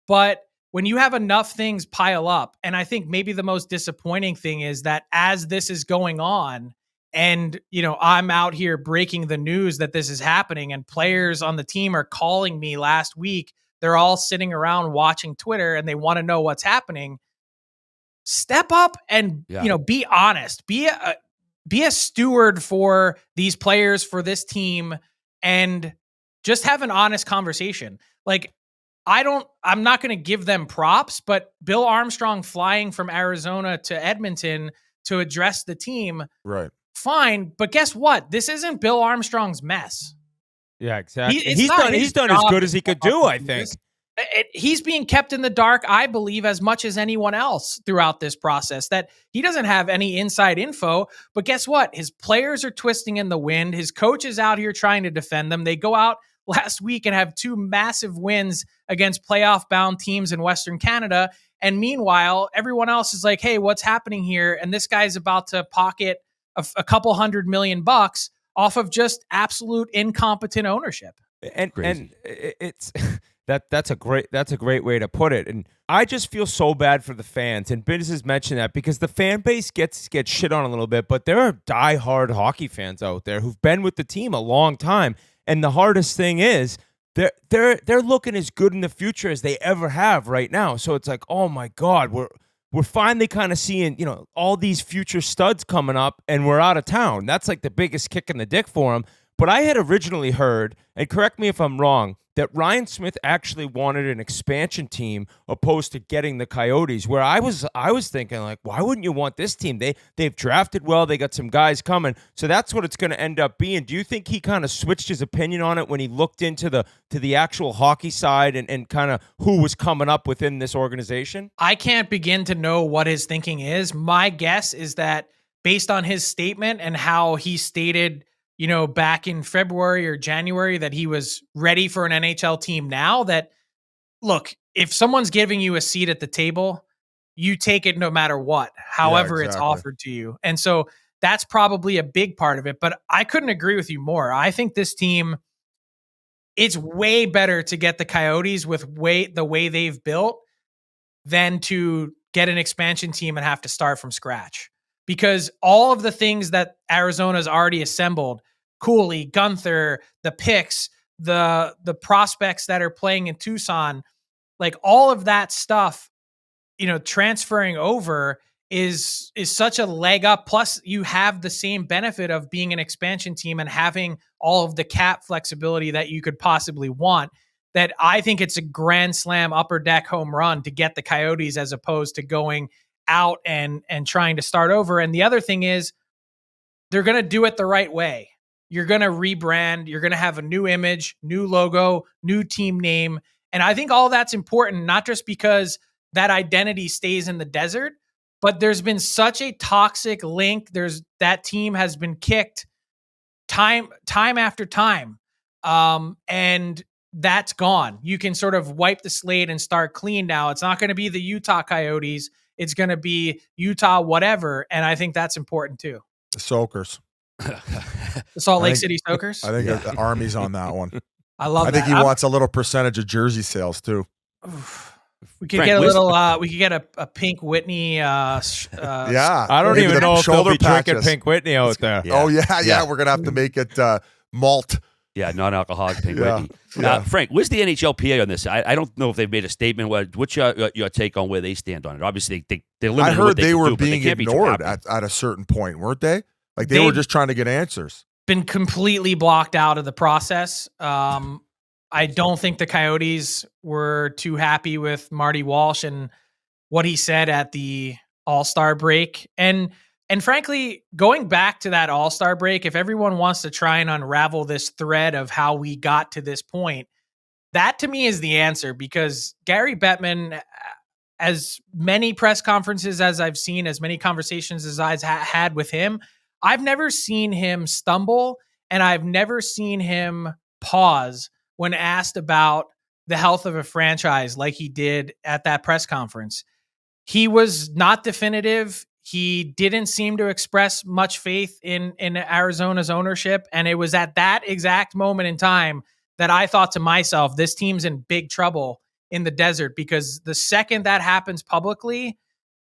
But when you have enough things pile up, and I think maybe the most disappointing thing is that as this is going on, and, I'm out here breaking the news that this is happening, and players on the team are calling me last week. They're all sitting around watching Twitter and they want to know what's happening. Step up and, be honest, be a steward for these players, for this team, and just have an honest conversation. Like, I'm not going to give them props, but Bill Armstrong flying from Arizona to Edmonton to address the team. Right. Fine. But guess what? This isn't Bill Armstrong's mess. Yeah, exactly. He's done as good as he could do, I think. he's being kept in the dark, I believe, as much as anyone else throughout this process, that he doesn't have any inside info. But guess what? His players are twisting in the wind. His coach is out here trying to defend them. They go out last week and have 2 massive wins against playoff bound teams in Western Canada. And meanwhile, everyone else is like, hey, what's happening here? And this guy's about to pocket a couple $100 million off of just absolute incompetent ownership. And it's that's a great way to put it. And I just feel so bad for the fans. And Biz has mentioned that because the fan base gets shit on a little bit, but there are diehard hockey fans out there who've been with the team a long time. And the hardest thing is they're looking as good in the future as they ever have right now. So it's like, oh my God, we're finally kind of seeing, all these future studs coming up, and we're out of town. That's like the biggest kick in the dick for them. But I had originally heard, and correct me if I'm wrong, that Ryan Smith actually wanted an expansion team opposed to getting the Coyotes, where I was thinking, like, why wouldn't you want this team? They've drafted well. They got some guys coming. So that's what it's going to end up being. Do you think he kind of switched his opinion on it when he looked into the actual hockey side and kind of who was coming up within this organization? I can't begin to know what his thinking is. My guess is that based on his statement and how he stated back in February or January that he was ready for an NHL team now, that, look, if someone's giving you a seat at the table, you take it no matter what, however it's offered to you. And so that's probably a big part of it. But I couldn't agree with you more. I think this team, it's way better to get the Coyotes with the way they've built than to get an expansion team and have to start from scratch. Because all of the things that Arizona's already assembled, Cooley, Gunther, the picks, the prospects that are playing in Tucson, like all of that stuff, transferring over is such a leg up. Plus you have the same benefit of being an expansion team and having all of the cap flexibility that you could possibly want, that I think it's a grand slam upper deck home run to get the Coyotes as opposed to going out and trying to start over. And the other thing is they're going to do it the right way. You're going to rebrand. You're going to have a new image, new logo, new team name. And I think all that's important, not just because that identity stays in the desert, but there's been such a toxic link. That team has been kicked time after time. And that's gone. You can sort of wipe the slate and start clean now. It's not going to be the Utah Coyotes. It's going to be Utah whatever, and I think that's important too. The Soakers. The Salt Lake City Soakers? I think the Army's on that one. I love that. I think he wants a little percentage of jersey sales too. We could get a little, we could get a pink Whitney. Yeah. I don't even know if they'll be drinking pink Whitney out there. Yeah. Oh, yeah. We're going to have to make it malt. Yeah, non-alcoholic pink Whitney. Frank, where's the NHLPA on this? I don't know if they've made a statement. What's your take on where they stand on it? Obviously, they're limited. I heard they were do, being ignored at a certain point, weren't they? Like they were just trying to get answers. Been completely blocked out of the process. I don't think the Coyotes were too happy with Marty Walsh and what he said at the All-Star break. And frankly, going back to that All-Star break, if everyone wants to try and unravel this thread of how we got to this point, that to me is the answer, because Gary Bettman, as many press conferences as I've seen, as many conversations as I've had with him, I've never seen him stumble, and I've never seen him pause when asked about the health of a franchise like he did at that press conference. He was not definitive. He didn't seem to express much faith in Arizona's ownership. And it was at that exact moment in time that I thought to myself, this team's in big trouble in the desert, because the second that happens publicly,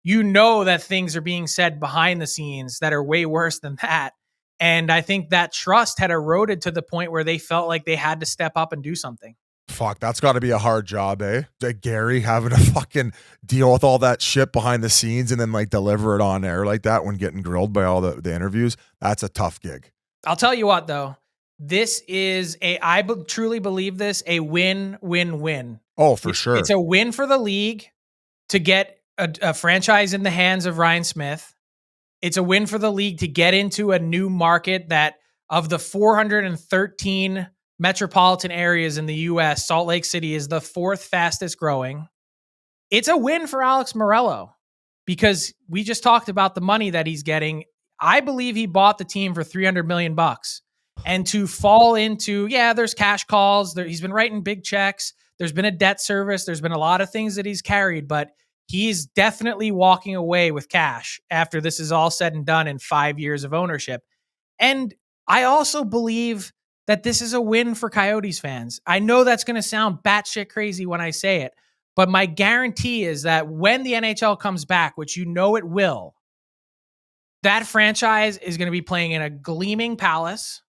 that things are being said behind the scenes that are way worse than that. And I think that trust had eroded to the point where they felt like they had to step up and do something. Fuck, that's got to be a hard job, eh? Like Gary having to fucking deal with all that shit behind the scenes and then like deliver it on air like that when getting grilled by all the interviews. That's a tough gig. I'll tell you what, though. This is truly believe this, a win-win-win. Oh, for sure. It's a win for the league to get a franchise in the hands of Ryan Smith. It's a win for the league to get into a new market that, of the 413 metropolitan areas in the U.S., Salt Lake City is the 4th fastest growing. It's a win for Alex Morello because we just talked about the money that he's getting. I believe he bought the team for $300 million. And to fall into, there's cash calls. He's been writing big checks. There's been a debt service. There's been a lot of things that he's carried, but he's definitely walking away with cash after this is all said and done in 5 years of ownership. And I also believe that this is a win for Coyotes fans. I know that's going to sound batshit crazy when I say it, but my guarantee is that when the NHL comes back, which you know it will, that franchise is going to be playing in a gleaming palace,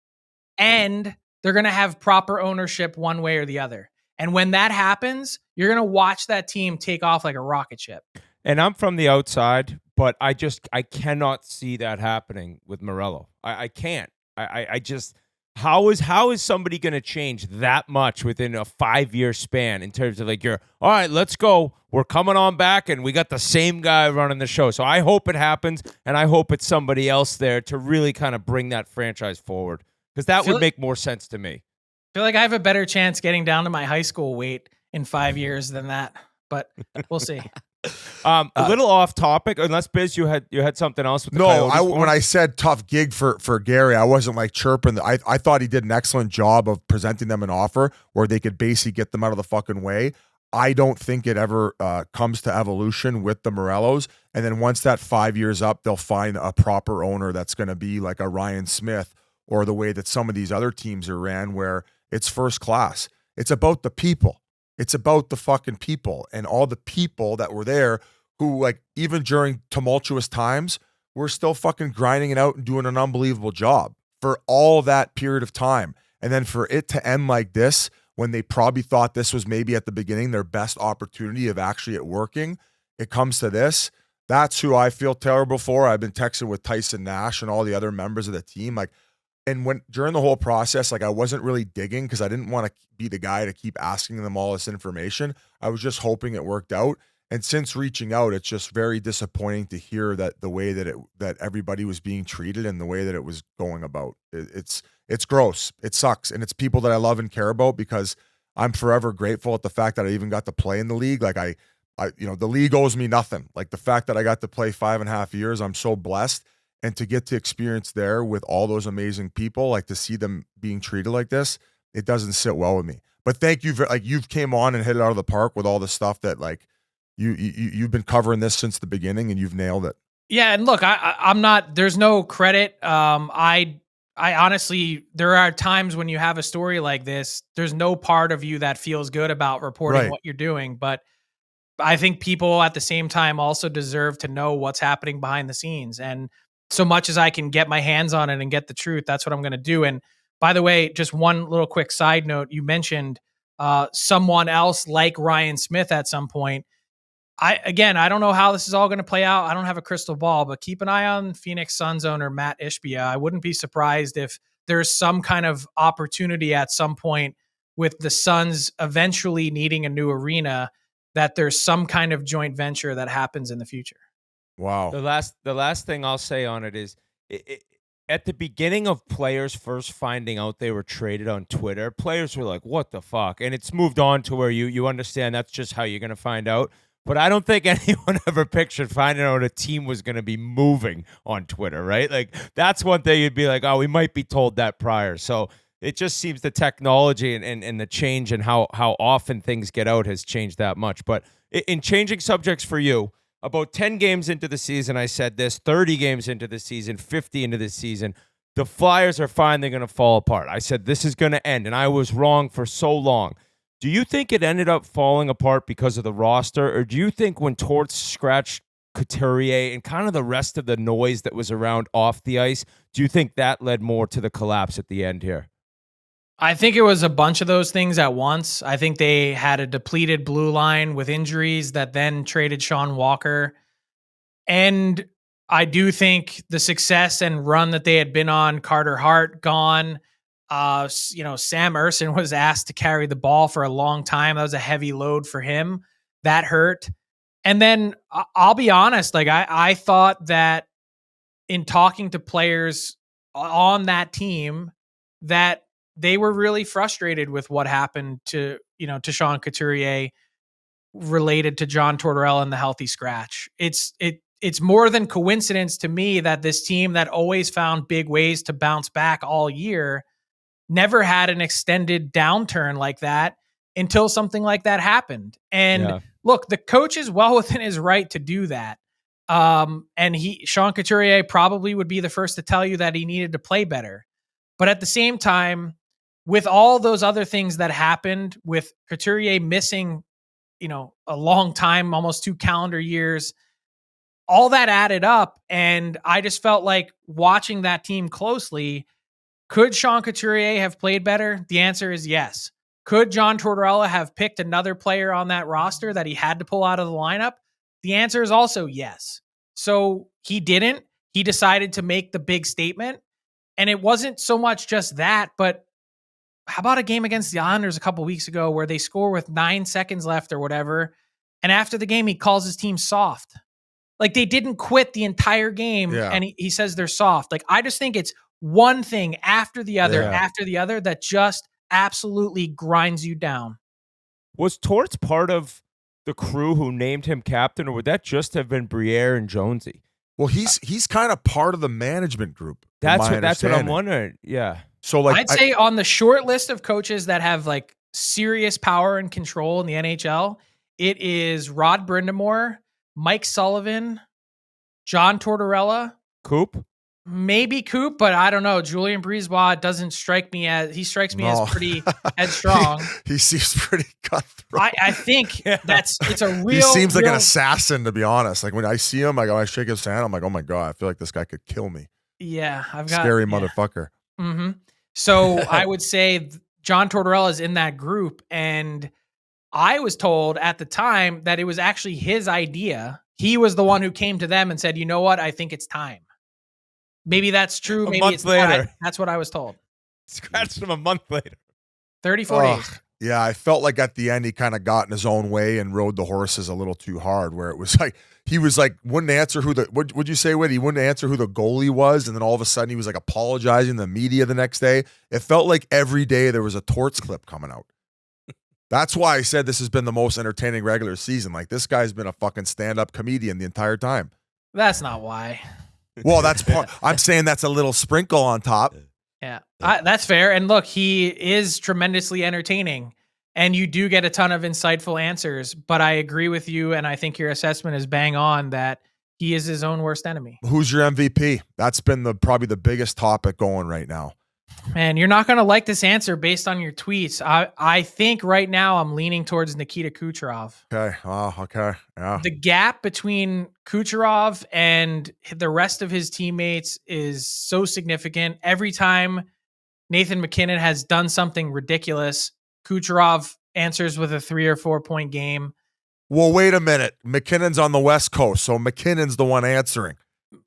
and they're going to have proper ownership one way or the other. And when that happens, you're going to watch that team take off like a rocket ship. And I'm from the outside, but I cannot see that happening with Morello. I can't. I just, how is somebody going to change that much within a 5-year span in terms of like, all right, let's go. We're coming on back and we got the same guy running the show. So I hope it happens, and I hope it's somebody else there to really kind of bring that franchise forward, because that would make more sense to me. I feel like I have a better chance getting down to my high school weight in 5 years than that, but we'll see. A little off topic, unless Biz, you had something else with the Coyotes when I said tough gig for Gary, I wasn't like chirping. I thought he did an excellent job of presenting them an offer where they could basically get them out of the fucking way. I don't think it ever comes to evolution with the Morellos. And then once that 5 years up, they'll find a proper owner that's going to be like a Ryan Smith, or the way that some of these other teams are ran, where it's first class. It's about the people. It's about the fucking people, and all the people that were there who, like, even during tumultuous times, were still fucking grinding it out and doing an unbelievable job for all that period of time. And then for it to end like this, when they probably thought this was maybe at the beginning their best opportunity of actually it working, it comes to this. That's who I feel terrible for. I've been texting with Tyson Nash and all the other members of the team, like, and when during the whole process, like, I wasn't really digging because I didn't want to be the guy to keep asking them all this information. I was just hoping it worked out. And since reaching out, it's just very disappointing to hear that the way that everybody was being treated and the way that it was going about. It's gross. It sucks. And it's people that I love and care about, because I'm forever grateful at the fact that I even got to play in the league. Like, I the league owes me nothing. Like, the fact that I got to play 5.5 years, I'm so blessed. And to get to experience there with all those amazing people, like, to see them being treated like this, it doesn't sit well with me. But thank you for, like, you've came on and hit it out of the park with all the stuff that, like, you've been covering this since the beginning, and you've nailed it. Yeah, and look, I'm not. There's no credit. I honestly, there are times when you have a story like this, there's no part of you that feels good about reporting what you're doing, but I think people at the same time also deserve to know what's happening behind the scenes. And so much as I can get my hands on it and get the truth, that's what I'm going to do. And by the way, just one little quick side note, you mentioned someone else like Ryan Smith at some point. I don't know how this is all going to play out. I don't have a crystal ball, but keep an eye on Phoenix Suns owner Matt Ishbia. I wouldn't be surprised if there's some kind of opportunity at some point with the Suns eventually needing a new arena, that there's some kind of joint venture that happens in the future. Wow. The last thing I'll say on it is, at the beginning of players first finding out they were traded on Twitter, players were like, what the fuck? And it's moved on to where you understand that's just how you're going to find out. But I don't think anyone ever pictured finding out a team was going to be moving on Twitter, right? Like, that's one thing you'd be like, oh, we might be told that prior. So it just seems the technology and the change and how often things get out has changed that much. But in changing subjects for you, about 10 games into the season, I said this, 30 games into the season, 50 into the season, the Flyers are finally going to fall apart. I said this is going to end, and I was wrong for so long. Do you think it ended up falling apart because of the roster, or do you think when Torts scratched Couturier and kind of the rest of the noise that was around off the ice, do you think that led more to the collapse at the end here? I think it was a bunch of those things at once. I think they had a depleted blue line with injuries that then traded Sean Walker. And I do think the success and run that they had been on, Carter Hart gone, Sam Urson was asked to carry the ball for a long time. That was a heavy load for him. That hurt. And then I'll be honest, like I thought that in talking to players on that team, that they were really frustrated with what happened to Sean Couturier related to John Tortorella and the healthy scratch. It's more than coincidence to me that this team that always found big ways to bounce back all year never had an extended downturn like that until something like that happened. And look, the coach is well within his right to do that. And Sean Couturier probably would be the first to tell you that he needed to play better. But at the same time, with all those other things that happened, with Couturier missing, a long time, almost 2 calendar years, all that added up. And I just felt like watching that team closely, could Sean Couturier have played better? The answer is yes. Could John Tortorella have picked another player on that roster that he had to pull out of the lineup? The answer is also yes. So he didn't. He decided to make the big statement. And it wasn't so much just that, but how about a game against the Islanders a couple weeks ago where they score with 9 seconds left or whatever, and after the game he calls his team soft? Like, they didn't quit the entire game, and he says they're soft. Like, I just think it's one thing after the other that just absolutely grinds you down. Was Torts part of the crew who named him captain, or would that just have been Briere and Jonesy? Well, he's kind of part of the management group. That's what I'm wondering. Yeah. So, like, I'd say on the short list of coaches that have like serious power and control in the NHL, it is Rod Brindamore, Mike Sullivan, John Tortorella, Coop. Maybe Coop, but I don't know. Julian Brisebois he strikes me as pretty headstrong. He seems pretty cutthroat. I think it's a real. He seems like an assassin, to be honest. Like, when I see him, I shake his hand. I'm like, oh my God, I feel like this guy could kill me. Yeah, I've got scary motherfucker. Mm-hmm. So I would say John Tortorella is in that group, and I was told at the time that it was actually his idea. He was the one who came to them and said, "You know what? I think it's time." Maybe that's true. Maybe it's not. That's what I was told. Scratched him a month later. 34 days. Yeah, I felt like at the end he kind of got in his own way and rode the horses a little too hard, where it was like he was like wouldn't answer who the what would you say, Whit? He wouldn't answer who the goalie was, and then all of a sudden he was like apologizing to the media the next day. It felt like every day there was a Torts clip coming out. That's why I said this has been the most entertaining regular season. Like, this guy's been a fucking stand-up comedian the entire time. That's not why. Well, that's part. I'm saying that's a little sprinkle on top. Yeah, that's fair. And look, he is tremendously entertaining, and you do get a ton of insightful answers. But I agree with you, and I think your assessment is bang on that he is his own worst enemy. Who's your MVP? That's been probably the biggest topic going right now. Man, you're not going to like this answer based on your tweets. I think right now I'm leaning towards Nikita Kucherov. Okay. Oh, okay. Yeah. The gap between Kucherov and the rest of his teammates is so significant. Every time Nathan MacKinnon has done something ridiculous, Kucherov answers with a 3 or 4 point game. Well, wait a minute. McKinnon's on the West Coast, so McKinnon's the one answering.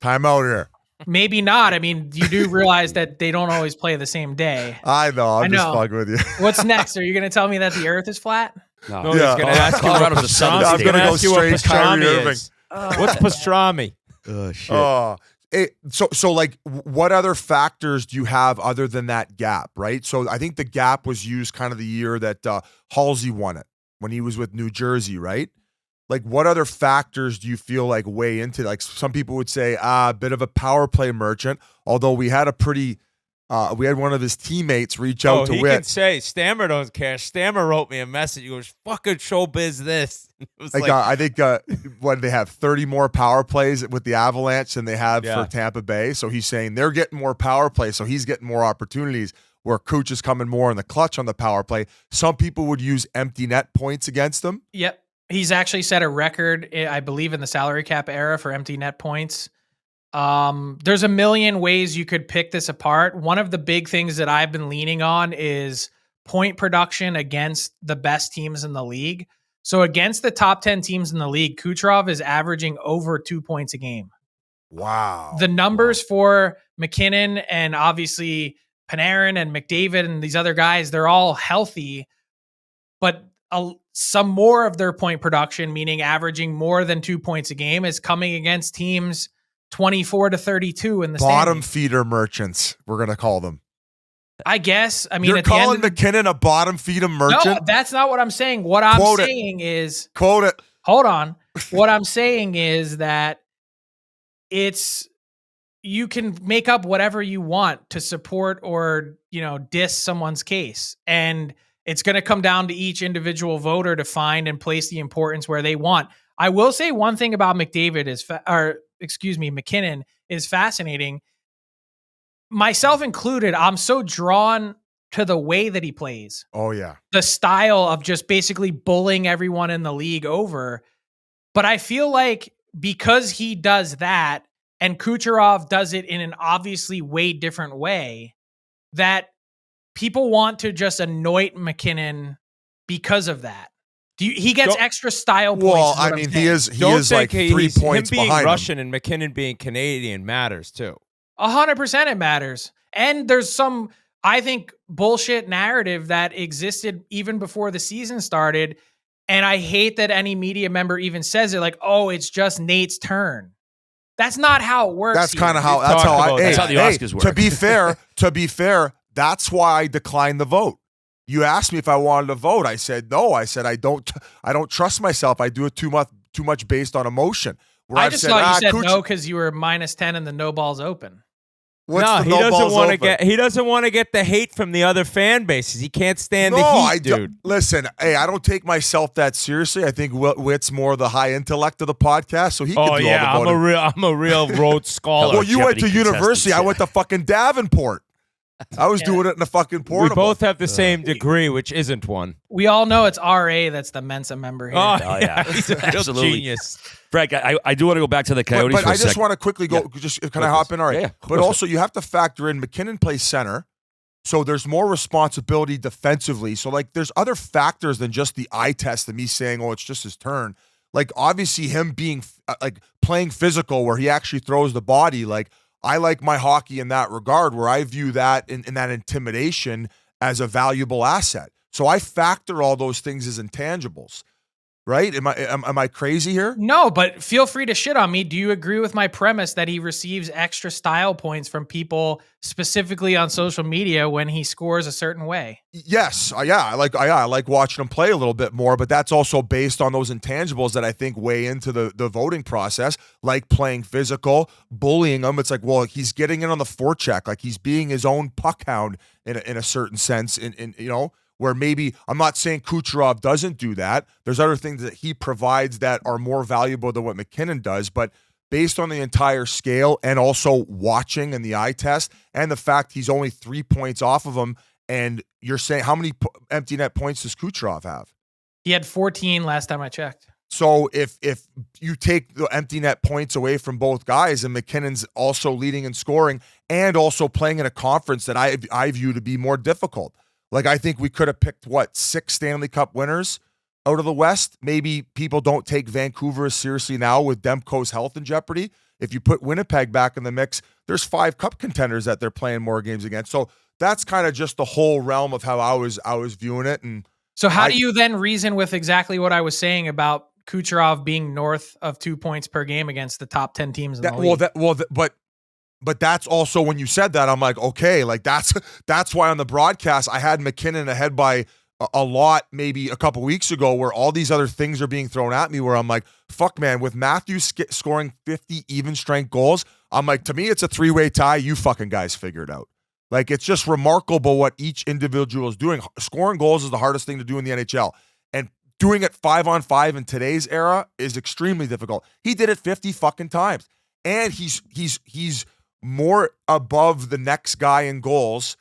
Time out here. Maybe not. I mean, you do realize that they don't always play the same day. I know. I'm just fucking with you. What's next? Are you going to tell me that the Earth is flat? No, he's going to ask you what pastrami. I'm going to go straight Kyrie Irving. What's pastrami? Oh, shit. So like, what other factors do you have other than that gap, right? So I think the gap was used kind of the year that Halsey won it when he was with New Jersey, right? Like, what other factors do you feel like weigh into? Like, some people would say, a bit of a power play merchant. Although we had we had one of his teammates reach out to Whit. He can say, Stammer don't care. Stammer wrote me a message. He goes, fucking showbiz this. It was I think what they have 30 more power plays with the Avalanche than they have for Tampa Bay. So he's saying they're getting more power play, so he's getting more opportunities. Where Cooch is coming more in the clutch on the power play. Some people would use empty net points against him. Yep. He's actually set a record, I believe, in the salary cap era for empty net points. There's a million ways you could pick this apart. One of the big things that I've been leaning on is point production against the best teams in the league. So against the top 10 teams in the league, Kucherov is averaging over 2 points a game. Wow. The numbers for McKinnon and obviously Panarin and McDavid and these other guys, they're all healthy, but some more of their point production, meaning averaging more than 2 points a game, is coming against teams 24 to 32 in the bottom standings. feeder merchants, we're going to call them. I guess. I mean, You're at the calling end of McKinnon a bottom feeder merchant? No, that's not what I'm saying. What I'm Quote it. saying is, Quote it. hold on. What I'm saying is that you can make up whatever you want to support or, diss someone's case. And it's going to come down to each individual voter to find and place the importance where they want. I will say one thing about McKinnon is fascinating. Myself included, I'm so drawn to the way that he plays. Oh, yeah. The style of just basically bullying everyone in the league over. But I feel like because he does that and Kucherov does it in an obviously way different way, that people want to just anoint McKinnon because of that. He gets extra style points. Well, I mean, he is like 3 points him being behind Russian him. and McKinnon being Canadian matters too. 100% it matters. And there's some, I think, bullshit narrative that existed even before the season started. And I hate that any media member even says it, like, oh, it's just Nate's turn. That's not how it works. That's here. kind of how that's how the Oscars work. To be fair, that's why I declined the vote. You asked me if I wanted to vote. I said no. I said I don't trust myself. I do it too much based on emotion. Where I just thought you said Kuch- no because you were -10 and the no ball's open. What's no, the he no doesn't balls want to open? get. He doesn't want to get the hate from the other fan bases. He can't stand the heat, dude. Listen, hey, I don't take myself that seriously. I think Whit's more the high intellect of the podcast, so he can do all the voting. I'm a real Rhodes scholar. Well, you went to Jeopardy university. I went to fucking Davenport. I was doing it in a fucking portable. We both have the same degree, which isn't one. We all know it's RA that's the Mensa member here. Oh, yeah. He's a real Absolutely. genius. Frank, I do want to go back to the Coyotes But for a I just second. want to quickly go. Just can I hop in? All right. Yeah, but also, you have to factor in McKinnon plays center, so there's more responsibility defensively. So like, there's other factors than just the eye test and me saying, "Oh, it's just his turn." Like, obviously, him being like playing physical, where he actually throws the body. Like, I like my hockey in that regard, where I view that in that intimidation as a valuable asset. So I factor all those things as intangibles. Right? Am I crazy here? No, but feel free to shit on me. Do you agree with my premise that he receives extra style points from people specifically on social media when he scores a certain way? Yes. I like watching him play a little bit more, but that's also based on those intangibles that I think weigh into the voting process, like playing physical, bullying him. It's like, well, he's getting in on the forecheck, like he's being his own puck hound in a certain sense, in where maybe, I'm not saying Kucherov doesn't do that. There's other things that he provides that are more valuable than what McKinnon does, but based on the entire scale and also watching and the eye test and the fact he's only 3 points off of him, and you're saying, how many empty net points does Kucherov have? He had 14 last time I checked. So if you take the empty net points away from both guys, and McKinnon's also leading in scoring and also playing in a conference that I view to be more difficult. Like, I think we could have picked, 6 Stanley Cup winners out of the West. Maybe people don't take Vancouver as seriously now with Demko's health in jeopardy. If you put Winnipeg back in the mix, there's 5 cup contenders that they're playing more games against. So that's kind of just the whole realm of how I was viewing it. And so how do you then reason with exactly what I was saying about Kucherov being north of 2 points per game against the top 10 teams in the league? But that's also, when you said that, I'm like, okay, like that's why on the broadcast I had McKinnon ahead by a lot maybe a couple weeks ago, where all these other things are being thrown at me, where I'm like, fuck, man, with Matthews scoring 50 even strength goals, I'm like, to me, it's a 3-way tie. You fucking guys figure it out. Like, it's just remarkable what each individual is doing. Scoring goals is the hardest thing to do in the NHL. And doing it 5-on-5 in today's era is extremely difficult. He did it 50 fucking times. And he's more above the next guy in goals.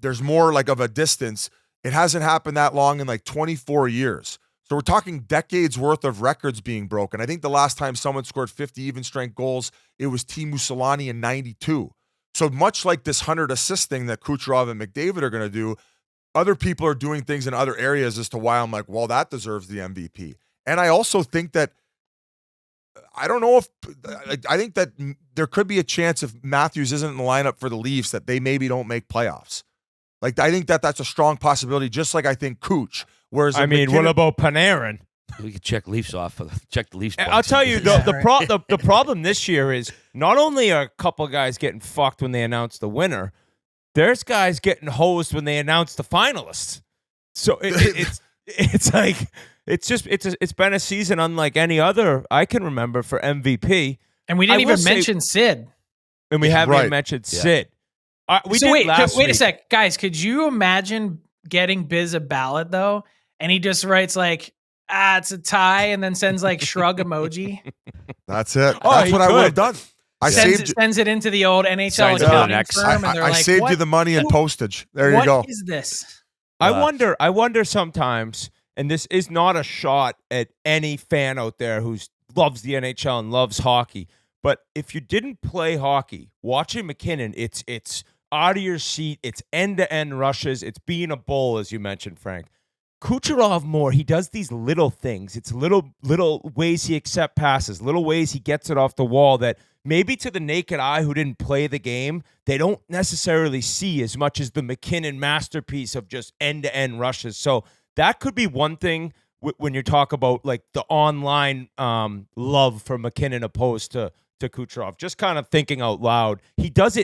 There's more like of a distance. It hasn't happened that long in like 24 years. So we're talking decades worth of records being broken. I think the last time someone scored 50 even strength goals, it was Teemu Selanne in 92. So much like this 100 assist thing that Kucherov and McDavid are going to do, other people are doing things in other areas as to why I'm like, well, that deserves the MVP. And I also think that, I don't know if, I think that there could be a chance if Matthews isn't in the lineup for the Leafs that they maybe don't make playoffs. Like, I think that that's a strong possibility, just like I think Cooch. Whereas what about Panarin? We could check Leafs off. Check the Leafs. I'll tell you, the problem this year is not only are a couple guys getting fucked when they announce the winner, there's guys getting hosed when they announce the finalists. So it's like it's been a season unlike any other I can remember for MVP. And we didn't even mention Sid. And we haven't even mentioned Sid. Wait a sec, guys. Could you imagine getting Biz a ballot though, and he just writes like, it's a tie, and then sends like shrug emoji. That's it. That's what I would have done. Sends it into the old NHL accounting firm, and they're like, saved you the money and postage. There you go. What is this? I wonder sometimes, and this is not a shot at any fan out there who loves the NHL and loves hockey, but if you didn't play hockey, watching McKinnon, it's out of your seat, it's end-to-end rushes, it's being a bull, as you mentioned, Frank. Kucherov more, he does these little things. It's little ways he accepts passes, little ways he gets it off the wall that maybe to the naked eye who didn't play the game, they don't necessarily see as much as the McKinnon masterpiece of just end-to-end rushes. So that could be one thing when you talk about like the online love for McKinnon opposed to Kucherov. Just kind of thinking out loud. He does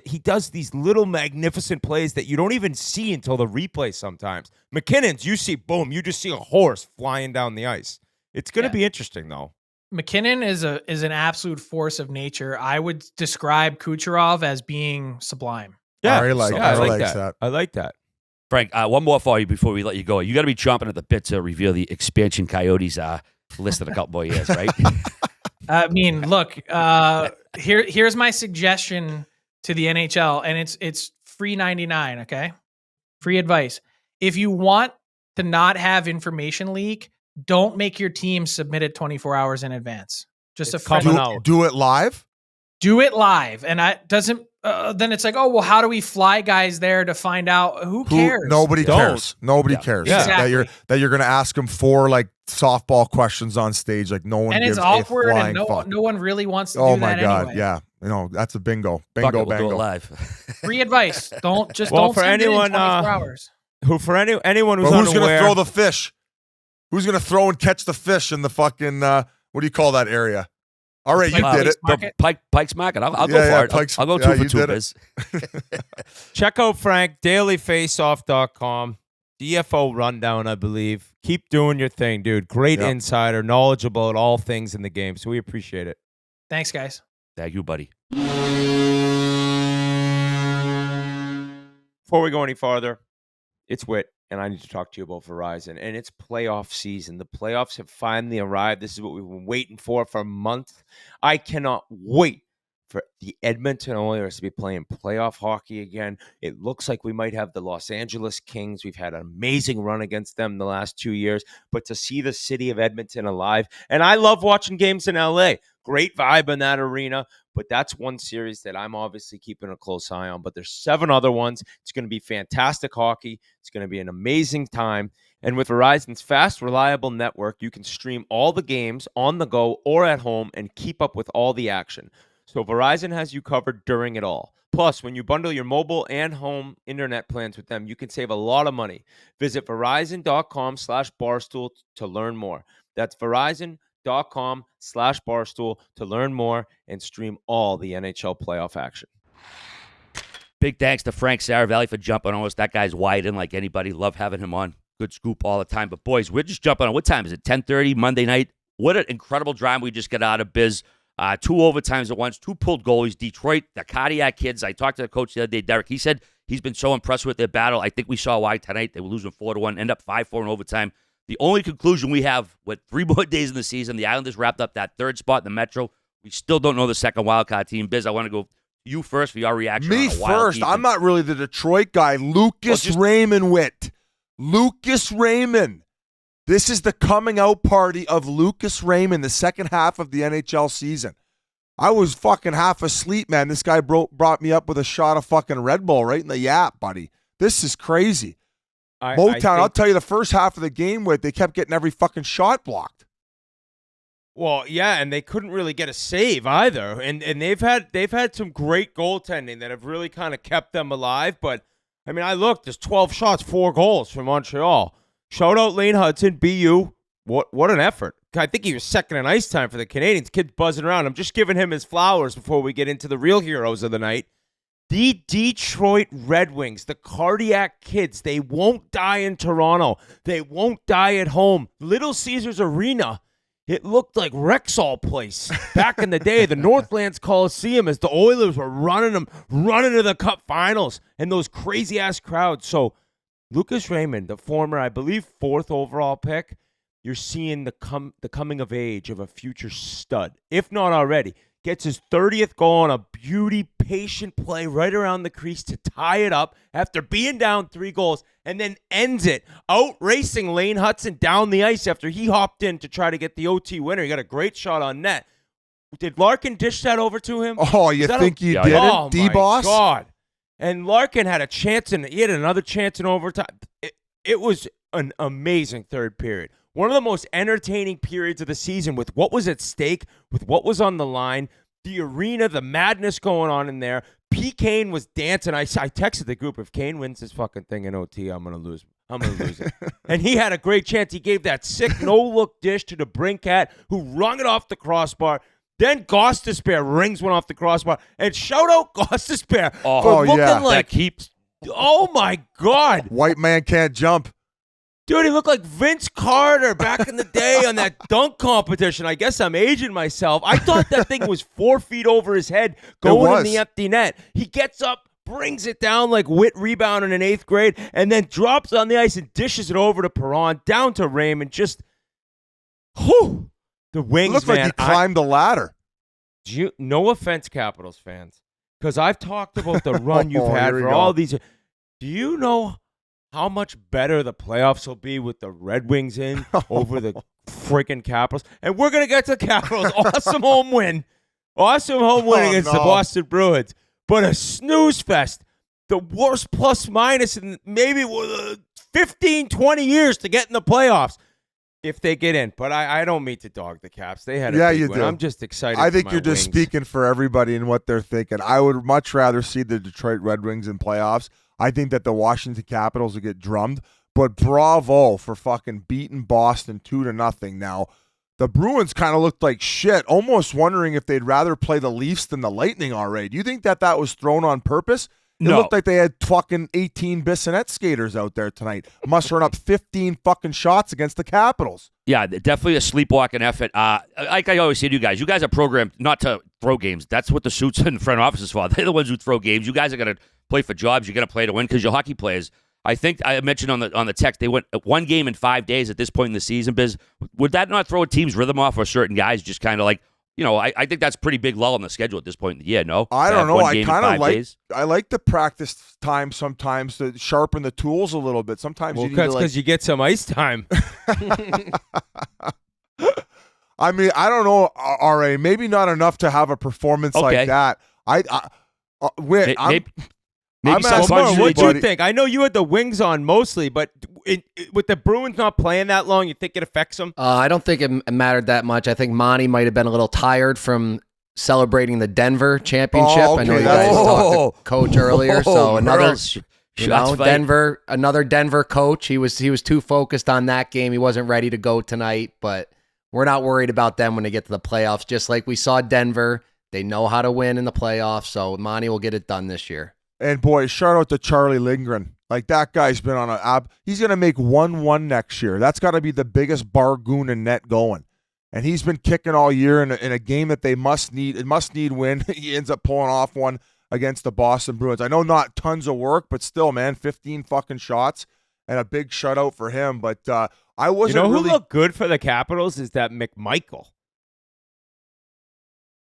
these little magnificent plays that you don't even see until the replay sometimes. McKinnon's, you see, boom, you just see a horse flying down the ice. It's going to be interesting, though. McKinnon is an absolute force of nature. I would describe Kucherov as being sublime. Yeah, I like that. I like that. Frank, one more for you before we let you go. You got to be chomping at the bit to reveal the expansion Coyotes list in a couple more years, right? I mean, look, here's my suggestion to the NHL, and it's free 99, okay? Free advice. If you want to not have information leak, don't make your team submit it 24 hours in advance. Just a coming out. Do it live? Do it live. And then it's like, oh, well, how do we fly guys there to find out? Who cares? Nobody cares. Nobody cares. Yeah. Exactly. That you're going to ask them 4 like softball questions on stage. Like no one and gives it's awkward, a flying and fuck. no one really wants to Oh do that my God. anyway. Yeah. That's a bingo. Fuck Bingo, it, we'll do it bango. live. Free advice. Don't for send anyone, it in 24 hours. Anyone who's who's going unaware, to throw the fish? Who's going to throw and catch the fish in the fucking, what do you call that area? All right, you did it. Pike's Market. I'll go for it. I'll go 2 for 2, Biz. check out Frank, dailyfaceoff.com. DFO rundown, I believe. Keep doing your thing, dude. Great insider, knowledgeable at all things in the game. So we appreciate it. Thanks, guys. Thank you, buddy. Before we go any farther, it's Whit, and I need to talk to you about Verizon. And it's playoff season. The playoffs have finally arrived. This is what we've been waiting for a month. I cannot wait for the Edmonton Oilers to be playing playoff hockey again. It looks like we might have the Los Angeles Kings. We've had an amazing run against them the last 2 years. But to see the city of Edmonton alive, and I love watching games in LA. Great vibe in that arena. But that's one series that I'm obviously keeping a close eye on. But there's 7 other ones. It's going to be fantastic hockey. It's going to be an amazing time. And with Verizon's fast, reliable network, you can stream all the games on the go or at home and keep up with all the action. So Verizon has you covered during it all. Plus, when you bundle your mobile and home internet plans with them, you can save a lot of money. Visit Verizon.com/Barstool to learn more. That's Verizon.com/Barstool to learn more and stream all the NHL playoff action. Big thanks to Frank Seravalli for jumping on us. That guy's wide in like anybody. Love having him on. Good scoop all the time. But boys, we're just jumping on. What time is it? 10:30 Monday night. What an incredible drive we just got out of Biz. 2 overtimes at once, 2 pulled goalies. Detroit, the Cardiac kids. I talked to the coach the other day, Derek. He said he's been so impressed with their battle. I think we saw why tonight. They were losing 4-1, end up 5-4 in overtime. The only conclusion we have with 3 more days in the season, the Islanders wrapped up that 3rd spot in the Metro. We still don't know the second wildcard team. Biz, I want to go you first for your reaction. Me first. I'm not really the Detroit guy. Lucas Raymond Witt. Lucas Raymond. This is the coming out party of Lucas Raymond, the second half of the NHL season. I was fucking half asleep, man. This guy brought me up with a shot of fucking Red Bull right in the yap, buddy. This is crazy. Motown, I'll tell you, the first half of the game, they kept getting every fucking shot blocked. Well, yeah, and they couldn't really get a save either. And they've had some great goaltending that have really kind of kept them alive. But, I mean, I looked, there's 12 shots, 4 goals for Montreal. Shout out Lane Hudson, BU. What an effort. I think he was second in ice time for the Canadians. Kid's buzzing around. I'm just giving him his flowers before we get into the real heroes of the night. The Detroit Red Wings, the cardiac kids, they won't die in Toronto. They won't die at home. Little Caesars Arena, it looked like Rexall Place back in the day, the Northlands Coliseum, as the Oilers were running to the Cup Finals, and those crazy-ass crowds. So Lucas Raymond, the former, I believe, 4th overall pick, you're seeing the coming of age of a future stud, if not already. Gets his 30th goal on a beauty, patient play right around the crease to tie it up after being down 3 goals, and then ends it out racing Lane Hudson down the ice after he hopped in to try to get the OT winner. He got a great shot on net. Did Larkin dish that over to him? Oh, you think he didn't, oh, D-Boss? My God. And Larkin had he had another chance in overtime. It was an amazing third period. One of the most entertaining periods of the season with what was at stake, with what was on the line, the arena, the madness going on in there. P. Kane was dancing. I texted the group, if Kane wins this fucking thing in OT, I'm going to lose it. And he had a great chance. He gave that sick no-look dish to the Brinkat, who wrung it off the crossbar. Then Gostisbehere rings one off the crossbar. And shout out Gostisbehere for looking like... That keeps... Oh, my God. White man can't jump. Dude, he looked like Vince Carter back in the day on that dunk competition. I guess I'm aging myself. I thought that thing was 4 feet over his head going in the empty net. He gets up, brings it down like Whit rebounding in 8th grade, and then drops on the ice and dishes it over to Perron, down to Raymond. Just, whew, the Wings, It looked like he climbed the ladder. No offense, Capitals fans, because I've talked about the run you've had for all these. Do you know how much better the playoffs will be with the Red Wings in over the freaking Capitals? And we're going to get to the Capitals. Awesome home win. Awesome home win against the Boston Bruins. But a snooze fest. The worst plus-minus in maybe 15, 20 years to get in the playoffs if they get in. But I don't mean to dog the Caps. They had a big win. I'm just excited I think for you're my just Wings. speaking for everybody and what they're thinking. I would much rather see the Detroit Red Wings in playoffs. I think that the Washington Capitals will get drummed, but bravo for fucking beating Boston 2-0. Now, the Bruins kind of looked like shit, almost wondering if they'd rather play the Leafs than the Lightning already. Do you think that was thrown on purpose? It looked like they had fucking 18 Bissonnette skaters out there tonight, mustering up 15 fucking shots against the Capitals. Yeah, definitely a sleepwalking effort. Like I always say to you guys are programmed not to throw games. That's what the suits in the front office is for. They're the ones who throw games. You guys are going to play for jobs. You're going to play to win because you're hockey players. I think I mentioned on the text they went 1 game in 5 days at this point in the season. Biz, would that not throw a team's rhythm off, or certain guys just kind of like, I think that's pretty big lull in the schedule at this point in the year. No, I don't know. I kind of like the practice time sometimes to sharpen the tools a little bit. Sometimes you need to because you get some ice time. I mean, I don't know, RA. Maybe not enough to have a performance like that. Maybe what do you think? I know you had the Wings on mostly, but with the Bruins not playing that long, you think it affects them? I don't think it mattered that much. I think Monty might have been a little tired from celebrating the Denver championship. Oh, okay. I know you guys talked to Coach earlier, so another Denver coach. He was too focused on that game. He wasn't ready to go tonight, but we're not worried about them when they get to the playoffs. Just like we saw Denver, they know how to win in the playoffs, so Monty will get it done this year. And boy, shout out to Charlie Lindgren. Like, that guy's been on he's going to make 1-1 next year. That's got to be the biggest bargoon in net going. And he's been kicking all year in a game that they must need win. He ends up pulling off one against the Boston Bruins. I know not tons of work, but still, man, 15 fucking shots and a big shutout for him. But I wasn't who looked good for the Capitals is that McMichael.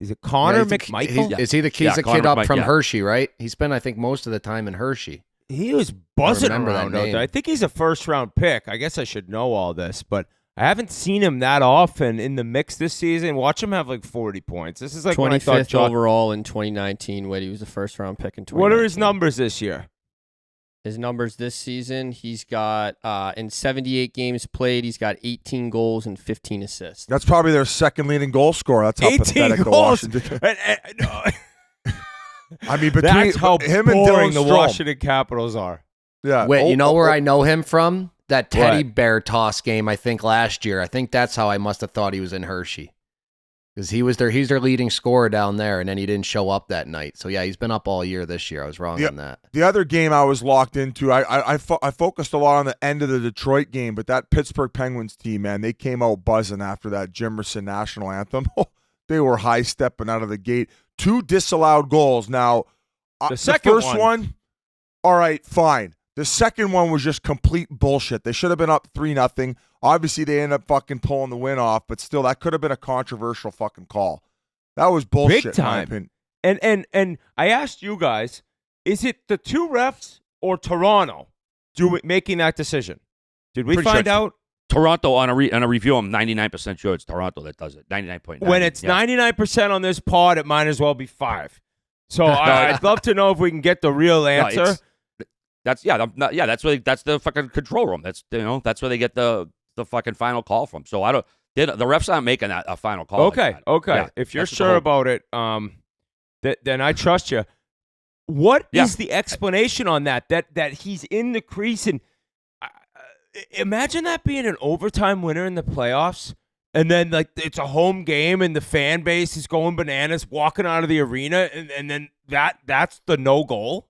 Is it Connor McMichael? He's a kid up from Hershey, right? He spent, I think, most of the time in Hershey. He was buzzing around out there. I think he's a first-round pick. I guess I should know all this, but I haven't seen him that often in the mix this season. Watch him have like 40 points. This is like 25th overall in 2019. When he was a first-round pick in 2019. What are his numbers this year? His numbers this season, he's got, in 78 games played, he's got 18 goals and 15 assists. That's probably their second leading goal scorer. That's how pathetic the Washington. I mean, between that's how him boring and the Dylan Washington Capitals are. Yeah. Wait, you know where I know him from? That teddy bear toss game, I think, last year. I think that's how I must have thought he was in Hershey. because he's their leading scorer down there, and then he didn't show up that night. So yeah, he's been up all year this year. I was wrong on that. The other game I was locked into, I focused a lot on the end of the Detroit game, but that Pittsburgh Penguins team, man, they came out buzzing after that Jimerson national anthem. They were high stepping out of the gate. 2 disallowed goals. Now, the first one, all right, fine. The second one was just complete bullshit. They should have been up 3-0. Obviously, they ended up fucking pulling the win off, but still, that could have been a controversial fucking call. That was bullshit. Big time. And I asked you guys, is it the 2 refs or Toronto making that decision? Did we find out? Toronto, on a review, I'm 99% sure it's Toronto that does it. 99.9. When it's 99% on this pod, it might as well be 5. So I'd love to know if we can get the real answer. That's the fucking control room. That's where they get the fucking final call from. So the refs aren't making that a final call. Okay. Yeah, if you're sure about it, then I trust you. What is the explanation on that? That he's in the crease, and imagine that being an overtime winner in the playoffs, and then like it's a home game and the fan base is going bananas, walking out of the arena, and then that's the no goal.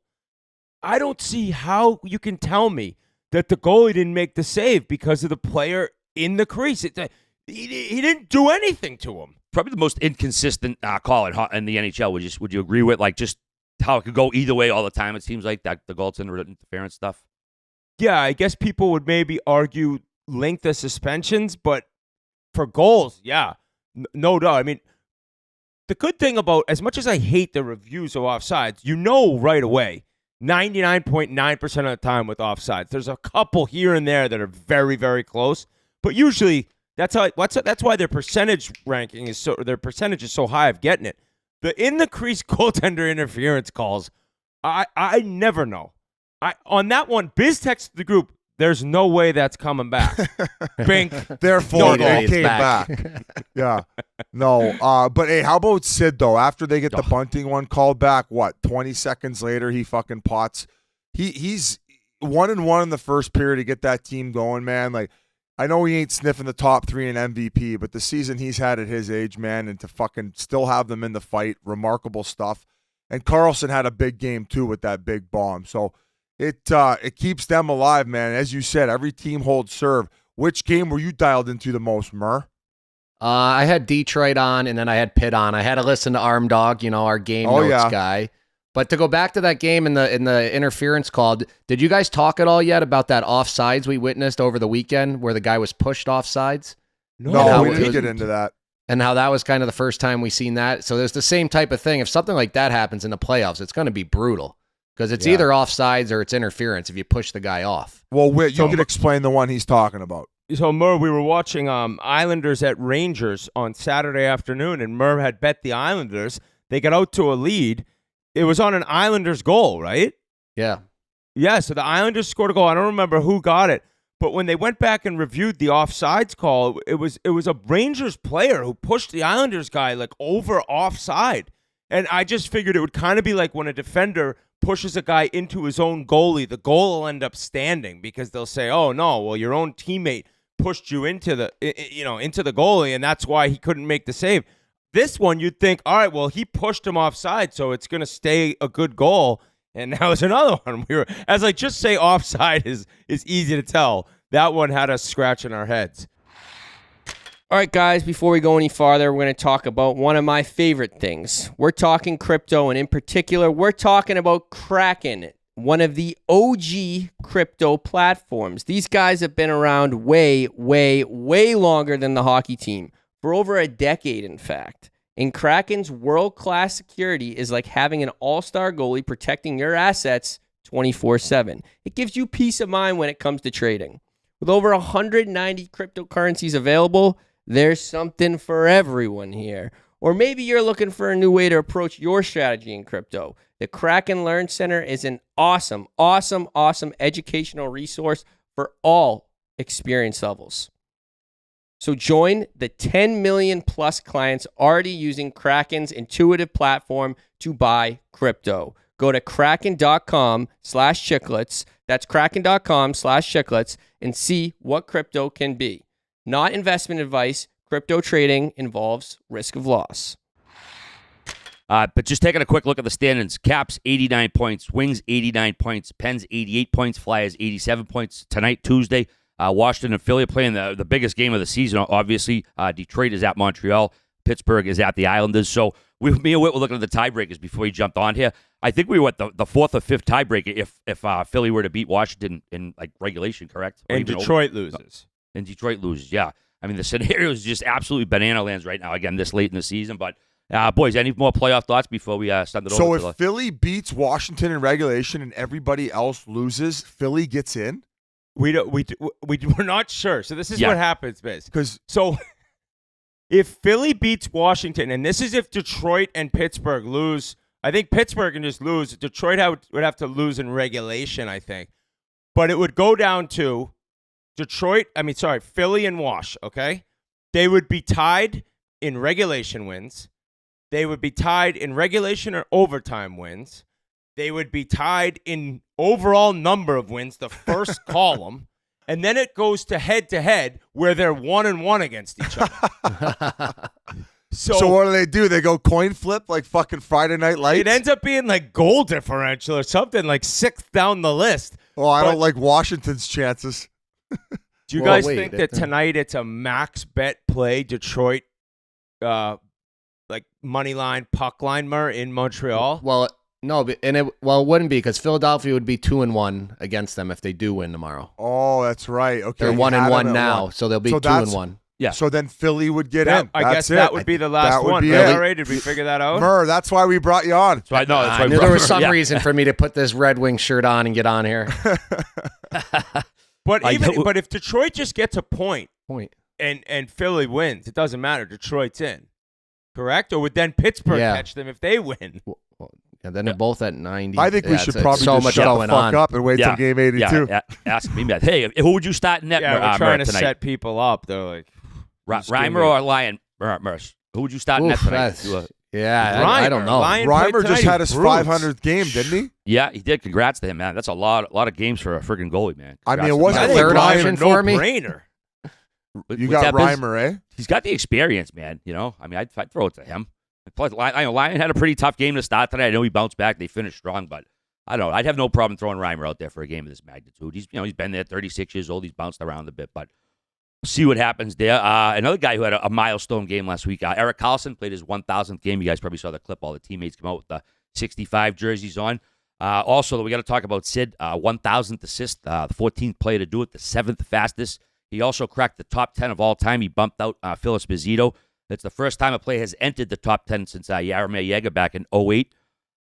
I don't see how you can tell me that the goalie didn't make the save because of the player in the crease. He didn't do anything to him. Probably the most inconsistent call in the NHL. Would you agree with, like, just how it could go either way all the time? It seems like that the goaltender interference stuff. Yeah, I guess people would maybe argue length of suspensions, but for goals, yeah, no doubt. I mean, the good thing about, as much as I hate the reviews of offsides, right away, 99.9% of the time with offsides. There's a couple here and there that are very, very close, but usually that's why their percentage ranking is their percentage is so high of getting it. The in the crease goaltender interference calls, I never know. On that one, Biz texted the group, there's no way that's coming back. Bink. Therefore, they came back. Yeah. No. But, hey, how about Sid, though? After they get the bunting one called back, 20 seconds later, he fucking pots. He's 1-1 in the first period to get that team going, man. Like, I know he ain't sniffing the top 3 in MVP, but the season he's had at his age, man, and to fucking still have them in the fight, remarkable stuff. And Carlson had a big game, too, with that big bomb. So, it keeps them alive, man. As you said, every team holds serve. Which game were you dialed into the most, Murr? I had Detroit on, and then I had Pitt on. I had to listen to Arm Dog, our game notes guy. But to go back to that game in the interference call, did you guys talk at all yet about that offsides we witnessed over the weekend where the guy was pushed offsides? No, we didn't get into that. And how that was kind of the first time we seen that. So there's the same type of thing. If something like that happens in the playoffs, it's going to be brutal. Because it's either offsides or it's interference if you push the guy off. Well, Whit, you can explain the one he's talking about. So, Murr, we were watching Islanders at Rangers on Saturday afternoon, and Murr had bet the Islanders. They got out to a lead. It was on an Islanders goal, right? Yeah. Yeah, so the Islanders scored a goal. I don't remember who got it, but when they went back and reviewed the offsides call, it was a Rangers player who pushed the Islanders guy like over offside. And I just figured it would kind of be like when a defender pushes a guy into his own goalie, the goal will end up standing because they'll say, "Oh no, well your own teammate pushed you into the goalie, and that's why he couldn't make the save." This one, you'd think, all right, well he pushed him offside, so it's going to stay a good goal. And that was another one. As I just say, offside is easy to tell. That one had us scratching our heads. All right, guys, before we go any farther, we're going to talk about one of my favorite things. We're talking crypto, and in particular, we're talking about Kraken, one of the OG crypto platforms. These guys have been around way, way, way longer than the hockey team, for over a decade, in fact. And Kraken's world-class security is like having an all-star goalie protecting your assets 24/7. It gives you peace of mind when it comes to trading. With over 190 cryptocurrencies available, there's something for everyone here. Or maybe you're looking for a new way to approach your strategy in crypto. The Kraken Learn Center is an awesome, awesome, awesome educational resource for all experience levels. So join the 10 million plus clients already using Kraken's intuitive platform to buy crypto. Go to kraken.com/chiclets. That's kraken.com/chiclets and see what crypto can be. Not investment advice. Crypto trading involves risk of loss. But just taking a quick look at the standings, Caps 89 points, Wings 89 points, Pens 88 points, Flyers 87 points. Tonight, Tuesday, Washington and Philly are playing the biggest game of the season, obviously. Detroit is at Montreal. Pittsburgh is at the Islanders. So me and Whit were looking at the tiebreakers before we jumped on here. I think we were at the fourth or fifth tiebreaker if Philly were to beat Washington in like regulation, correct? And Detroit loses. And Detroit loses, yeah. I mean, the scenario is just absolutely banana lands right now, again, this late in the season. But, boys, any more playoff thoughts before we send it over? So if Philly beats Washington in regulation and everybody else loses, Philly gets in? We're not sure. So this is what happens, Biz. So if Philly beats Washington, and this is if Detroit and Pittsburgh lose, I think Pittsburgh can just lose. Detroit would have to lose in regulation, I think. But it would go down to Philly and Wash, okay? They would be tied in regulation wins. They would be tied in regulation or overtime wins. They would be tied in overall number of wins, the first column. And then it goes to head where they're 1-1 against each other. So what do? They go coin flip like fucking Friday Night Lights? It ends up being like goal differential or something, like sixth down the list. Well, I don't like Washington's chances. Do you guys think that tonight it's a max bet play, Detroit, like money line, puck line, in Montreal? Well, no, it wouldn't be because Philadelphia would be 2-1 against them if they do win tomorrow. Oh, that's right. Okay, they're 1-1 now, so they'll be 2-1. Yeah. So then Philly would get in. I guess that would be the last one. All right, did we figure that out? Murr, that's why we brought you on. I knew there was some reason for me to put this Red Wing shirt on and get on here. But if Detroit just gets a point and Philly wins, it doesn't matter. Detroit's in, correct? Or would then Pittsburgh catch them if they win? Then they're both at 90. I think we should probably just shut the fuck up and wait till game 82. Yeah, ask me, Matt. Hey, who would you start in net? We're trying to tonight? Set people up. They're like Reimer or Lyon? Merce. Who would you start in net tonight? I don't know. Reimer just had his 500th game, didn't he? Yeah, he did. Congrats to him, man. That's a lot of games for a friggin' goalie, man. I mean, it wasn't a third option for me. Brainer. You got Reimer, eh? He's got the experience, man. You know, I mean, I'd throw it to him. Plus, Lyon had a pretty tough game to start tonight. I know he bounced back. They finished strong, but I don't know. I'd have no problem throwing Reimer out there for a game of this magnitude. He's been there, 36 years old. He's bounced around a bit, but we'll see what happens there. Another guy who had a milestone game last week, Erik Karlsson, played his 1,000th game. You guys probably saw the clip. All the teammates come out with the 65 jerseys on. Also, we got to talk about Sid, 1,000th assist, the 14th player to do it, the 7th fastest. He also cracked the top 10 of all time. He bumped out Phil Esposito. It's the first time a player has entered the top 10 since Jaromir Jagr back in 2008.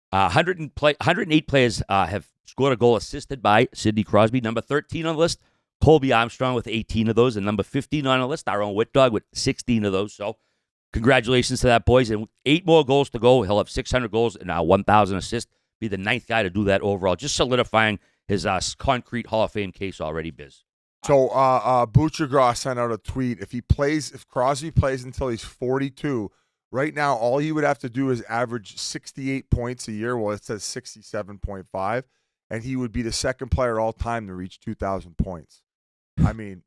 108 players have scored a goal assisted by Sidney Crosby. Number 13 on the list, Colby Armstrong with 18 of those. And number 15 on the list, our own Whit Dog with 16 of those. So congratulations to that, boys. And 8 more goals to go. He'll have 600 goals and 1,000 assists. Be the 9th guy to do that overall. Just solidifying his concrete Hall of Fame case already, Biz. So Butchergraw sent out a tweet. If Crosby plays until he's 42, right now all he would have to do is average 68 points a year. Well, it says 67.5, and he would be the second player all time to reach 2,000 points. I mean,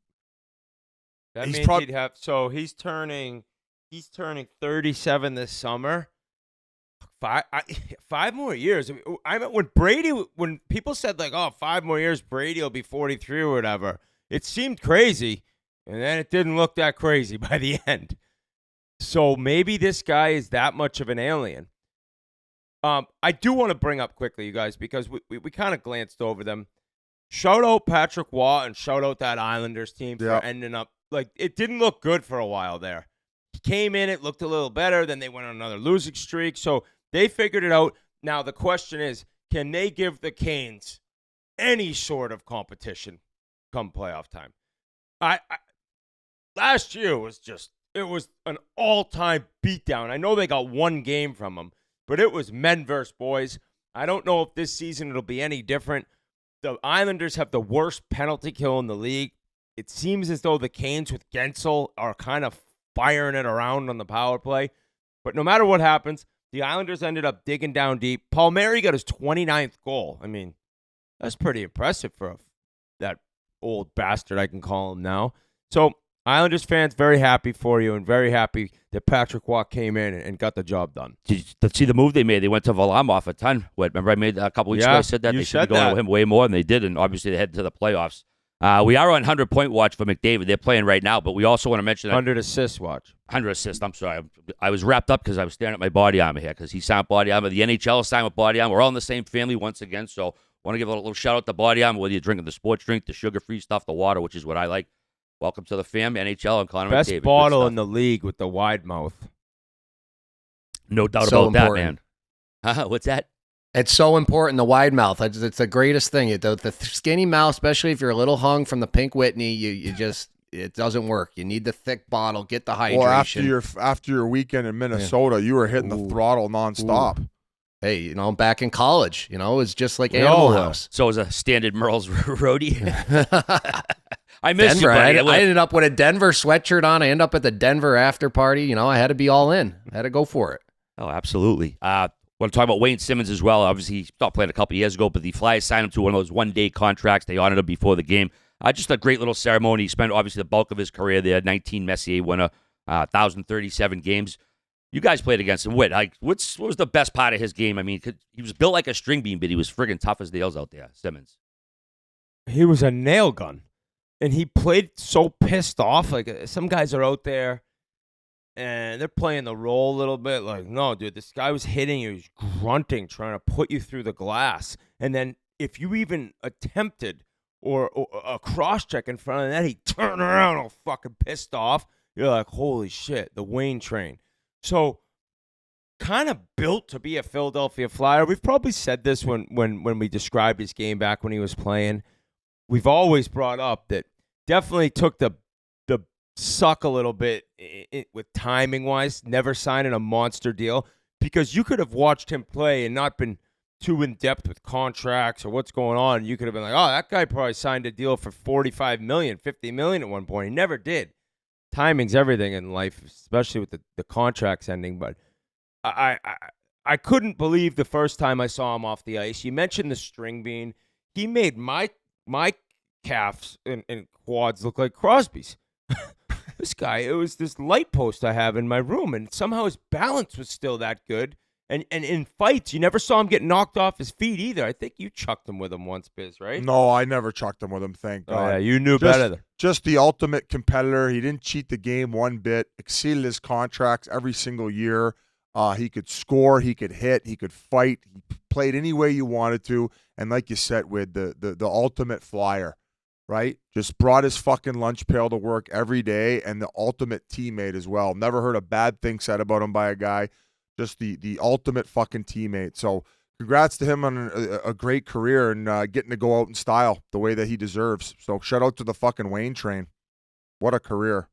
that means he'd have. So he's turning 37 this summer. 5 more years. I mean, when people said like, oh, 5 more years, Brady will be 43 or whatever. It seemed crazy, and then it didn't look that crazy by the end. So maybe this guy is that much of an alien. I do want to bring up quickly, you guys, because we kind of glanced over them. Shout out Patrick Waugh and shout out that Islanders team for ending up, like, it didn't look good for a while there. He came in, it looked a little better, then they went on another losing streak, so they figured it out. Now the question is, can they give the Canes any sort of competition come playoff time? I last year was it was an all-time beatdown. I know they got 1 game from them, but it was men versus boys. I don't know if this season it'll be any different. The Islanders have the worst penalty kill in the league. It seems as though the Canes with Gensel are kind of firing it around on the power play. But no matter what happens, the Islanders ended up digging down deep. Palmieri got his 29th goal. I mean, that's pretty impressive for that old bastard, I can call him now. So Islanders fans very happy for you and very happy that Patrick Waugh came in and got the job done. Did you see the move they made? They went to Varlamov a ton. Remember I made a couple weeks ago? I said that they should be going to him way more than they did, and obviously they headed to the playoffs. We are on 100-point watch for McDavid. They're playing right now, but we also want to mention 100 assist watch. 100 assists. I'm sorry. I was wrapped up because I was staring at my body armor here because he signed body armor. The NHL signed with body armor. We're all in the same family once again, so want to give a little shout out to body armor, whether you're drinking the sports drink, the sugar-free stuff, the water, which is what I like. Welcome to the fam, NHL and Connor Best McDavid. bottle in the league with the wide mouth. No doubt So about important. that, man. What's that? It's so important, the wide mouth. It's the greatest thing. The skinny mouth, especially if you're a little hung from the pink Whitney, you just, it doesn't work. You need the thick bottle, get the hydration. Well, after your weekend in Minnesota, you were hitting the throttle nonstop. Hey, back in college, it's just like Animal House. So it was a standard Merle's roadie. I missed Denver. you, buddy. I ended up with a Denver sweatshirt on. I ended up at the Denver after party. I had to be all in. I had to go for it. Oh, absolutely. Want to talk about Wayne Simmons as well. Obviously, he stopped playing a couple years ago, but the Flyers signed him to one of those one-day contracts. They honored him before the game. Just a great little ceremony. He spent, obviously, the bulk of his career there. 19 Messier winner, 1,037 games. You guys played against him. What was the best part of his game? I mean, he was built like a string bean, but he was friggin' tough as nails out there, Simmons. He was a nail gun. And he played so pissed off. Like, some guys are out there, and they're playing the role a little bit. Like, no, dude, this guy was hitting you. He was grunting, trying to put you through the glass. And then if you even attempted or a cross-check in front of that, he'd turn around all fucking pissed off. You're like, holy shit, the Wayne train. So, kind of built to be a Philadelphia Flyer. We've probably said this when we described his game back when he was playing. We've always brought up that definitely took the suck a little bit with timing-wise, never signing a monster deal, because you could have watched him play and not been too in-depth with contracts or what's going on. You could have been like, oh, that guy probably signed a deal for $45 million, $50 million at one point. He never did. Timing's everything in life, especially with the contracts ending. But I couldn't believe the first time I saw him off the ice. You mentioned the string bean. He made my calves and quads look like Crosby's. This guy, it was this light post I have in my room, and somehow his balance was still that good. And in fights, you never saw him get knocked off his feet either. I think you chucked him with him once, Biz, right? No, I never chucked him with him, thank God. Oh, yeah, you knew better. Just the ultimate competitor. He didn't cheat the game one bit, exceeded his contracts every single year. He could score, he could hit, he could fight. He played any way you wanted to. And like you said, with the ultimate Flyer, right? Just brought his fucking lunch pail to work every day, and the ultimate teammate as well. Never heard a bad thing said about him by a guy. Just the ultimate fucking teammate. So congrats to him on a great career and getting to go out in style the way that he deserves. So shout out to the fucking Wayne train. What a career.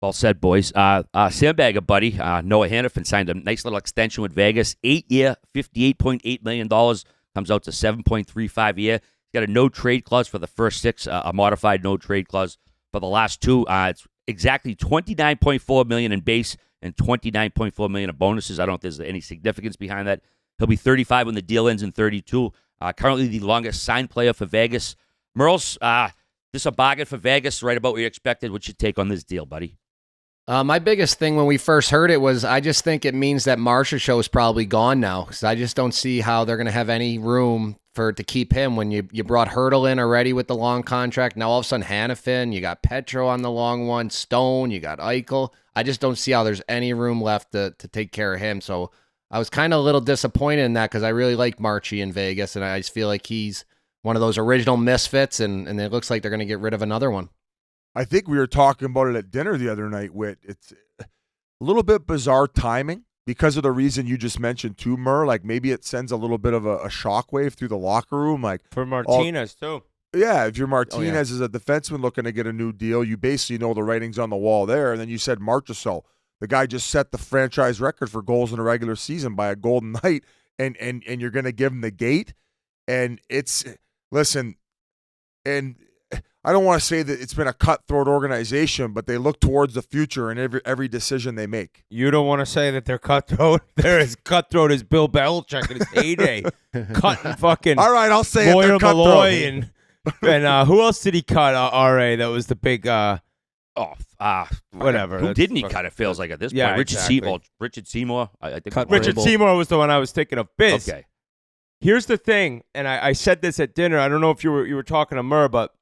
Well said, boys. Sandbagger, buddy. Noah Hannafin signed a nice little extension with Vegas. 8-year, $58.8 million. Comes out to $7.35 a year. He's got a no-trade clause for the first 6, a modified no-trade clause for the last 2. It's exactly $29.4 million in base and $29.4 million in bonuses. I don't think there's any significance behind that. He'll be 35 when the deal ends in 32. Currently the longest signed player for Vegas. Merles, this a bargain for Vegas, right about what you expected. What's your take on this deal, buddy? My biggest thing when we first heard it was I just think it means that Marchessault is probably gone now, because I just don't see how they're going to have any room to keep him when you brought Hurdle in already with the long contract. Now all of a sudden Hannafin, you got Petro on the long one, Stone, you got Eichel. I just don't see how there's any room left to take care of him. So I was kind of a little disappointed in that because I really like Marchie in Vegas, and I just feel like he's one of those original misfits, and it looks like they're going to get rid of another one. I think we were talking about it at dinner the other night, Whit. It's a little bit bizarre timing because of the reason you just mentioned too, Mur. Like maybe it sends a little bit of a shockwave through the locker room. Like for Martinez, too. Yeah, if you're Martinez as a defenseman looking to get a new deal, you basically know the writing's on the wall there. And then you said Marchessault. The guy just set the franchise record for goals in a regular season by a golden night, and you're going to give him the gate. And listen, and I don't want to say that it's been a cutthroat organization, but they look towards the future in every decision they make. You don't want to say that they're cutthroat? They're as cutthroat as Bill Belichick in his heyday. Cutting fucking all right, I'll say Moyer it. They're Malloy and who else did he cut, RA? That was the big Whatever. Who That's didn't he fucking- kind of feels like at this Yeah, point? Richard exactly. Seymour. Richard Seymour. I think. Cut it was. Richard Seymour was the one I was thinking of. Biz. Okay. Here's the thing, and I said this at dinner. I don't know if you were talking to Murr, but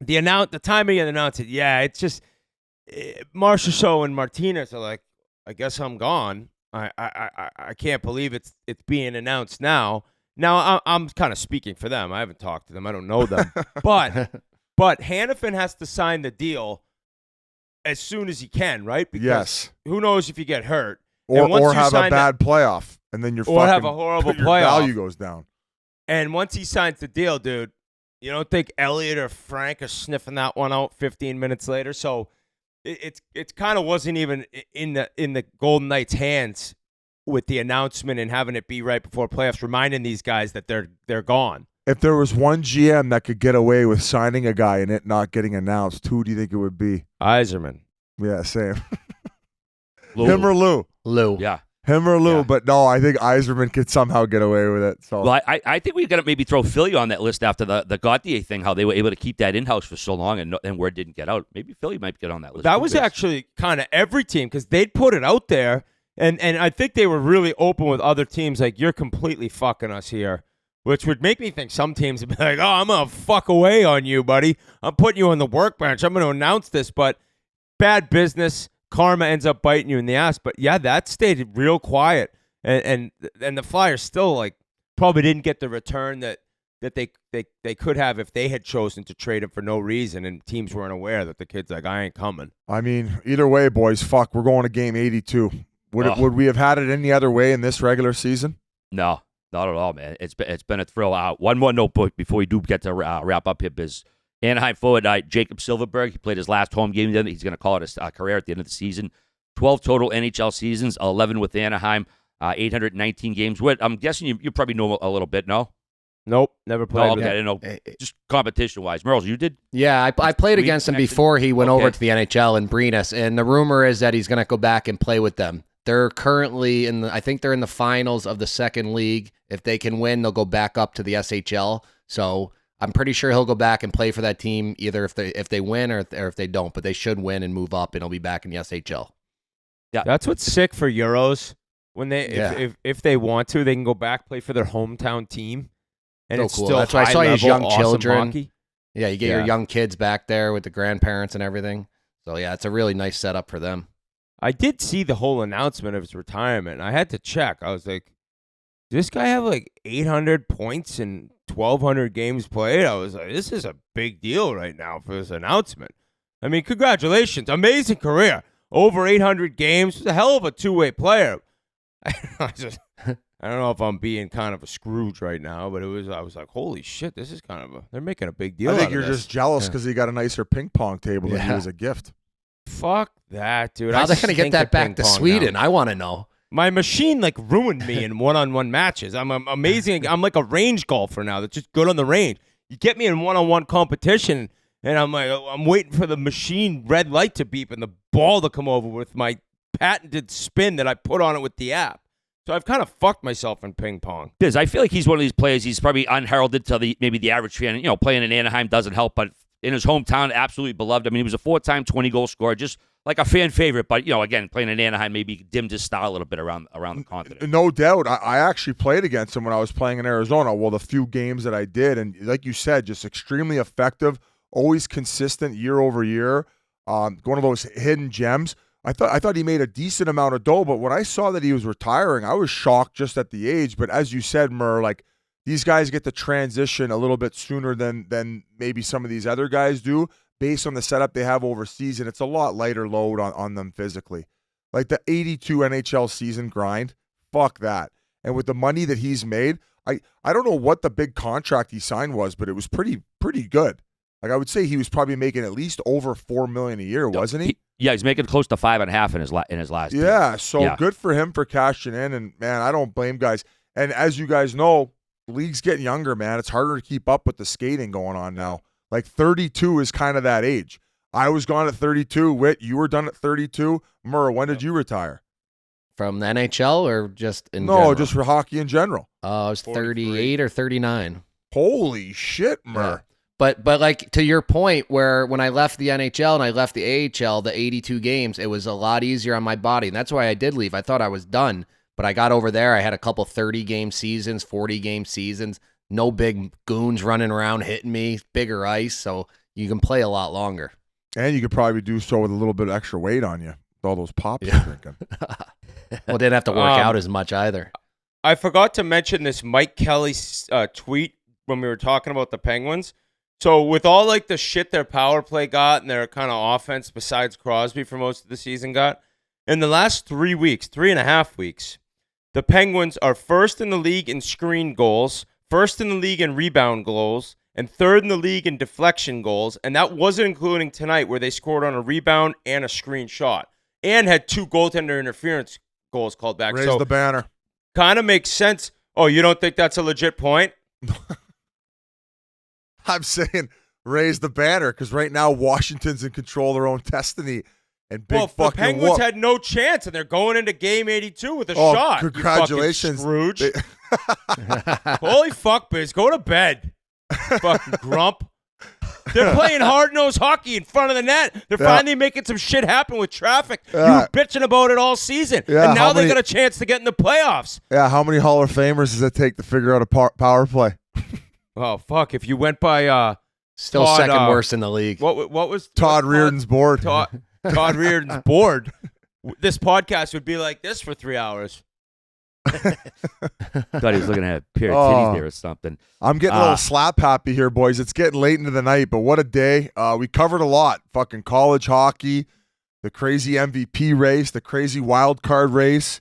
the timing of the announcement. Yeah, it's just Marchessault and Martinez are like, I guess I'm gone. I can't believe it's being announced now. Now I'm kind of speaking for them. I haven't talked to them. I don't know them, but Hannafin has to sign the deal as soon as he can, right? Because Yes. who knows if you get hurt Or And once you have a sign bad playoff, and then your or have a horrible your playoff. value goes down. And once he signs the deal, dude, you don't think Elliott or Frank are sniffing that one out 15 minutes later? So it's kind of wasn't even in the Golden Knights' hands with the announcement and having it be right before playoffs, reminding these guys that they're gone. If there was one GM that could get away with signing a guy and it not getting announced, who do you think it would be? Iserman. Yeah, same. Lou. Him or Lou? Lou. Yeah. Him or Lou? Yeah. But no, I think Iserman could somehow get away with it. So Well, I think we got to maybe throw Philly on that list after the Gauthier thing, how they were able to keep that in-house for so long and word didn't get out. Maybe Philly might get on that list. That too, was Biz. actually kind of every team because they'd put it out there, and I think they were really open with other teams, like, you're completely fucking us here, which would make me think some teams would be like, oh, I'm going to fuck away on you, buddy. I'm putting you on the workbench. I'm going to announce this, but bad business. Karma ends up biting you in the ass. But, yeah, that stayed real quiet, and the Flyers still, like, probably didn't get the return that they could have if they had chosen to trade him for no reason and teams weren't aware that the kid's like, I ain't coming. I mean, either way, boys, fuck, we're going to game 82. Would we have had it any other way in this regular season? No, not at all, man. It's been a thrill. One more notebook before we do get to wrap up here, Biz. Anaheim forward Jacob Silverberg. He played his last home game. He's going to call it his career at the end of the season. 12 total NHL seasons, 11 with Anaheim, 819 games. I'm guessing you probably know a little bit, no? Nope, never played No, with okay, I him. didn't know. Just competition-wise. Merles, you did? Yeah, I played against him before he went over to the NHL in Brenas, and the rumor is that he's going to go back and play with them. They're currently I think they're in the finals of the second league. If they can win, they'll go back up to the SHL. So I'm pretty sure he'll go back and play for that team, either if they win or if they don't. But they should win and move up, and he'll be back in the SHL. Yeah, that's what's sick for Euros. When if they want to, they can go back play for their hometown team, and So it's cool. still That's why I saw his high-level, young awesome children. hockey. Yeah, you get your young kids back there with the grandparents and everything. So yeah, it's a really nice setup for them. I did see the whole announcement of his retirement. I had to check. I was like, does this guy have like 800 points and 1,200 games played? I was like, this is a big deal right now for this announcement. I mean, congratulations. Amazing career. Over 800 games. He's a hell of a two-way player. I don't know if I'm being kind of a Scrooge right now, but I was like, holy shit, this is they're making a big deal I think out you're of this. just jealous because he got a nicer ping pong table than you as a gift. Fuck that, dude. How are they going to get that back to Sweden? Now. I want to know. My machine ruined me in one-on-one matches. I'm amazing. I'm like a range golfer now that's just good on the range. You get me in one-on-one competition, and I'm like, I'm waiting for the machine red light to beep and the ball to come over with my patented spin that I put on it with the app. So I've kind of fucked myself in ping pong. Biz, I feel like he's one of these players. He's probably unheralded to maybe the average fan. Playing in Anaheim doesn't help, but in his hometown, absolutely beloved. I mean, he was a 4-time 20-goal scorer, just like a fan favorite. But again, playing in Anaheim maybe dimmed his style a little bit around the continent. No doubt. I actually played against him when I was playing in Arizona. Well, the few games that I did, and like you said, just extremely effective, always consistent year over year. One of those hidden gems. I thought he made a decent amount of dough, but when I saw that he was retiring, I was shocked just at the age. But as you said, Murr, like these guys get to transition a little bit sooner than maybe some of these other guys do based on the setup they have overseas, and it's a lot lighter load on them physically. Like the 82 NHL season grind, fuck that. And with the money that he's made, I don't know what the big contract he signed was, but it was pretty good. Like I would say he was probably making at least over $4 million a year, wasn't he? Yeah, he's making close to 5.5 in his last. Yeah, so good for him for cashing in, and man, I don't blame guys. And as you guys know, the league's getting younger, man. It's harder to keep up with the skating going on now. Like 32 is kind of that age. I was gone at 32. Whit, you were done at 32. Murr, when did you retire? From the NHL or just in general? No, just for hockey in general. I was 38 or 39. Holy shit, Murr. Yeah. But like to your point, where when I left the NHL and I left the AHL, the 82 games, it was a lot easier on my body. And that's why I did leave. I thought I was done. But I got over there. I had a couple 30-game seasons, 40-game seasons. No big goons running around hitting me, bigger ice. So you can play a lot longer. And you could probably do so with a little bit of extra weight on you with all those pops you're drinking. Well, didn't have to work out as much either. I forgot to mention this Mike Kelly tweet when we were talking about the Penguins. So with all like the shit their power play got and their kind of offense besides Crosby for most of the season got, in the last 3.5 weeks, the Penguins are first in the league in screen goals, first in the league in rebound goals, and third in the league in deflection goals. And that wasn't including tonight where they scored on a rebound and a screen shot and had 2 goaltender interference goals called back. Raise the banner. Kind of makes sense. Oh, you don't think that's a legit point? I'm saying raise the banner because right now Washington's in control of their own destiny. And big the Penguins had no chance, and they're going into Game 82 with a shot. Congratulations, you fucking Scrooge. Holy fuck, Biz. Go to bed. Fucking grump. They're playing hard-nosed hockey in front of the net. They're finally making some shit happen with traffic. You were bitching about it all season, and now they got a chance to get in the playoffs. Yeah, how many Hall of Famers does it take to figure out a power play? Oh, fuck. If you went by still Todd, second worst in the league. What was Todd Reardon's board? Todd Reardon's board. This podcast would be like this for 3 hours. Thought he was looking at a pair of titties there or something. I'm getting a little slap happy here, boys. It's getting late into the night, but what a day. We covered a lot. Fucking college hockey, the crazy MVP race, the crazy wild card race.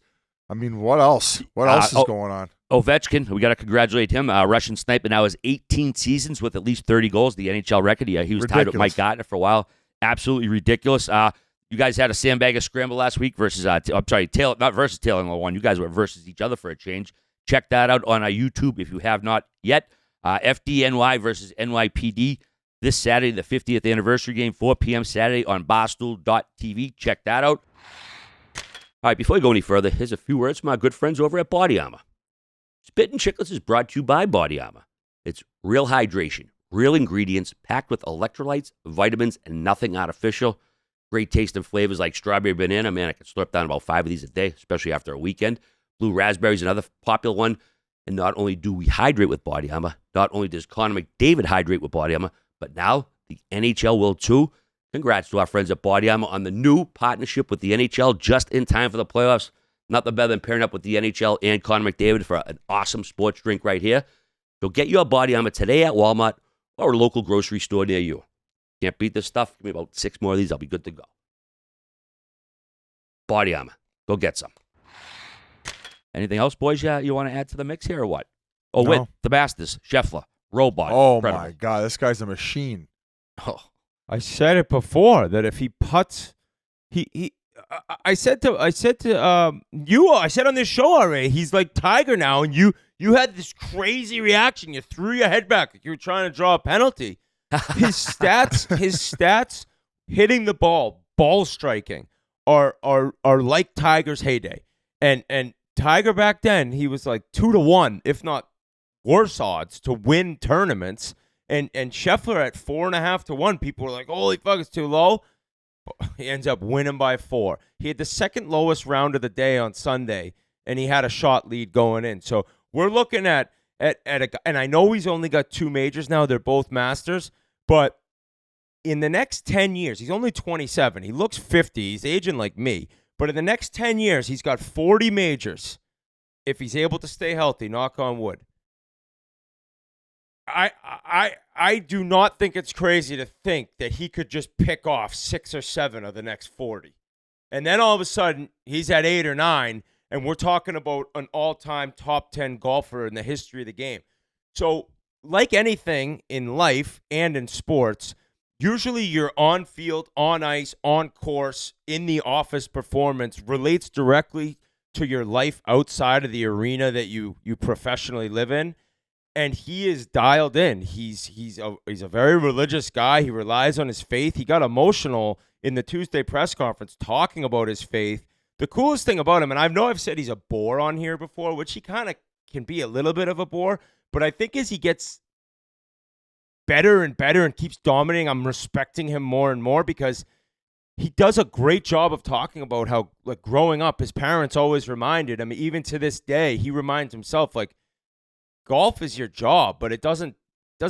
I mean, what else? What else is going on? Ovechkin, we got to congratulate him. Russian sniper now has 18 seasons with at least 30 goals, the NHL record. He was tied with Mike Gartner for a while. Absolutely ridiculous. You guys had a sandbagger scramble last week versus, Taylor, not versus Taylor in one. You guys were versus each other for a change. Check that out on YouTube if you have not yet. FDNY versus NYPD this Saturday, the 50th anniversary game, 4 p.m. Saturday on Barstool.tv. Check that out. All right, before we go any further, here's a few words from our good friends over at Body Armor. Spittin' Chiclets is brought to you by Body Armor. It's real hydration, real ingredients, packed with electrolytes, vitamins, and nothing artificial. Great taste and flavors like strawberry banana. Man, I could slurp down about 5 of these a day, especially after a weekend. Blue raspberry is another popular one. And not only do we hydrate with Body Armor, not only does Connor McDavid hydrate with Body Armor, but now the NHL will too. Congrats to our friends at Body Armor on the new partnership with the NHL just in time for the playoffs. Nothing better than pairing up with the NHL and Connor McDavid for an awesome sports drink right here. So get your Body Armor today at Walmart or a local grocery store near you. Can't beat this stuff. Give me about 6 more of these. I'll be good to go. Body Armor. Go get some. Anything else, boys, you want to add to the mix here or what? Oh, wait. The Masters. Scheffler. Robot. Oh, Incredible. my God. This guy's a machine. Oh. I said it before that if he putts, I said on this show already, he's like Tiger now, and you had this crazy reaction. You threw your head back like you were trying to draw a penalty. His stats hitting the ball striking are like Tiger's heyday. And Tiger back then, he was like 2-1, if not worse odds to win tournaments. And Scheffler at 4.5-1, people were like, holy fuck, it's too low. He ends up winning by 4. He had the second lowest round of the day on Sunday, and he had a shot lead going in. So we're looking at and I know he's only got 2 majors now. They're both Masters. But in the next 10 years, he's only 27. He looks 50. He's aging like me. But in the next 10 years, he's got 40 majors if he's able to stay healthy, knock on wood. I do not think it's crazy to think that he could just pick off 6 or 7 of the next 40. And then all of a sudden, he's at 8 or 9, and we're talking about an all-time top 10 golfer in the history of the game. So, like anything in life and in sports, usually your on-field, on ice, on course, in the office performance relates directly to your life outside of the arena that you professionally live in. And he is dialed in. He's a very religious guy. He relies on his faith. He got emotional in the Tuesday press conference talking about his faith. The coolest thing about him, and I know I've said he's a bore on here before, which he kind of can be a little bit of a bore, but I think as he gets better and better and keeps dominating, I'm respecting him more and more because he does a great job of talking about how, like, growing up, his parents always reminded him, even to this day, he reminds himself, like, golf is your job, but it doesn't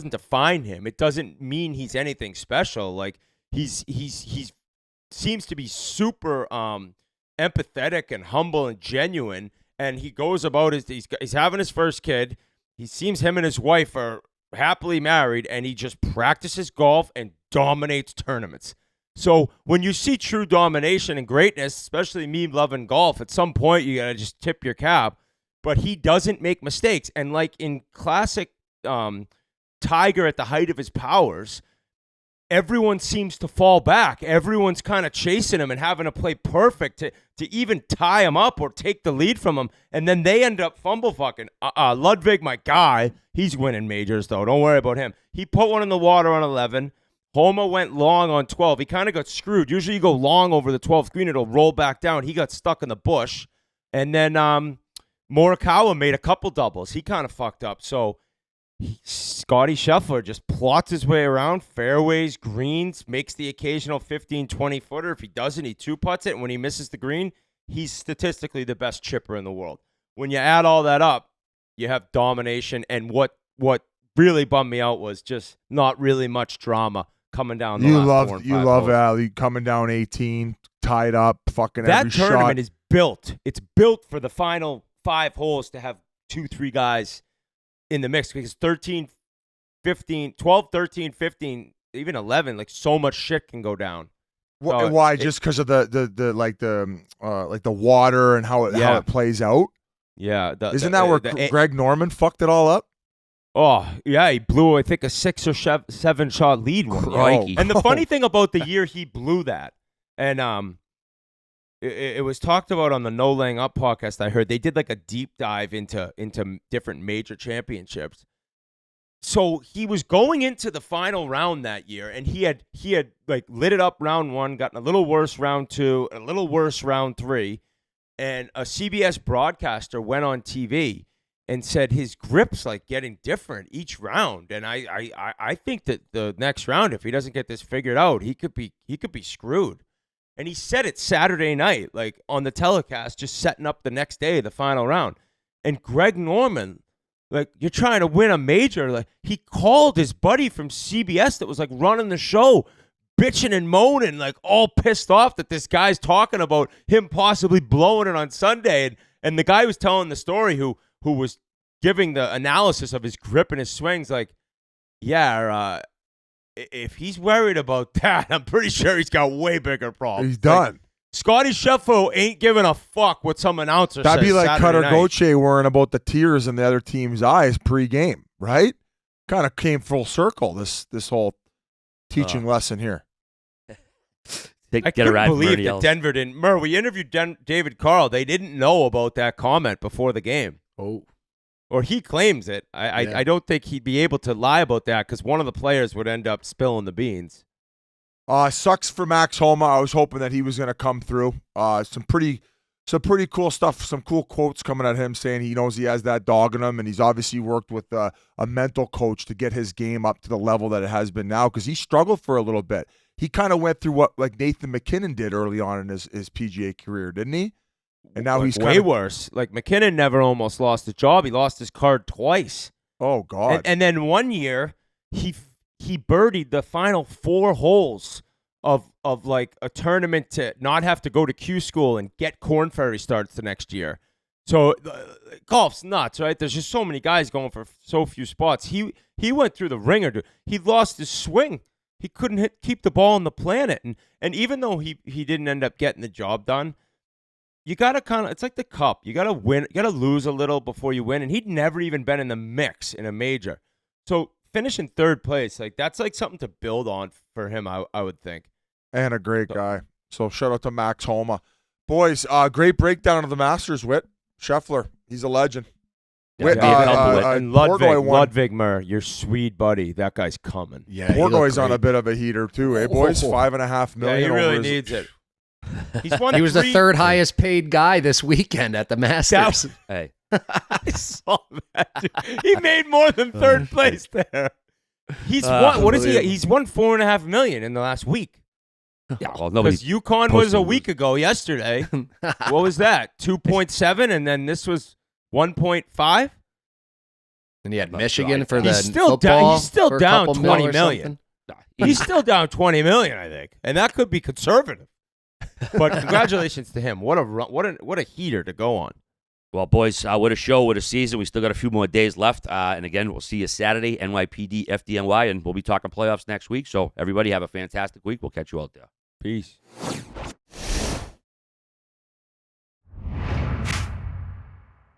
define him. It doesn't mean he's anything special. Like, he's seems to be super empathetic and humble and genuine, and he goes about he's having his first kid. He seems him and his wife are happily married, and he just practices golf and dominates tournaments. So when you see true domination and greatness, especially me loving golf, at some point you gotta just tip your cap. But he doesn't make mistakes, and like in classic Tiger at the height of his powers, everyone seems to fall back. Everyone's kind of chasing him and having to play perfect to even tie him up or take the lead from him. And then they end up fumble fucking. Ludwig, my guy, he's winning majors, though. Don't worry about him. He put one in the water on 11. Homa went long on 12. He kind of got screwed. Usually you go long over the 12th green, it'll roll back down. He got stuck in the bush. And then Morikawa made a couple doubles. He kind of fucked up. So Scotty Scheffler just plots his way around, fairways, greens, makes the occasional 15, 20-footer. If he doesn't, he two-putts it. And when he misses the green, he's statistically the best chipper in the world. When you add all that up, you have domination. And what really bummed me out was just not really much drama coming down the last 4 and 5 You love holes. Ali coming down 18, tied up, fucking That every tournament shot. is built. It's built for the final 5 holes to have 2-3 guys in the mix, because 13, 15, 12, 13, 15, even 11, like, so much shit can go down. So Why? Just because of the water and how it plays out? Yeah. Isn't that where Greg Norman fucked it all up? Oh, yeah, he blew, I think, a 6 or 7 shot lead one year. And the funny thing about the year he blew that, and it was talked about on the No Laying Up podcast, I heard, they did like a deep dive into different major championships. So he was going into the final round that year, and he had like lit it up round 1, gotten a little worse round 2, a little worse round 3, and a CBS broadcaster went on TV and said his grip's like getting different each round. And I think that the next round, if he doesn't get this figured out, he could be screwed. And he said it Saturday night, like on the telecast, just setting up the next day, the final round. And Greg Norman, like, you're trying to win a major. Like, he called his buddy from CBS that was like running the show, bitching and moaning, like all pissed off that this guy's talking about him possibly blowing it on Sunday. And the guy who was telling the story, who was giving the analysis of his grip and his swings, like, yeah, if he's worried about that, I'm pretty sure he's got way bigger problems. He's done. Like, Scotty Scheffler ain't giving a fuck what some announcer says. That'd be like Saturday Cutter night. Gauthier worrying about the tears in the other team's eyes pre-game, right? Kind of came full circle, this whole teaching lesson here. I couldn't believe that Denver didn't. We interviewed David Carle. They didn't know about that comment before the game. Oh. Or he claims it. I don't think he'd be able to lie about that because one of the players would end up spilling the beans. Sucks for Max Homa. I was hoping that he was going to come through. Some pretty cool stuff. Some cool quotes coming at him saying he knows he has that dog in him, and he's obviously worked with a mental coach to get his game up to the level that it has been now, because he struggled for a little bit. He kind of went through what like Nathan McKinnon did early on in his PGA career, didn't he? And now he's way worse. Like, McKinnon never almost lost his job. He lost his card twice. Oh God! And then one year he birdied the final 4 holes of like a tournament to not have to go to Q school and get Korn Ferry starts the next year. So golf's nuts, right? There's just so many guys going for so few spots. He went through the ringer, dude. He lost his swing. He couldn't keep the ball on the planet. And even though he didn't end up getting the job done, you got to it's like the Cup. You got to win. You got to lose a little before you win. And he'd never even been in the mix in a major. So finishing 3rd place, like, that's like something to build on for him, I would think. And a great guy. So shout out to Max Homa. Boys, great breakdown of the Masters, Whit. Scheffler, he's a legend. Whit, and Ludwig Mer, your Swede buddy, that guy's coming. Yeah, Portnoy's on a bit of a heater too, eh, boys? $5.5 million. Yeah, he really needs it. He's won he was the 3rd highest paid guy this weekend at the Masters. Hey, I saw that, dude. He made more than 3rd place there. He's won. What is he? He's won $4.5 million in the last week. Yeah, well, nobody. Because UConn was a week ago yesterday. What was that? 2.7, and then this was 1.5. And he had Michigan for he's the still football. He's still for a down couple 20 mil or million. something. He's still down 20 million, I think, and that could be conservative. But congratulations to him. What a heater to go on. Well, boys, what a show, what a season. We still got a few more days left. And again, we'll see you Saturday, NYPD, FDNY, and we'll be talking playoffs next week. So everybody have a fantastic week. We'll catch you out there. Peace.